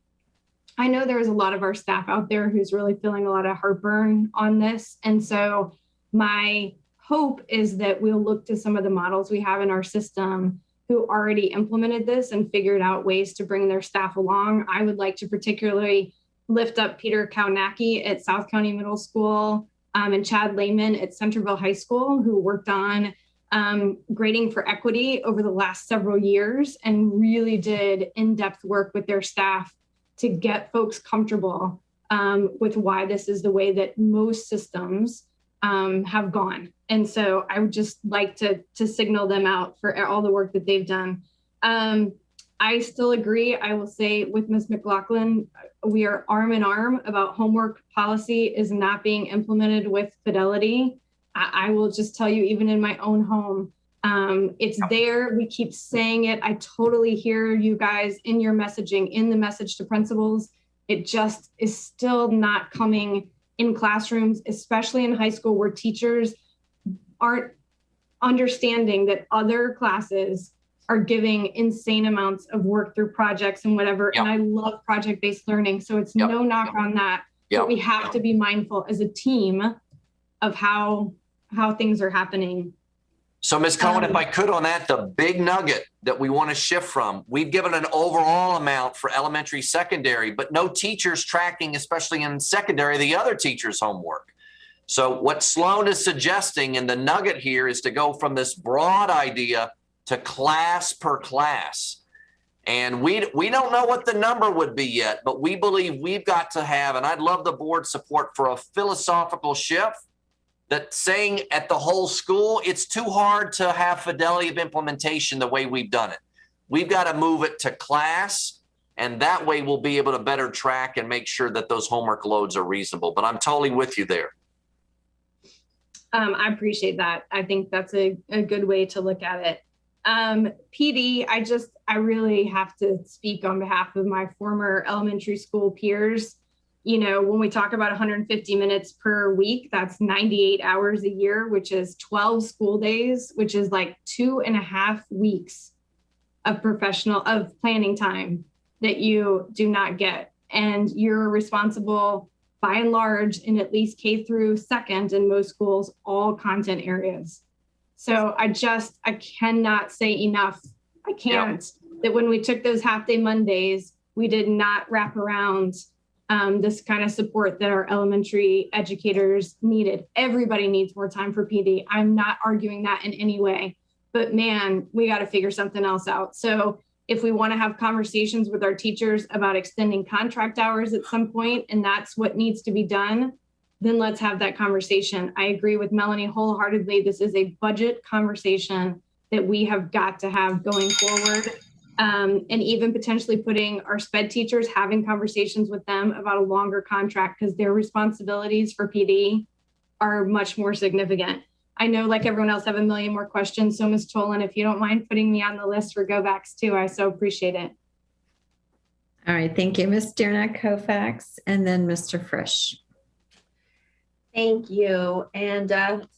I know there's a lot of our staff out there who's really feeling a lot of heartburn on this. And so my hope is that we'll look to some of the models we have in our system who already implemented this and figured out ways to bring their staff along. I would like to particularly lift up Peter Kaunacki at South County Middle School and Chad Lehman at Centerville High School, who worked on grading for equity over the last several years and really did in-depth work with their staff to get folks comfortable with why this is the way that most systems have gone. And so I would just like to signal them out for all the work that they've done. I still agree. I will say with Ms. McLaughlin, we are arm in arm about homework policy is not being implemented with fidelity. I will just tell you, even in my own home, it's there. We keep saying it. I totally hear you guys in your messaging, in the message to principals. It just is still not coming in classrooms, especially in high school where teachers aren't understanding that other classes are giving insane amounts of work through projects and whatever. Yep. And I love project-based learning. So it's Yep. no knock on that. Yep. But we have to be mindful as a team of how things are happening. So Ms. Cohen, if I could on that, the big nugget that we want to shift from, we've given an overall amount for elementary, secondary, but no teachers tracking, especially in secondary, the other teachers' homework. So what Sloan is suggesting, and the nugget here, is to go from this broad idea to class per class. And we don't know what the number would be yet, but we believe we've got to have, and I'd love the board support for a philosophical shift that saying at the whole school, it's too hard to have fidelity of implementation the way we've done it. We've got to move it to class, and that way we'll be able to better track and make sure that those homework loads are reasonable. But I'm totally with you there. I appreciate that. I think that's a good way to look at it. PD, I really have to speak on behalf of my former elementary school peers. You know, when we talk about 150 minutes per week, that's 98 hours a year, which is 12 school days, which is like 2.5 weeks of planning time that you do not get. And you're responsible by and large in at least K through second in most schools, all content areas. So I cannot say enough. I can't, that when we took those half day Mondays, we did not wrap around this kind of support that our elementary educators needed. Everybody needs more time for PD. I'm not arguing that in any way, but man, we got to figure something else out. So if we want to have conversations with our teachers about extending contract hours at some point, and that's what needs to be done, then let's have that conversation. I agree with Melanie wholeheartedly. This is a budget conversation that we have got to have going forward. And even potentially putting our SPED teachers, having conversations with them about a longer contract, because their responsibilities for PD are much more significant. I know, like everyone else, I have a million more questions. So Ms. Tolan, if you don't mind putting me on the list for go backs too, I so appreciate it. All right, thank you, Ms. Dearna Koufax, and then Mr. Frisch. Thank you. And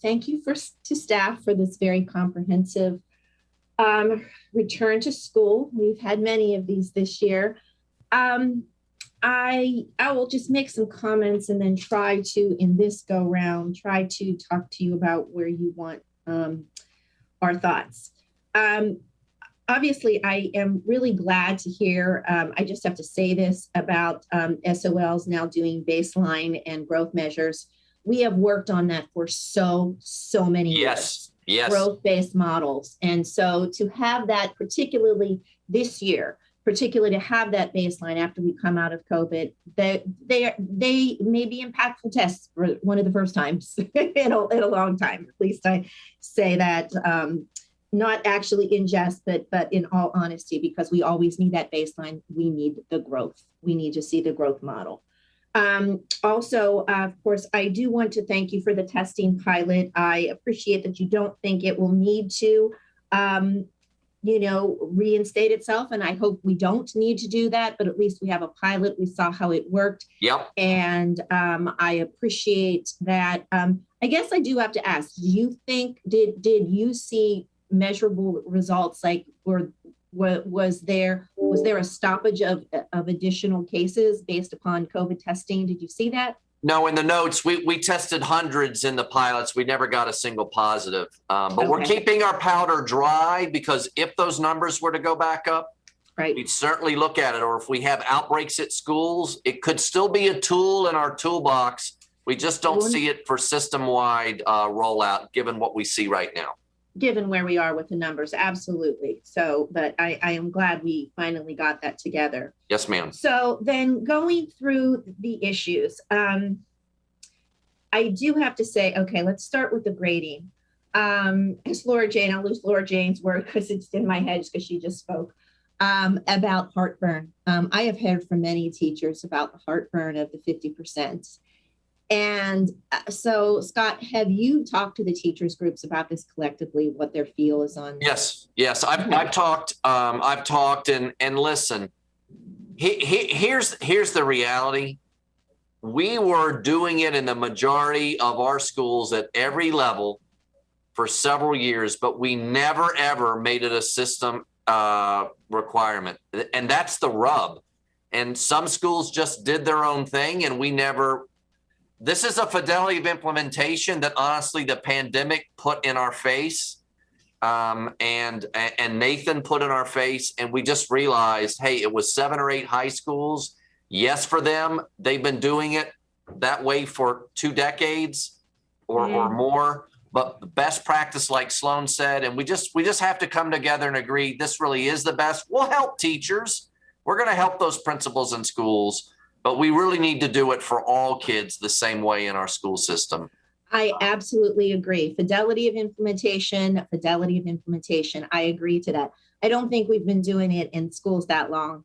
thank you to staff for this very comprehensive return to school. We've had many of these this year. I will just make some comments and then try to, in this go round, try to talk to you about where you want our thoughts. Obviously, I am really glad to hear, I just have to say this about SOLs now doing baseline and growth measures. We have worked on that for so many years. Yes. Growth-based models. And so to have that, particularly this year, particularly to have that baseline after we come out of COVID, they may be impactful tests for one of the first times in a long time. At least I say that, not actually in jest, but in all honesty, because we always need that baseline. We need the growth. We need to see the growth model. Also, of course, I do want to thank you for the testing pilot. I appreciate that you don't think it will need to, reinstate itself. And I hope we don't need to do that, but at least we have a pilot. We saw how it worked. Yep. And I appreciate that. I guess I do have to ask, do you think, did you see measurable results? Like, was there a stoppage of additional cases based upon COVID testing? Did you see that? No, in the notes, we tested hundreds in the pilots. We never got a single positive. But we're keeping our powder dry, because if those numbers were to go back up, we'd certainly look at it. Or if we have outbreaks at schools, it could still be a tool in our toolbox. We just don't see it for system-wide rollout, given what we see right now. Given where we are with the numbers, absolutely. So, but I am glad we finally got that together. Yes, ma'am. So then going through the issues, I do have to say, okay, let's start with the grading. It's Laura Jane, I'll lose Laura Jane's word because it's in my head because she just spoke about heartburn. I have heard from many teachers about the heartburn of the 50%. And so, Scott, have you talked to the teachers groups about this collectively, what their feel is on? Yes. I've talked and listen, here's the reality. We were doing it in the majority of our schools at every level for several years, but we never, ever made it a system requirement. And that's the rub. And some schools just did their own thing, and we never. This is a fidelity of implementation that honestly the pandemic put in our face, and Nathan put in our face, and we just realized, hey, it was 7 or 8 high schools. Yes, for them, they've been doing it that way for 2 decades or more. But best practice, like Sloan said, and we just have to come together and agree this really is the best. We'll help teachers. We're going to help those principals in schools, but we really need to do it for all kids the same way in our school system. I absolutely agree. Fidelity of implementation. I agree to that. I don't think we've been doing it in schools that long,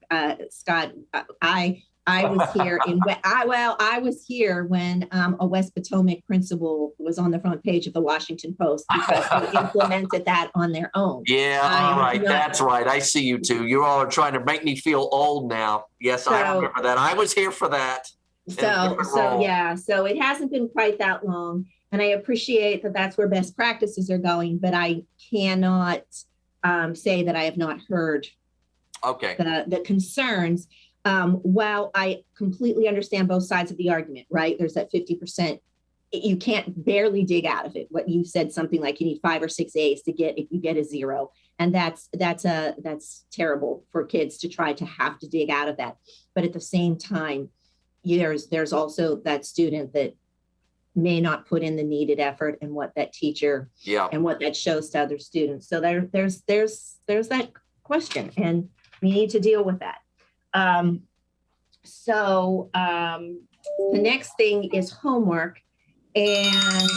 Scott. I was here I was here when a West Potomac principal was on the front page of the Washington Post because they implemented that on their own. Yeah, all right, that's right. I see you too. You all are trying to make me feel old now. Yes, I remember that. I was here for that. So it hasn't been quite that long, and I appreciate that that's where best practices are going, but I cannot say that I have not heard the concerns. While I completely understand both sides of the argument, right? There's that 50%, you can't barely dig out of it. What you said, something like you need 5 or 6 A's to get, if you get a 0. And that's terrible for kids to try to have to dig out of that. But at the same time, there's also that student that may not put in the needed effort and what that teacher and what that shows to other students. So there's that question, and we need to deal with that. The next thing is homework, and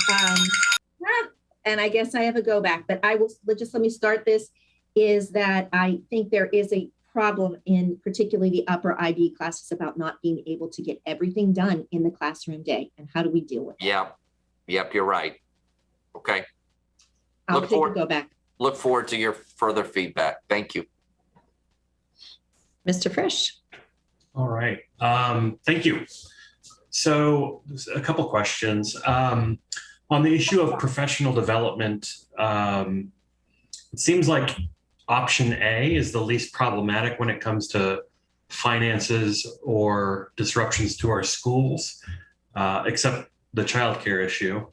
I guess I have a go back, but I will just let me start this, is that I think there is a problem in particularly the upper IB classes about not being able to get everything done in the classroom day. And how do we deal with that? Yep, you're right. Okay. I'll take a go back. Look forward to your further feedback. Thank you. Mr. Frisch. All right. Thank you. So a couple questions. On the issue of professional development, it seems like option A is the least problematic when it comes to finances or disruptions to our schools, except the childcare issue.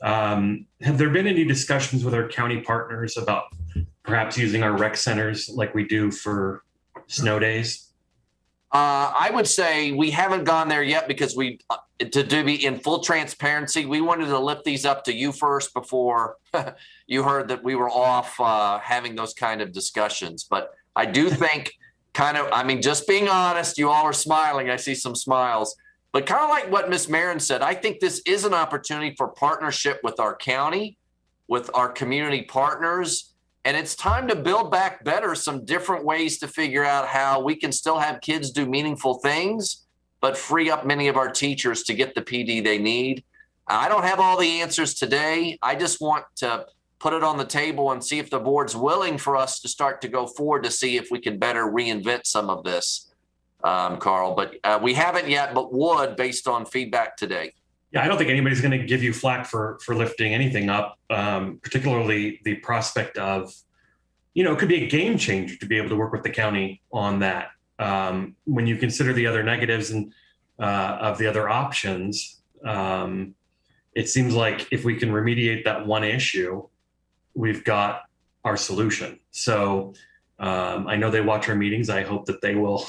Have there been any discussions with our county partners about perhaps using our rec centers like we do for snow days? I would say we haven't gone there yet because to be in full transparency, we wanted to lift these up to you first before you heard that we were off having those kind of discussions. But I do think just being honest, you all are smiling. I see some smiles, but kind of like what Ms. Marin said, I think this is an opportunity for partnership with our county, with our community partners. And it's time to build back better some different ways to figure out how we can still have kids do meaningful things, but free up many of our teachers to get the PD they need. I don't have all the answers today. I just want to put it on the table and see if the board's willing for us to start to go forward to see if we can better reinvent some of this, Carl. But we haven't yet, but would based on feedback today. Yeah, I don't think anybody's going to give you flack for lifting anything up, particularly the prospect of, it could be a game changer to be able to work with the county on that. When you consider the other negatives and of the other options, it seems like if we can remediate that one issue, we've got our solution. So I know they watch our meetings. I hope that they will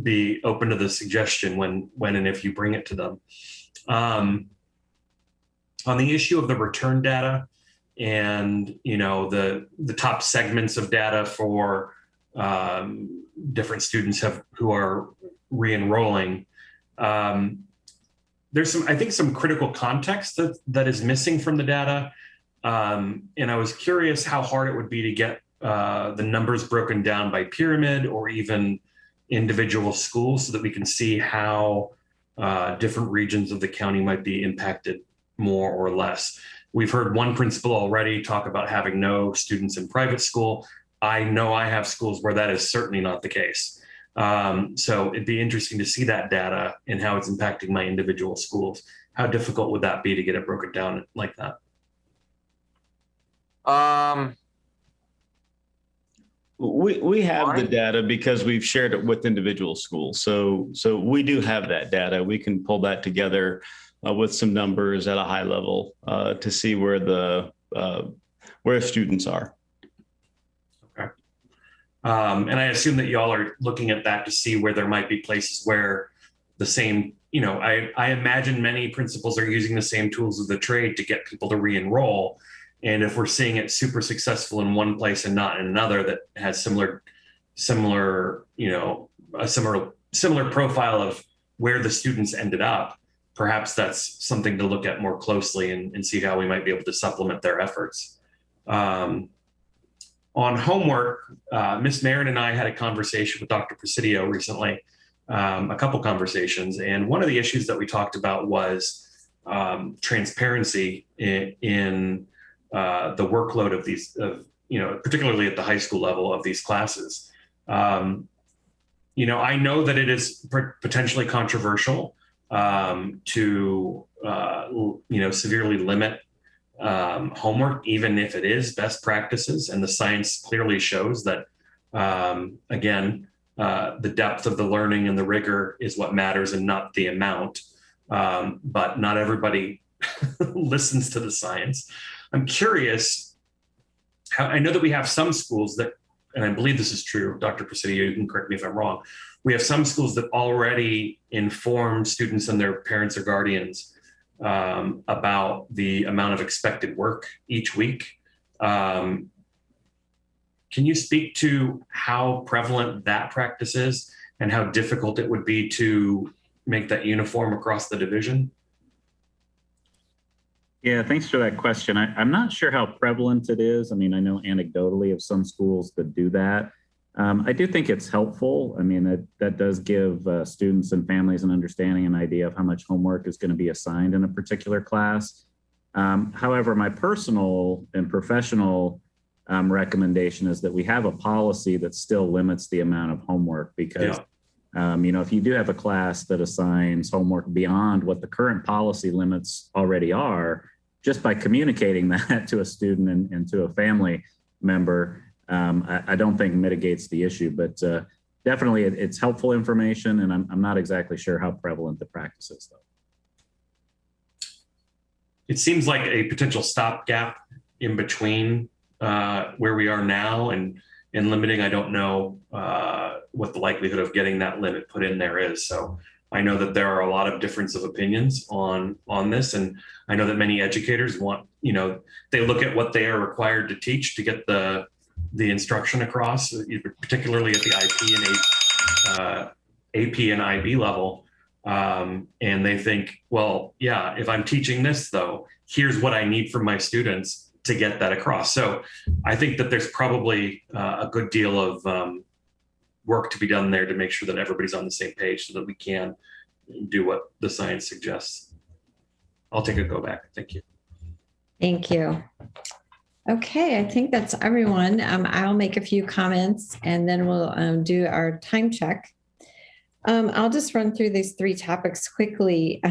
be open to the suggestion when and if you bring it to them. On the issue of the return data and the top segments of data for different students who are re-enrolling, there's some critical context that is missing from the data, and I was curious how hard it would be to get the numbers broken down by pyramid or even individual schools so that we can see how different regions of the county might be impacted more or less. We've heard one principal already talk about having no students in private school. I know I have schools where that is certainly not the case. So it'd be interesting to see that data and how it's impacting my individual schools. How difficult would that be to get it broken down like that? We have the data because we've shared it with individual schools. So we do have that data. We can pull that together with some numbers at a high level to see where where students are. Okay. And I assume that y'all are looking at that to see where there might be places where the same, I imagine many principals are using the same tools of the trade to get people to re-enroll. And if we're seeing it super successful in one place and not in another that has similar profile of where the students ended up, perhaps that's something to look at more closely and see how we might be able to supplement their efforts. On homework, Ms. Marin and I had a conversation with Dr. Presidio recently, a couple conversations. And one of the issues that we talked about was transparency in the workload of these, particularly at the high school level of these classes. I know that it is potentially controversial to, severely limit homework, even if it is best practices. And the science clearly shows that, again, the depth of the learning and the rigor is what matters and not the amount. But not everybody listens to the science. I'm curious how, I know that we have some schools that, and I believe this is true, Dr. Presidio, you can correct me if I'm wrong. We have some schools that already inform students and their parents or guardians about the amount of expected work each week. Can you speak to how prevalent that practice is and how difficult it would be to make that uniform across the division? Yeah, thanks for that question. I'm not sure how prevalent it is. I mean, I know anecdotally of some schools that do that. I do think it's helpful. I mean, that does give students and families an understanding, an idea of how much homework is going to be assigned in a particular class. However, my personal and professional recommendation is that we have a policy that still limits the amount of homework because, if you do have a class that assigns homework beyond what the current policy limits already are, just by communicating that to a student and to a family member, I don't think mitigates the issue, but definitely it's helpful information, and I'm not exactly sure how prevalent the practice is, though. It seems like a potential stopgap in between where we are now and limiting. I don't know what the likelihood of getting that limit put in there is. So I know that there are a lot of difference of opinions on this. And I know that many educators want, they look at what they are required to teach to get the instruction across, particularly at the AP and IB level. And they think, well, yeah, if I'm teaching this though, here's what I need from my students to get that across. So I think that there's probably a good deal of work to be done there to make sure that everybody's on the same page so that we can do what the science suggests. I'll take a go back. Thank you. Thank you. Okay, I think that's everyone. I'll make a few comments and then we'll do our time check. I'll just run through these three topics quickly.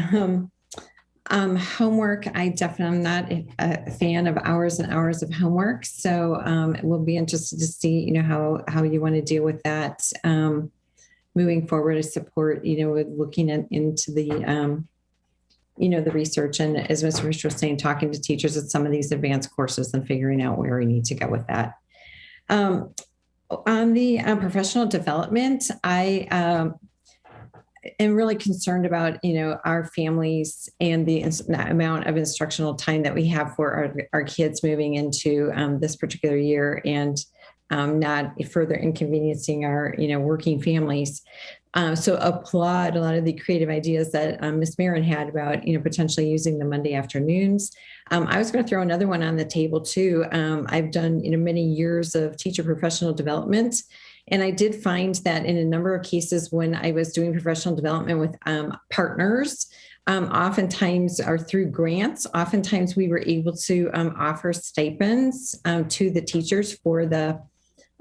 Homework, I'm not a fan of hours and hours of homework. So we'll be interested to see, how you want to deal with that moving forward to support, with looking into the, the research and, as Mr. Fisher was saying, talking to teachers at some of these advanced courses and figuring out where we need to go with that. On the professional development, I am really concerned about, our families and the amount of instructional time that we have for our kids moving into this particular year and not further inconveniencing our, working families. So applaud a lot of the creative ideas that Ms. Marin had about, potentially using the Monday afternoons. I was going to throw another one on the table too. I've done, many years of teacher professional development. And I did find that in a number of cases when I was doing professional development with partners, oftentimes or through grants, oftentimes we were able to offer stipends to the teachers for the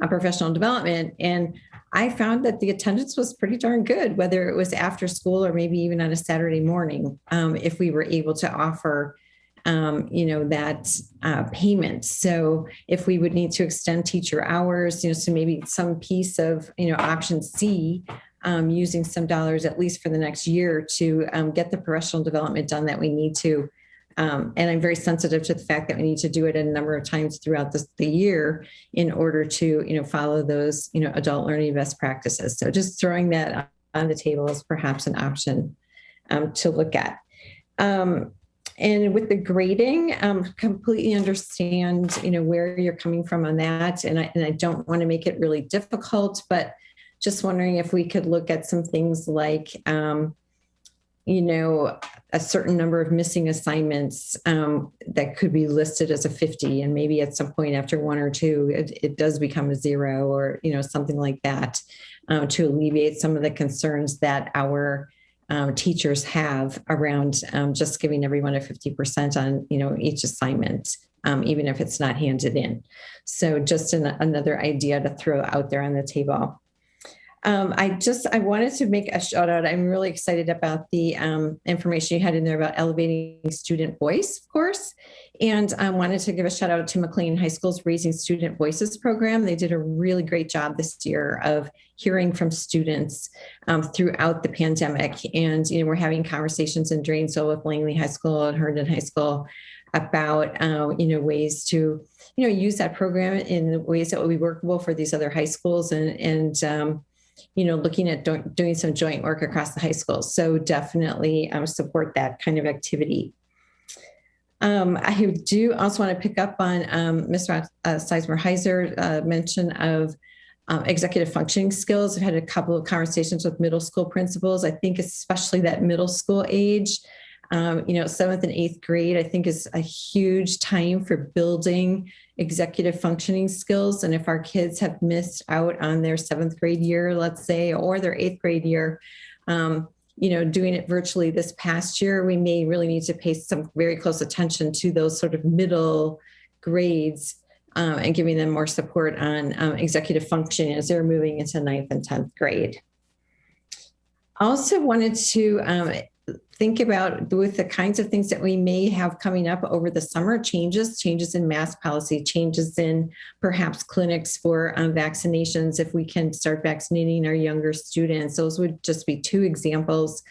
professional development. And I found that the attendance was pretty darn good, whether it was after school or maybe even on a Saturday morning, if we were able to offer that payment. So if we would need to extend teacher hours, so maybe some piece of, option C, using some dollars at least for the next year to get the professional development done that we need to. And I'm very sensitive to the fact that we need to do it a number of times throughout the year in order to, follow those, adult learning best practices. So just throwing that on the table is perhaps an option to look at. And with the grading, completely understand, where you're coming from on that. And I don't want to make it really difficult, but just wondering if we could look at some things like, a certain number of missing assignments that could be listed as a 50. And maybe at some point after one or two, it does become a 0 or, something like that to alleviate some of the concerns that our teachers have around just giving everyone a 50% on, each assignment, even if it's not handed in. So just another idea to throw out there on the table. I wanted to make a shout out. I'm really excited about the information you had in there about elevating student voice, of course. And I wanted to give a shout out to McLean High School's Raising Student Voices program. They did a really great job this year of hearing from students throughout the pandemic. And, we're having conversations in Dranesville with Langley High School and Herndon High School about, ways to, use that program in ways that will be workable for these other high schools and looking at doing some joint work across the high schools. So definitely support that kind of activity. I do also want to pick up on Mr. Sizemore-Heiser mention of executive functioning skills. I've had a couple of conversations with middle school principals. I think especially that middle school age, 7th and 8th grade, I think is a huge time for building executive functioning skills. And if our kids have missed out on their 7th grade year, let's say, or their 8th grade year, doing it virtually this past year, we may really need to pay some very close attention to those sort of middle grades and giving them more support on executive functioning as they're moving into 9th and 10th grade. I also wanted to think about with the kinds of things that we may have coming up over the summer, changes in mask policy, changes in perhaps clinics for vaccinations, if we can start vaccinating our younger students. Those would just be 2 examples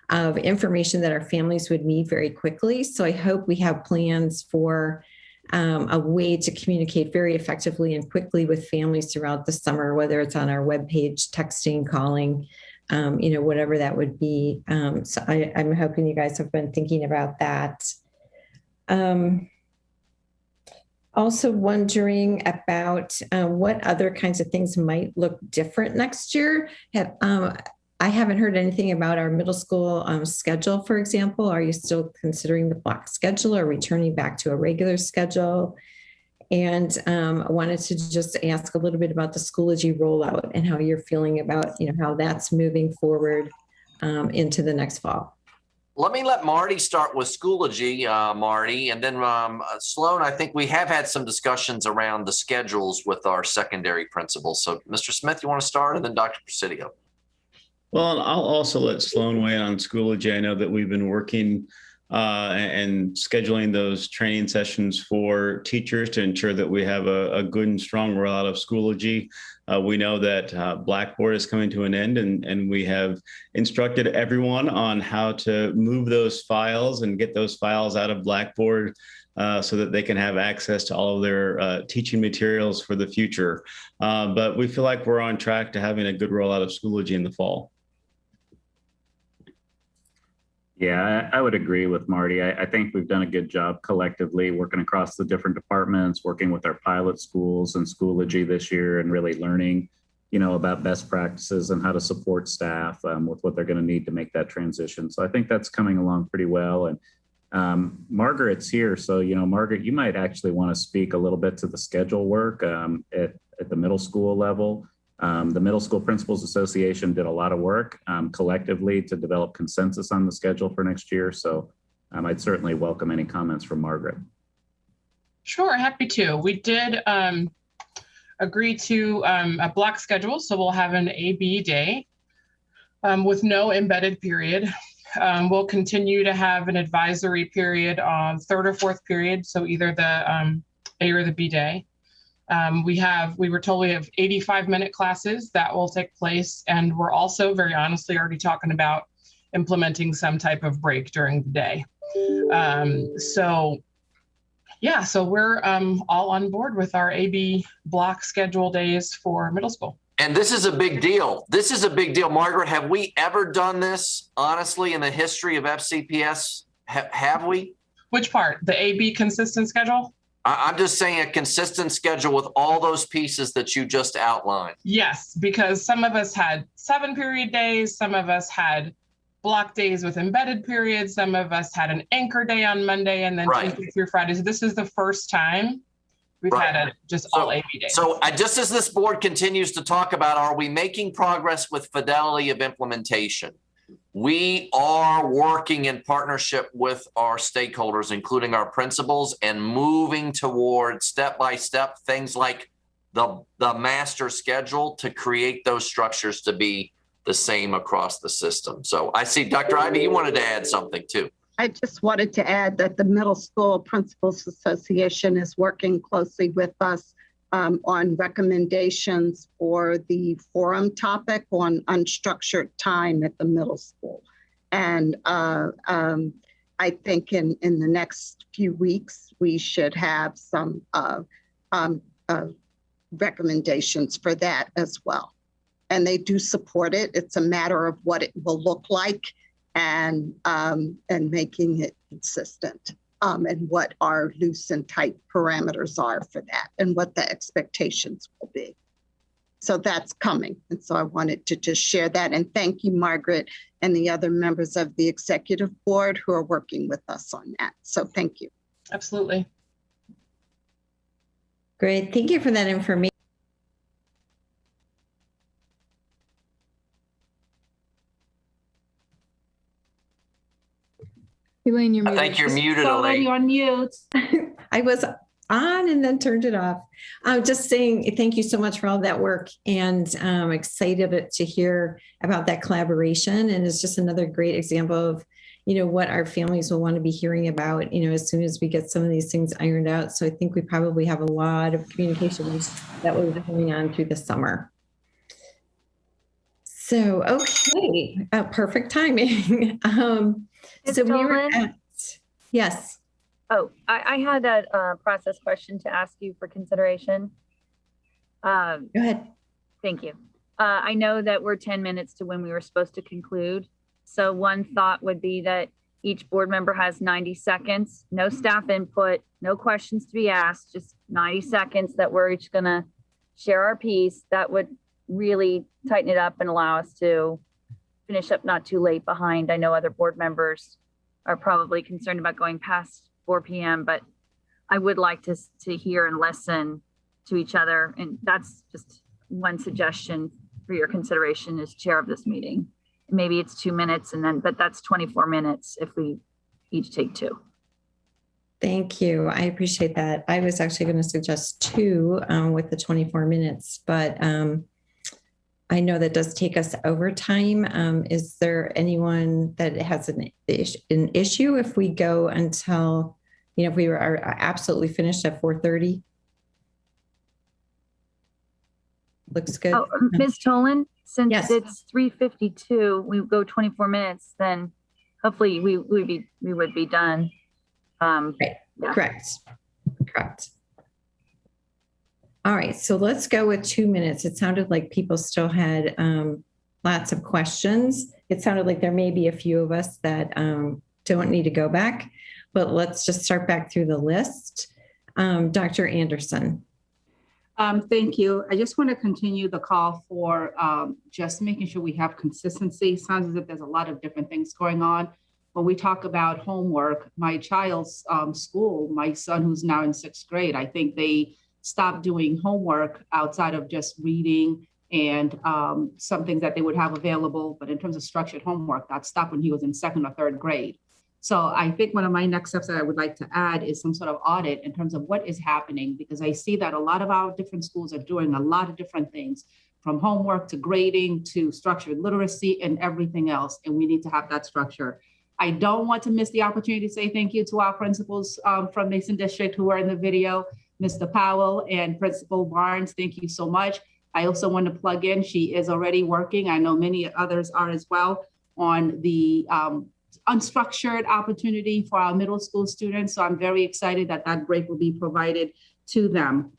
of information that our families would need very quickly. So I hope we have plans for a way to communicate very effectively and quickly with families throughout the summer, whether it's on our webpage, texting, calling, whatever that would be. So I'm hoping you guys have been thinking about that. Also wondering about what other kinds of things might look different next year. I haven't heard anything about our middle school schedule, for example. Are you still considering the block schedule or returning back to a regular schedule? And I wanted to just ask a little bit about the Schoology rollout and how you're feeling about, how that's moving forward into the next fall. Let me let Marty start with Schoology, Marty, and then Sloan, I think we have had some discussions around the schedules with our secondary principals. So Mr. Smith, you want to start, and then Dr. Presidio. Well, I'll also let Sloan weigh in on Schoology. I know that we've been working and scheduling those training sessions for teachers to ensure that we have a good and strong rollout of Schoology. We know that Blackboard is coming to an end, and we have instructed everyone on how to move those files and get those files out of Blackboard so that they can have access to all of their teaching materials for the future. But we feel like we're on track to having a good rollout of Schoology in the fall. Yeah, I would agree with Marty. I think we've done a good job collectively working across the different departments, working with our pilot schools and Schoology this year, and really learning, about best practices and how to support staff with what they're going to need to make that transition. So I think that's coming along pretty well. And Margaret's here. So, Margaret, you might actually want to speak a little bit to the schedule work at the middle school level. The Middle School Principals Association did a lot of work collectively to develop consensus on the schedule for next year. So I'd certainly welcome any comments from Margaret. Sure, happy to. We did agree to a block schedule. So we'll have an AB day with no embedded period. we'll continue to have an advisory period on third or fourth period, so either the A or the B day. We were told we have 85-minute classes that will take place, and we're also very honestly already talking about implementing some type of break during the day. So we're all on board with our AB block schedule days for middle school. And this is a big deal. This is a big deal. Margaret, have we ever done this, honestly, in the history of FCPS? Have we? Which part? The AB consistent schedule? I'm just saying a consistent schedule with all those pieces that you just outlined. Yes, because some of us had 7-period days. Some of us had block days with embedded periods. Some of us had an anchor day on Monday and then Tuesday through Friday. So this is the first time we've had all AB days. So just as this board continues to talk about, are we making progress with fidelity of implementation? We are working in partnership with our stakeholders, including our principals, and moving toward step-by-step things like the master schedule to create those structures to be the same across the system. So I see Dr. Ivy, you wanted to add something too. I just wanted to add that the Middle School Principals Association is working closely with us on recommendations for the forum topic on unstructured time at the middle school. And I think in the next few weeks, we should have some recommendations for that as well. And they do support it. It's a matter of what it will look like and making it consistent. And what our loose and tight parameters are for that and what the expectations will be. So that's coming. And so I wanted to just share that. And thank you, Margaret, and the other members of the executive board who are working with us on that. So thank you. Absolutely. Great. Thank you for that information. Elaine, you're muted. I think you're muted, already Elaine. on mute. I was on and then turned it off. I'm just saying thank you so much for all that work, and I'm excited to hear about that collaboration. And it's just another great example of, what our families will want to be hearing about, as soon as we get some of these things ironed out. So I think we probably have a lot of communications that will be going on through the summer. So, okay, perfect timing. So we were at, yes. Oh, I had a process question to ask you for consideration. Go ahead. Thank you. I know that we're 10 minutes to when we were supposed to conclude. So one thought would be that each board member has 90 seconds, no staff input, no questions to be asked, just 90 seconds that we're each gonna share our piece. That would really tighten it up and allow us to finish up not too late behind. I know other board members are probably concerned about going past 4 p.m., but I would like to hear and listen to each other. And that's just one suggestion for your consideration as chair of this meeting. Maybe it's 2 minutes but that's 24 minutes if we each take 2. Thank you. I appreciate that. I was actually going to suggest 2 with the 24 minutes, but I know that does take us over time. Is there anyone that has an issue if we go until, if we are absolutely finished at 4:30? Looks good. Oh, Ms. Tolan, since it's 3:52, we go 24 minutes, then hopefully we would be done. Right. Yeah. Correct. All right, so let's go with 2 minutes. It sounded like people still had lots of questions. It sounded like there may be a few of us that don't need to go back, but let's just start back through the list. Dr. Anderson. Thank you. I just want to continue the call for just making sure we have consistency. Sounds as if there's a lot of different things going on. When we talk about homework, my child's school, my son who's now in 6th grade, I think they stopped doing homework outside of just reading and something that they would have available. But in terms of structured homework, that stopped when he was in 2nd or 3rd grade. So I think one of my next steps that I would like to add is some sort of audit in terms of what is happening, because I see that a lot of our different schools are doing a lot of different things, from homework to grading to structured literacy and everything else. And we need to have that structure. I don't want to miss the opportunity to say thank you to our principals from Mason District who are in the video, Mr. Powell and Principal Barnes. Thank you so much. I also want to plug in, she is already working, I know many others are as well, on the unstructured opportunity for our middle school students. So I'm very excited that that break will be provided to them.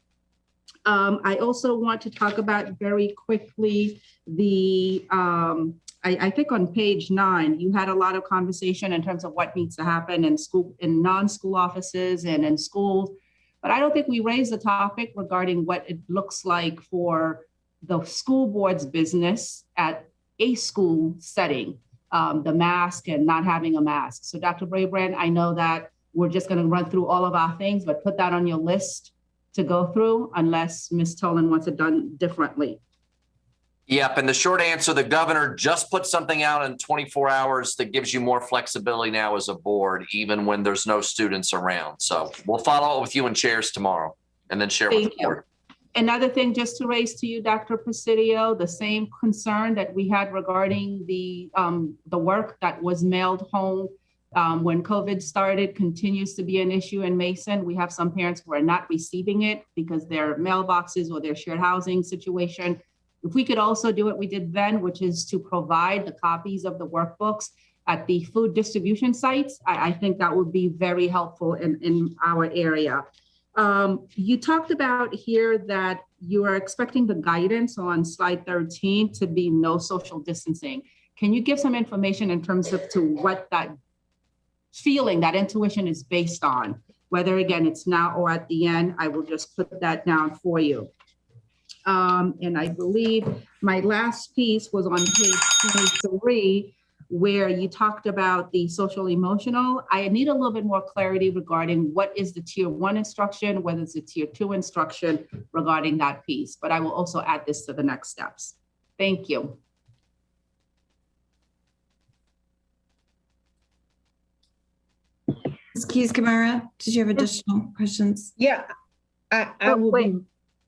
I also want to talk about very quickly the, I think on page 9, you had a lot of conversation in terms of what needs to happen in school, in non-school offices and in schools. But I don't think we raised the topic regarding what it looks like for the school board's business at a school setting, the mask and not having a mask. So Dr. Brabrand, I know that we're just going to run through all of our things, but put that on your list to go through unless Ms. Tolan wants it done differently. Yep. And the short answer, the governor just put something out in 24 hours that gives you more flexibility now as a board, even when there's no students around. So we'll follow up with you in chairs tomorrow and then share with the board. Another thing just to raise to you, Dr. Presidio, the same concern that we had regarding the work that was mailed home when COVID started continues to be an issue in Mason. We have some parents who are not receiving it because their mailboxes or their shared housing situation. If we could also do what we did then, which is to provide the copies of the workbooks at the food distribution sites, I think that would be very helpful in our area. You talked about here that you are expecting the guidance on slide 13 to be no social distancing. Can you give some information in terms of to what that feeling, that intuition is based on? Whether again, it's now or at the end, I will just put that down for you. And I believe my last piece was on page 23, where you talked about the social emotional. I need a little bit more clarity regarding what is the tier 1 instruction, whether it's a tier 2 instruction regarding that piece, but I will also add this to the next steps. Thank you. Ms. Keys-Gamarra, did you have additional questions? Yeah, I will wait. be.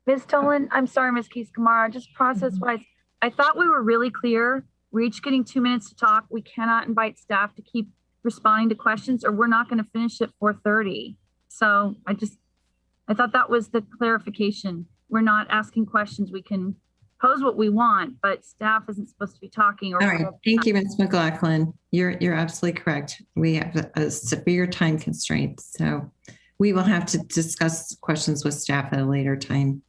Ms. Tolan, I'm sorry, Ms. Keys-Gamarra, just process-wise, I thought we were really clear. We're each getting 2 minutes to talk. We cannot invite staff to keep responding to questions or we're not going to finish at 4:30. So I thought that was the clarification. We're not asking questions. We can pose what we want, but staff isn't supposed to be talking. Or all right, thank you, Ms. McLaughlin. You're absolutely correct. We have a severe time constraint. So we will have to discuss questions with staff at a later time.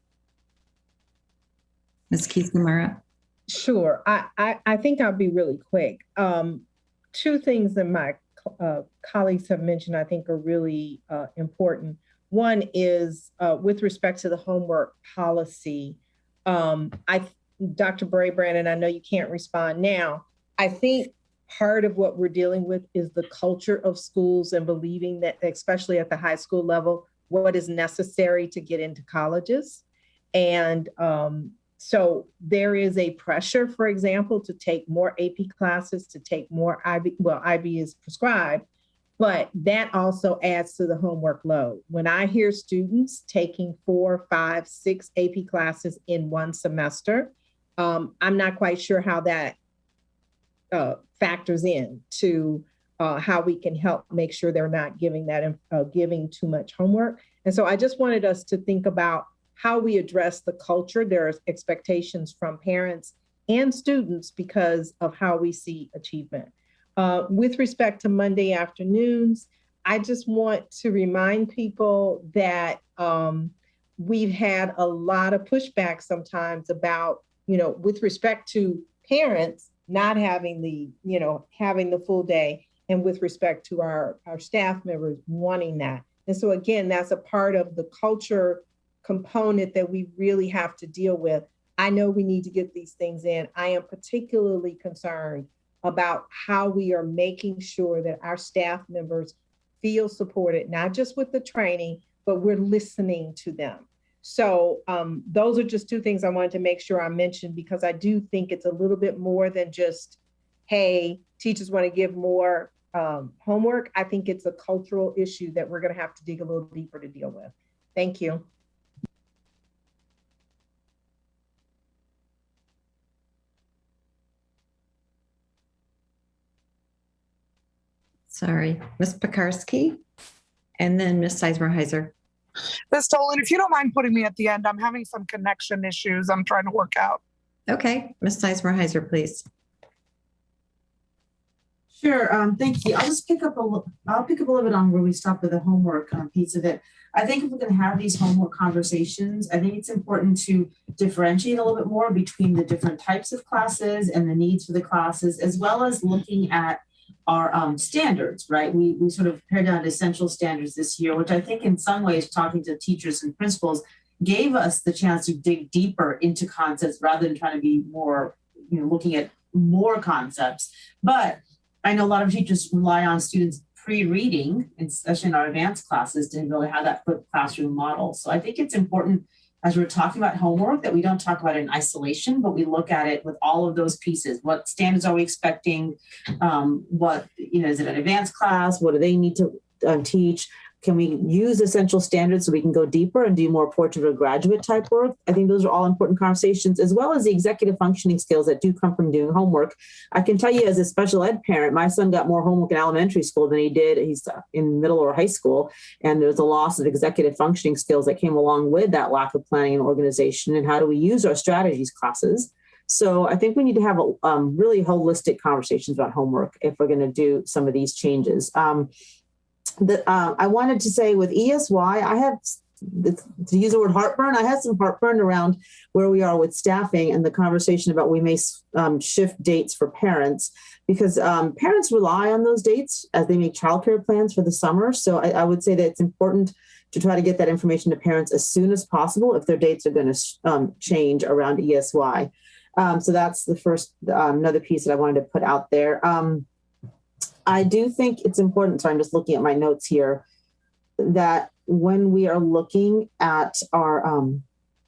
Ms. Keys-Gamarra. Sure. I think I'll be really quick. 2 things that my colleagues have mentioned I think are really important. One is with respect to the homework policy. Dr. Brabrand, and I know you can't respond now, I think part of what we're dealing with is the culture of schools and believing that, especially at the high school level, what is necessary to get into colleges. And so there is a pressure, for example, to take more AP classes, to take more IB, well, IB is prescribed, but that also adds to the homework load. When I hear students taking 4, 5, 6 AP classes in one semester, I'm not quite sure how that factors in to how we can help make sure they're not giving too much homework. And so I just wanted us to think about how we address the culture. There are expectations from parents and students because of how we see achievement. With respect to Monday afternoons, I just want to remind people that we've had a lot of pushback sometimes about, with respect to parents not having having the full day, and with respect to our staff members wanting that. And so again, that's a part of the culture component that we really have to deal with. I know we need to get these things in. I am particularly concerned about how we are making sure that our staff members feel supported, not just with the training, but we're listening to them. So those are just 2 things I wanted to make sure I mentioned, because I do think it's a little bit more than just, hey, teachers want to give more homework. I think it's a cultural issue that we're going to have to dig a little deeper to deal with. Thank you. Sorry, Ms. Pekarsky, and then Ms. Sizemore-Heiser. Ms. Dolan, if you don't mind putting me at the end, I'm having some connection issues I'm trying to work out. Okay, Ms. Sizemore-Heiser, please. Sure. Thank you. I'll just pick up a little bit on where we stopped with the homework piece of it. I think if we're going to have these homework conversations, I think it's important to differentiate a little bit more between the different types of classes and the needs for the classes, as well as looking at our standards, right? We sort of pared down essential standards this year, which I think in some ways, talking to teachers and principals, gave us the chance to dig deeper into concepts rather than trying to be more, looking at more concepts. But I know a lot of teachers rely on students pre-reading, especially in our advanced classes, to really have that flipped classroom model. So I think it's important as we're talking about homework that we don't talk about it in isolation, but we look at it with all of those pieces. What standards are we expecting? Is it an advanced class? What do they need to teach? Can we use essential standards so we can go deeper and do more portrait or graduate type work? I think those are all important conversations, as well as the executive functioning skills that do come from doing homework. I can tell you as a special ed parent, my son got more homework in elementary school than he did. He's in middle or high school. And there's a loss of executive functioning skills that came along with that lack of planning and organization. And how do we use our strategies classes? So I think we need to have really holistic conversations about homework if we're going to do some of these changes. I wanted to say with ESY, I have, to use the word heartburn, I have some heartburn around where we are with staffing and the conversation about we may shift dates for parents, because parents rely on those dates as they make childcare plans for the summer. So I would say that it's important to try to get that information to parents as soon as possible if their dates are going to change around ESY. So that's the first, another piece that I wanted to put out there. I do think it's important, so I'm just looking at my notes here, that when we are looking at our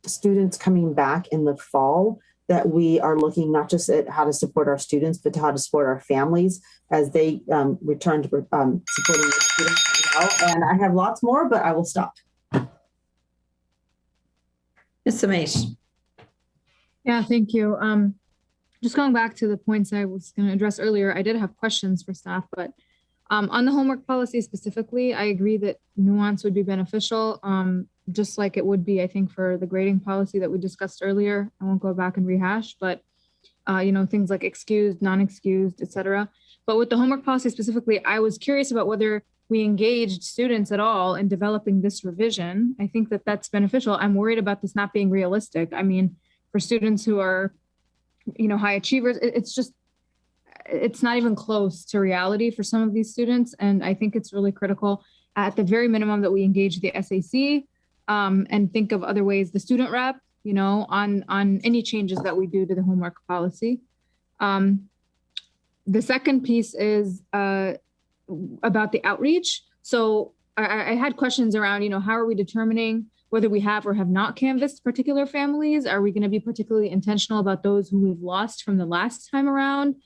students coming back in the fall, that we are looking not just at how to support our students, but to how to support our families as they return to supporting their students as well. And I have lots more, but I will stop. Ms. Samash. Yeah, thank you. Just going back to the points I was going to address earlier, I did have questions for staff, but on the homework policy specifically, I agree that nuance would be beneficial, just like it would be, I think, for the grading policy that we discussed earlier. I won't go back and rehash, but things like excused, non-excused, et cetera. But with the homework policy specifically, I was curious about whether we engaged students at all in developing this revision. I think that that's beneficial. I'm worried about this not being realistic. I mean, for students who are high achievers, it's not even close to reality for some of these students. And I think it's really critical at the very minimum that we engage the SAC and think of other ways, the student rep, on any changes that we do to the homework policy. The second piece is about the outreach. So I had questions around, how are we determining whether we have or have not canvassed particular families? Are we going to be particularly intentional about those who we've lost from the last time around?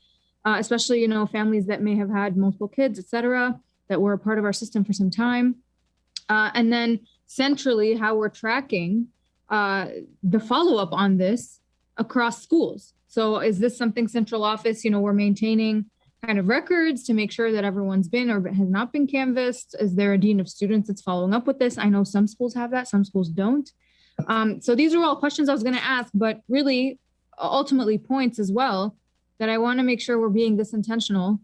Especially, families that may have had multiple kids, et cetera, that were a part of our system for some time. And then centrally, how we're tracking the follow-up on this across schools. So is this something central office, we're maintaining kind of records to make sure that everyone's been or has not been canvassed? Is there a dean of students that's following up with this? I know some schools have that, some schools don't. So these are all questions I was going to ask, but really ultimately points as well that I want to make sure we're being this intentional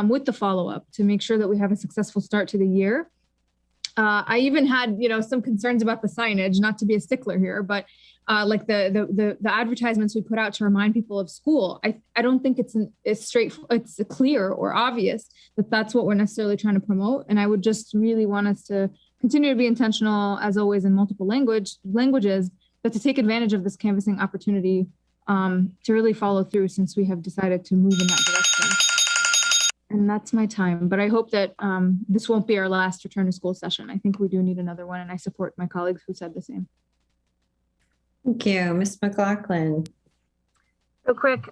with the follow-up to make sure that we have a successful start to the year. I even had, some concerns about the signage, not to be a stickler here, but like the advertisements we put out to remind people of school. I don't think it's clear or obvious that that's what we're necessarily trying to promote. And I would just really want us to continue to be intentional, as always, in multiple languages, but to take advantage of this canvassing opportunity to really follow through, since we have decided to move in that direction. And that's my time, but I hope that this won't be our last return to school session. I think we do need another one, and I support my colleagues who said the same. Thank you. Ms. McLaughlin. Real quick,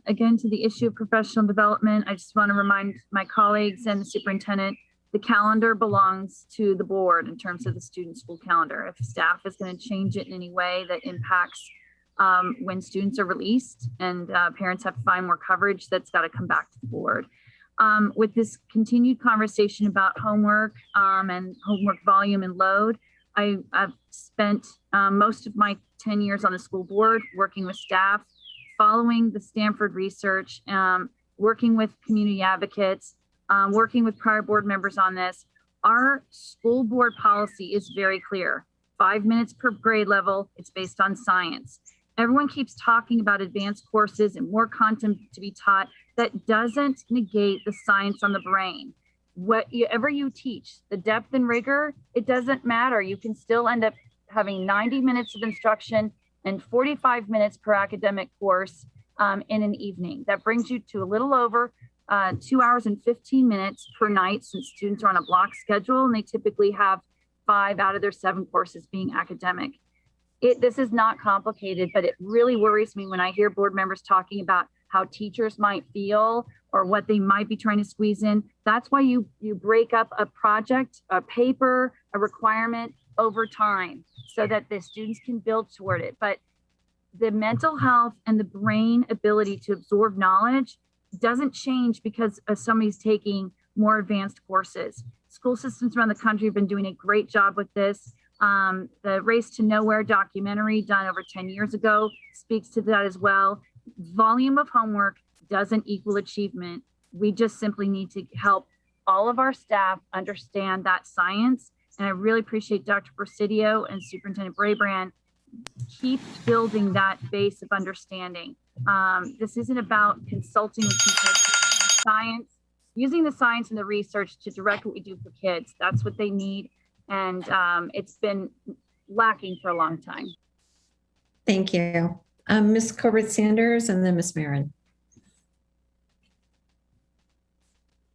again, to the issue of professional development, I just want to remind my colleagues and the superintendent, the calendar belongs to the board in terms of the student school calendar. If staff is going to change it in any way that impacts when students are released and parents have to find more coverage, that's got to come back to the board. With this continued conversation about homework and homework volume and load, I've spent most of my 10 years on the school board working with staff, following the Stanford research, working with community advocates, working with prior board members on this. Our school board policy is very clear. 5 minutes per grade level. It's based on science. Everyone keeps talking about advanced courses and more content to be taught. That doesn't negate the science on the brain. Whatever you teach, the depth and rigor, it doesn't matter. You can still end up having 90 minutes of instruction and 45 minutes per academic course in an evening. That brings you to a little over 2 hours and 15 minutes per night, since students are on a block schedule and they typically have 5 out of their 7 courses being academic. This is not complicated, but it really worries me when I hear board members talking about how teachers might feel or what they might be trying to squeeze in. That's why you break up a project, a paper, a requirement over time so that the students can build toward it. But the mental health and the brain ability to absorb knowledge doesn't change because somebody's taking more advanced courses. School systems around the country have been doing a great job with this. The Race to Nowhere documentary done over 10 years ago speaks to that as well. Volume of homework doesn't equal achievement. We just simply need to help all of our staff understand that science. And I really appreciate Dr. Presidio and Superintendent Brabrand keep building that base of understanding. This isn't about consulting with teachers. Science, using the science and the research to direct what we do for kids. That's what they need. And it's been lacking for a long time. Thank you. Ms. Corbett-Sanders and then Ms. Marin.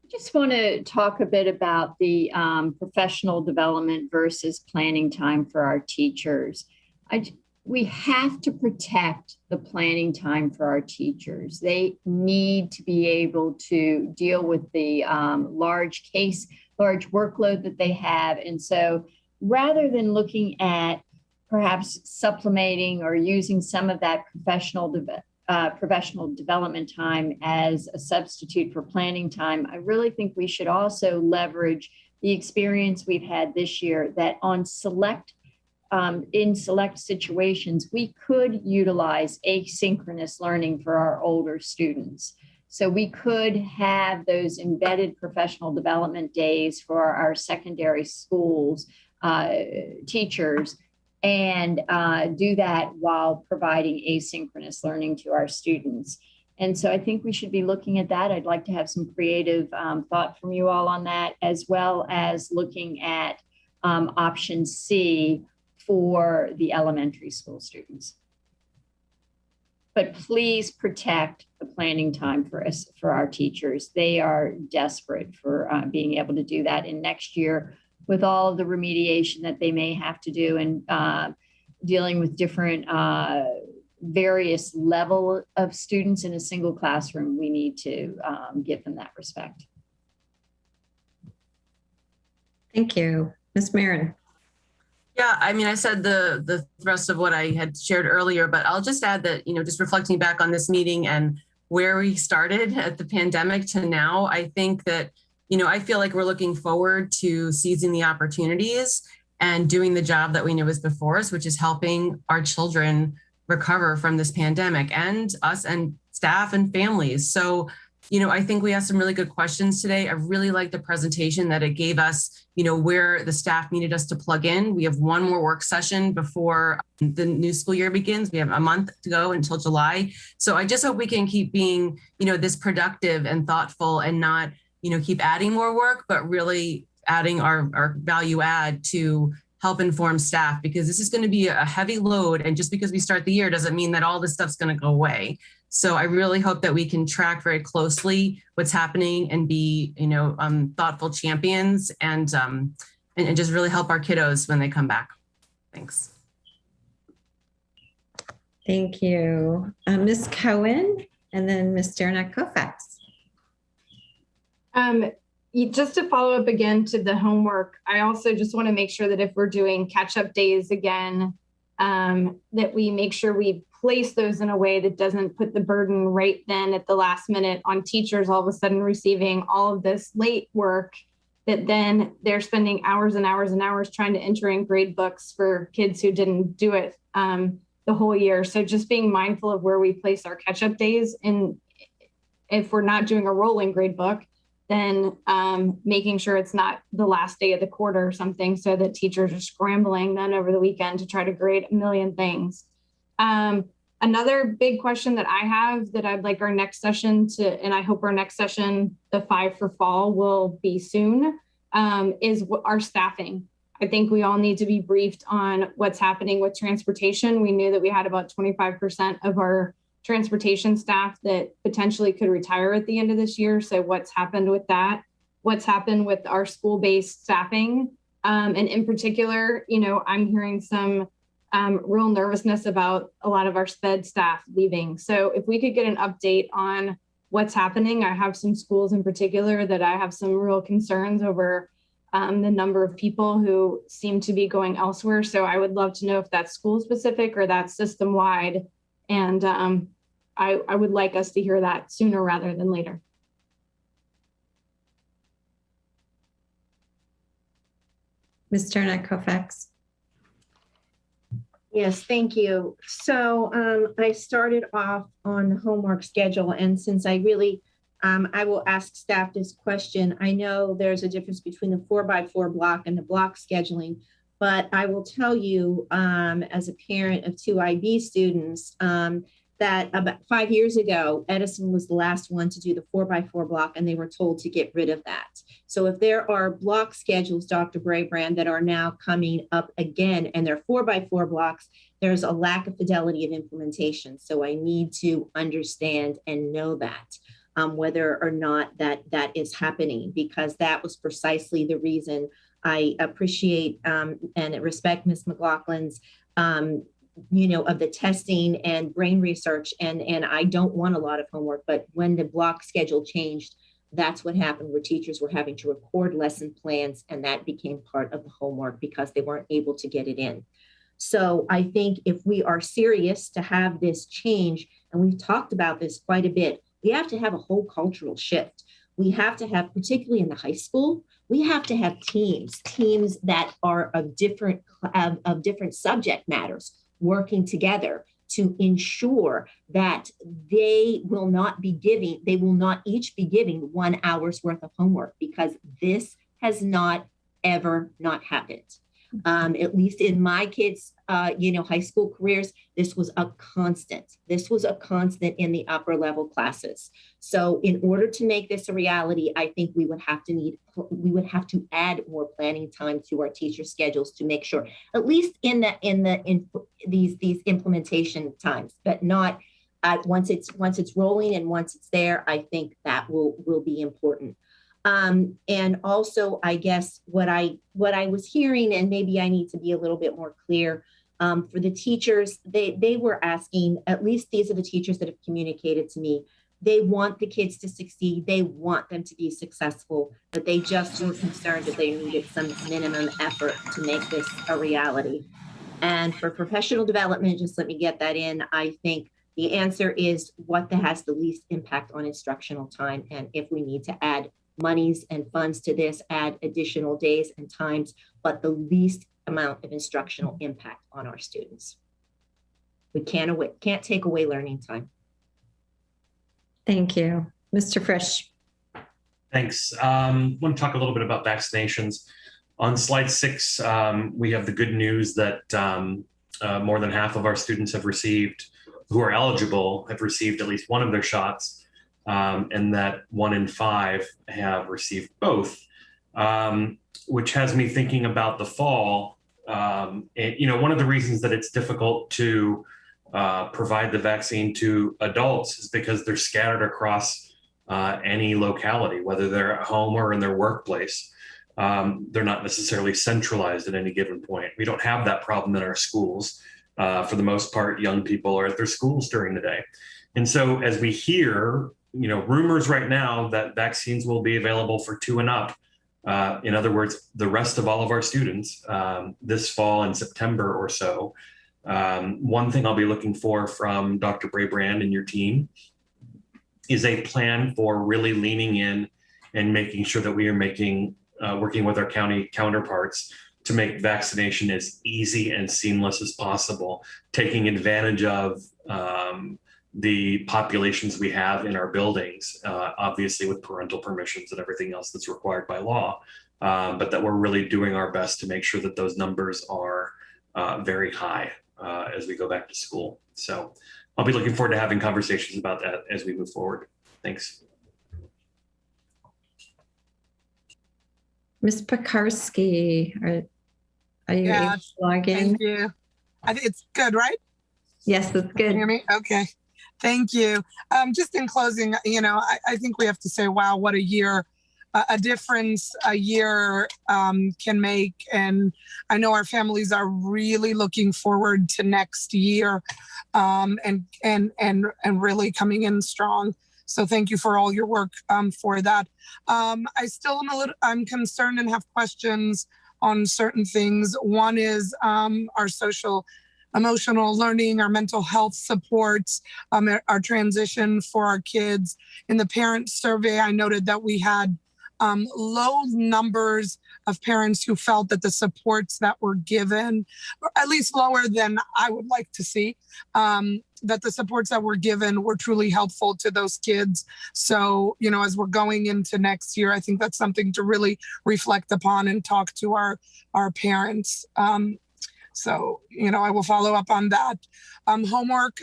I just want to talk a bit about the professional development versus planning time for our teachers. We have to protect the planning time for our teachers. They need to be able to deal with the large workload that they have. And so rather than looking at perhaps supplementing or using some of that professional development time as a substitute for planning time, I really think we should also leverage the experience we've had this year that in select situations, we could utilize asynchronous learning for our older students. So we could have those embedded professional development days for our secondary schools teachers and do that while providing asynchronous learning to our students. And so I think we should be looking at that. I'd like to have some creative thought from you all on that, as well as looking at option C for the elementary school students. But please protect the planning time for us, for our teachers. They are desperate for being able to do that. And next year, with all of the remediation that they may have to do and dealing with different various level of students in a single classroom, we need to give them that respect. Thank you. Ms. Marin. Yeah, I mean, I said the thrust of what I had shared earlier, but I'll just add that, just reflecting back on this meeting and where we started at the pandemic to now, I think that, I feel like we're looking forward to seizing the opportunities and doing the job that we knew was before us, which is helping our children recover from this pandemic, and us and staff and families. So, I think we asked some really good questions today. I really liked the presentation that it gave us, where the staff needed us to plug in. We have one more work session before the new school year begins. We have a month to go until July. So I just hope we can keep being, this productive and thoughtful and not, keep adding more work, but really adding our value add to help inform staff, because this is going to be a heavy load. And just because we start the year doesn't mean that all this stuff's going to go away. So I really hope that we can track very closely what's happening and be, thoughtful champions and just really help our kiddos when they come back. Thanks. Thank you. Ms. Cohen and then Ms. Dernak Kofax. Just to follow up again to the homework, I also just want to make sure that if we're doing catch-up days again, that we make sure we place those in a way that doesn't put the burden right then at the last minute on teachers all of a sudden receiving all of this late work that then they're spending hours and hours and hours trying to enter in grade books for kids who didn't do it the whole year. So just being mindful of where we place our catch-up days, and if we're not doing a rolling grade book, then making sure it's not the last day of the quarter or something, so that teachers are scrambling then over the weekend to try to grade a million things. Another big question that I have that I'd like our next session to, and I hope our next session, the 5 for fall, will be soon, is our staffing. I think we all need to be briefed on what's happening with transportation. We knew that we had about 25% of our transportation staff that potentially could retire at the end of this year. So what's happened with that? What's happened with our school-based staffing? And in particular, you know, I'm hearing some real nervousness about a lot of our SPED staff leaving. So if we could get an update on what's happening. I have some schools in particular that I have some real concerns over the number of people who seem to be going elsewhere. So I would love to know if that's school specific or that's system wide. And I would like us to hear that sooner rather than later. Ms. Turner-Kofax. Yes, thank you. So I started off on the homework schedule, and since I really, I will ask staff this question. I know there's a difference between the 4x4 block and the block scheduling, but I will tell you as a parent of 2 IB students that about 5 years ago, Edison was the last one to do the 4x4 block, and they were told to get rid of that. So if there are block schedules, Dr. Braybrand, that are now coming up again, and they're 4x4 blocks, there's a lack of fidelity of implementation. So I need to understand and know that whether or not that is happening, because that was precisely the reason. I appreciate and respect Ms. McLaughlin's of the testing and brain research. And I don't want a lot of homework, but when the block schedule changed, that's what happened, where teachers were having to record lesson plans, and that became part of the homework because they weren't able to get it in. So I think if we are serious to have this change, and we've talked about this quite a bit, we have to have a whole cultural shift. We have to have, particularly in the high school, we have to have teams that are of different subject matters, working together to ensure that they will not each be giving 1 hour's worth of homework, because this has not ever not happened. At least in my kids' high school careers, this was a constant. This was a constant in the upper level classes. So in order to make this a reality, I think we would have to add more planning time to our teacher schedules to make sure, at least in these implementation times, but not once it's rolling and once it's there. I think that will be important. And also, I guess what I was hearing, and maybe I need to be a little bit more clear, for the teachers, they were asking, at least these are the teachers that have communicated to me, they want the kids to succeed, they want them to be successful, but they just were concerned that they needed some minimum effort to make this a reality. And for professional development, just let me get that in, I think the answer is what has the least impact on instructional time, and if we need to add monies and funds to this, add additional days and times, but the least amount of instructional impact on our students. We can't take away learning time. Thank you. Mr. Frisch. Thanks. I want to talk a little bit about vaccinations. On slide 6, we have the good news that more than half of our students who are eligible have received at least one of their shots. And that 1 in 5 have received both, which has me thinking about the fall. One of the reasons that it's difficult to provide the vaccine to adults is because they're scattered across any locality, whether they're at home or in their workplace. They're not necessarily centralized at any given point. We don't have that problem in our schools. For the most part, young people are at their schools during the day. And so as we hear rumors right now that vaccines will be available for 2 and up. In other words, the rest of all of our students this fall in September or so. One thing I'll be looking for from Dr. Braybrand and your team is a plan for really leaning in and making sure that we are working with our county counterparts to make vaccination as easy and seamless as possible, taking advantage of the populations we have in our buildings, obviously with parental permissions and everything else that's required by law, but that we're really doing our best to make sure that those numbers are very high as we go back to school. So I'll be looking forward to having conversations about that as we move forward. Thanks. Ms. Pekarsky, are you able to log in? Thank you. I think it's good, right? Yes, that's good. Can you hear me? Okay. Thank you. Just in closing, I think we have to say, wow, what a year, a difference a year can make. And I know our families are really looking forward to next year and really coming in strong. So thank you for all your work for that. I still am I'm concerned and have questions on certain things. One is our social emotional learning, our mental health supports, our transition for our kids. In the parent survey, I noted that we had low numbers of parents who felt that the supports that were given, or at least lower than I would like to see, that the supports that were given were truly helpful to those kids. So, as we're going into next year, I think that's something to really reflect upon and talk to our parents. So, I will follow up on that. Homework,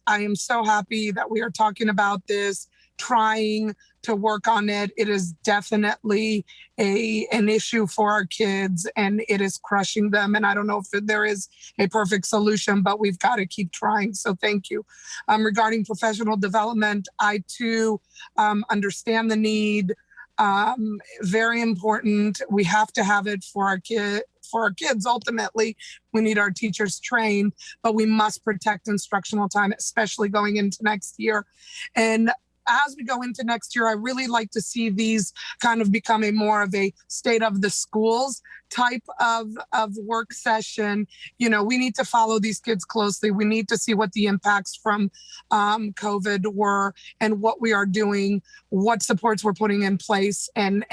I am so happy that we are talking about this, trying to work on it. It is definitely an issue for our kids, and it is crushing them. And I don't know if there is a perfect solution, but we've got to keep trying. So thank you. Regarding professional development, I too understand the need. Very important. We have to have it for our kids. Ultimately, we need our teachers trained, but we must protect instructional time, especially going into next year. And as we go into next year, I really like to see these kind of becoming more of a state of the schools type of work session. We need to follow these kids closely. We need to see what the impacts from COVID were and what we are doing, what supports we're putting in place, and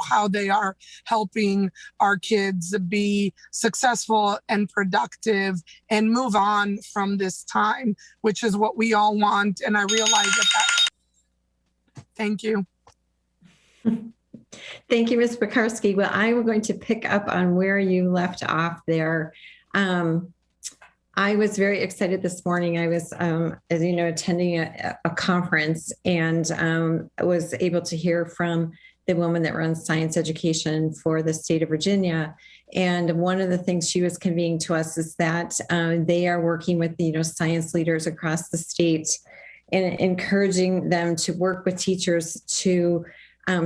how they are helping our kids be successful and productive and move on from this time, which is what we all want. And I realize that. Thank you. Thank you, Ms. Pekarsky. Well, I'm going to pick up on where you left off there. I was very excited this morning. I was, as you know, attending a conference and was able to hear from the woman that runs science education for the state of Virginia. And one of the things she was conveying to us is that they are working with, science leaders across the state and encouraging them to work with teachers to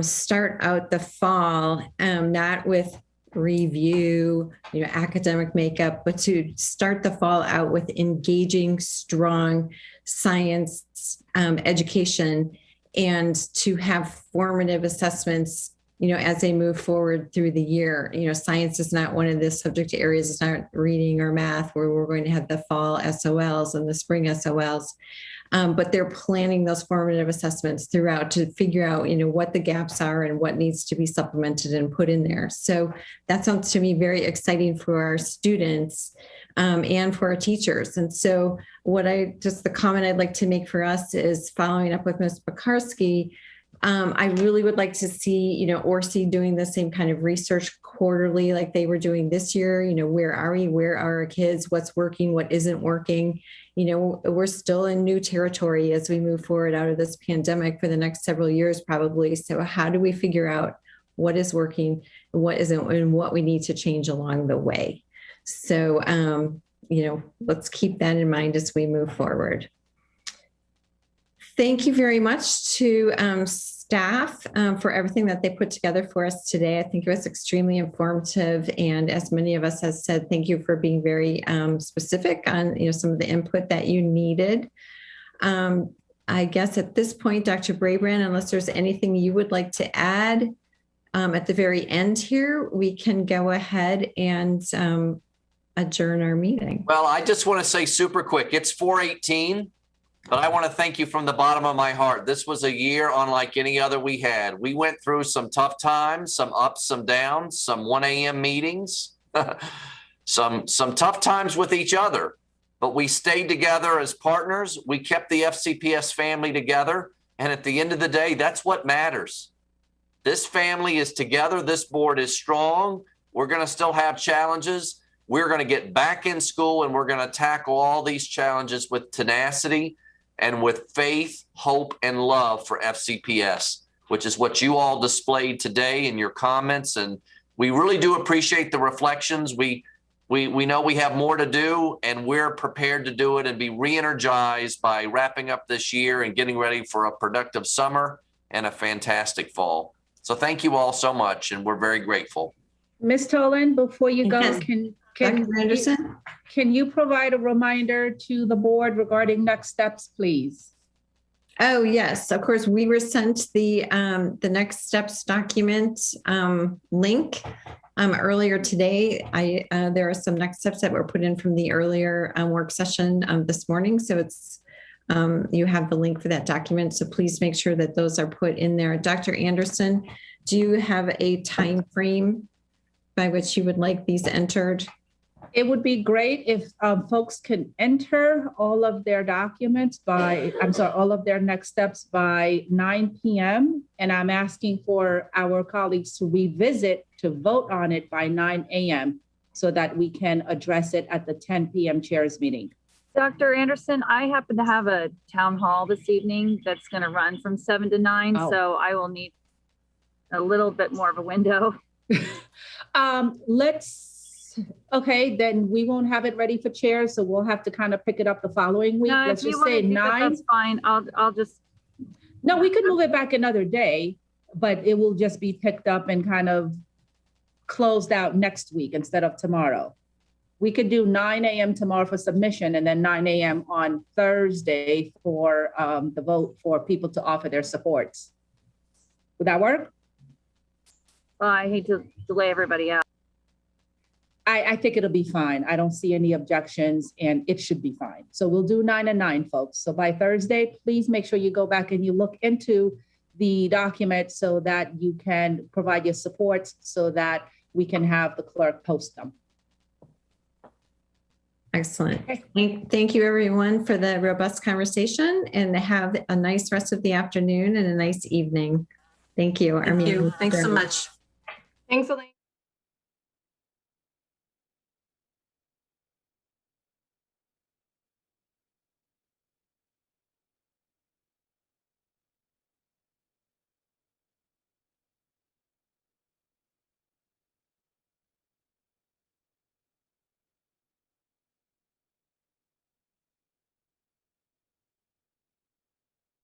start out the fall, not with review, academic makeup, but to start the fall out with engaging, strong science education, and to have formative assessments, as they move forward through the year. Science is not one of the subject areas. It's not reading or math where we're going to have the fall SOLs and the spring SOLs. But they're planning those formative assessments throughout to figure out, what the gaps are and what needs to be supplemented and put in there. So that sounds to me very exciting for our students and for our teachers. And so the comment I'd like to make for us is following up with Ms. Pekarsky. I really would like to see, ORC doing the same kind of research quarterly like they were doing this year. Where are we? Where are our kids? What's working? What isn't working? We're still in new territory as we move forward out of this pandemic for the next several years, probably. So how do we figure out what is working and what isn't, and what we need to change along the way? So, let's keep that in mind as we move forward. Thank you very much to staff for everything that they put together for us today. I think it was extremely informative. And as many of us have said, thank you for being very specific on some of the input that you needed. I guess at this point, Dr. Braybrand, unless there's anything you would like to add at the very end here, we can go ahead and adjourn our meeting. Well, I just want to say super quick, it's 4:18, but I want to thank you from the bottom of my heart. This was a year unlike any other we had. We went through some tough times, some ups, some downs, some 1 a.m. meetings, some tough times with each other, but we stayed together as partners. We kept the FCPS family together. And at the end of the day, that's what matters. This family is together. This board is strong. We're going to still have challenges. We're going to get back in school and we're going to tackle all these challenges with tenacity and with faith, hope, and love for FCPS, which is what you all displayed today in your comments. And we really do appreciate the reflections. We know we have more to do, and we're prepared to do it and be re-energized by wrapping up this year and getting ready for a productive summer and a fantastic fall. So thank you all so much, and we're very grateful. Ms. Tolan, before you go, Yes. Dr. Anderson? Can you provide a reminder to the board regarding next steps, please? Oh, yes, of course. We were sent the next steps document link earlier today. There are some next steps that were put in from the earlier work session this morning. So it's you have the link for that document. So please make sure that those are put in there. Dr. Anderson, do you have a time frame by which you would like these entered? It would be great if folks can enter all of their documents all of their next steps by 9 p.m. And I'm asking for our colleagues to revisit to vote on it by 9 a.m. so that we can address it at the 10 p.m. chairs meeting. Dr. Anderson, I happen to have a town hall this evening that's going to run from 7 to 9. Oh. So I will need a little bit more of a window. Okay, then we won't have it ready for chairs, so we'll have to kind of pick it up the following week. No, Let's if you just want say to do 9. that, that's fine. I'll just. No, we could move it back another day, but it will just be picked up and kind of closed out next week instead of tomorrow. We could do 9 a.m. tomorrow for submission and then 9 a.m. on Thursday for the vote for people to offer their supports. Would that work? Well, I hate to delay everybody out. I think it'll be fine. I don't see any objections and it should be fine. So we'll do 9 and 9, folks. So by Thursday, please make sure you go back and you look into the document so that you can provide your supports so that we can have the clerk post them. Excellent. Thank you, everyone, for the robust conversation, and have a nice rest of the afternoon and a nice evening. Thank you. Thank you. Thanks so much. Thanks, Elaine.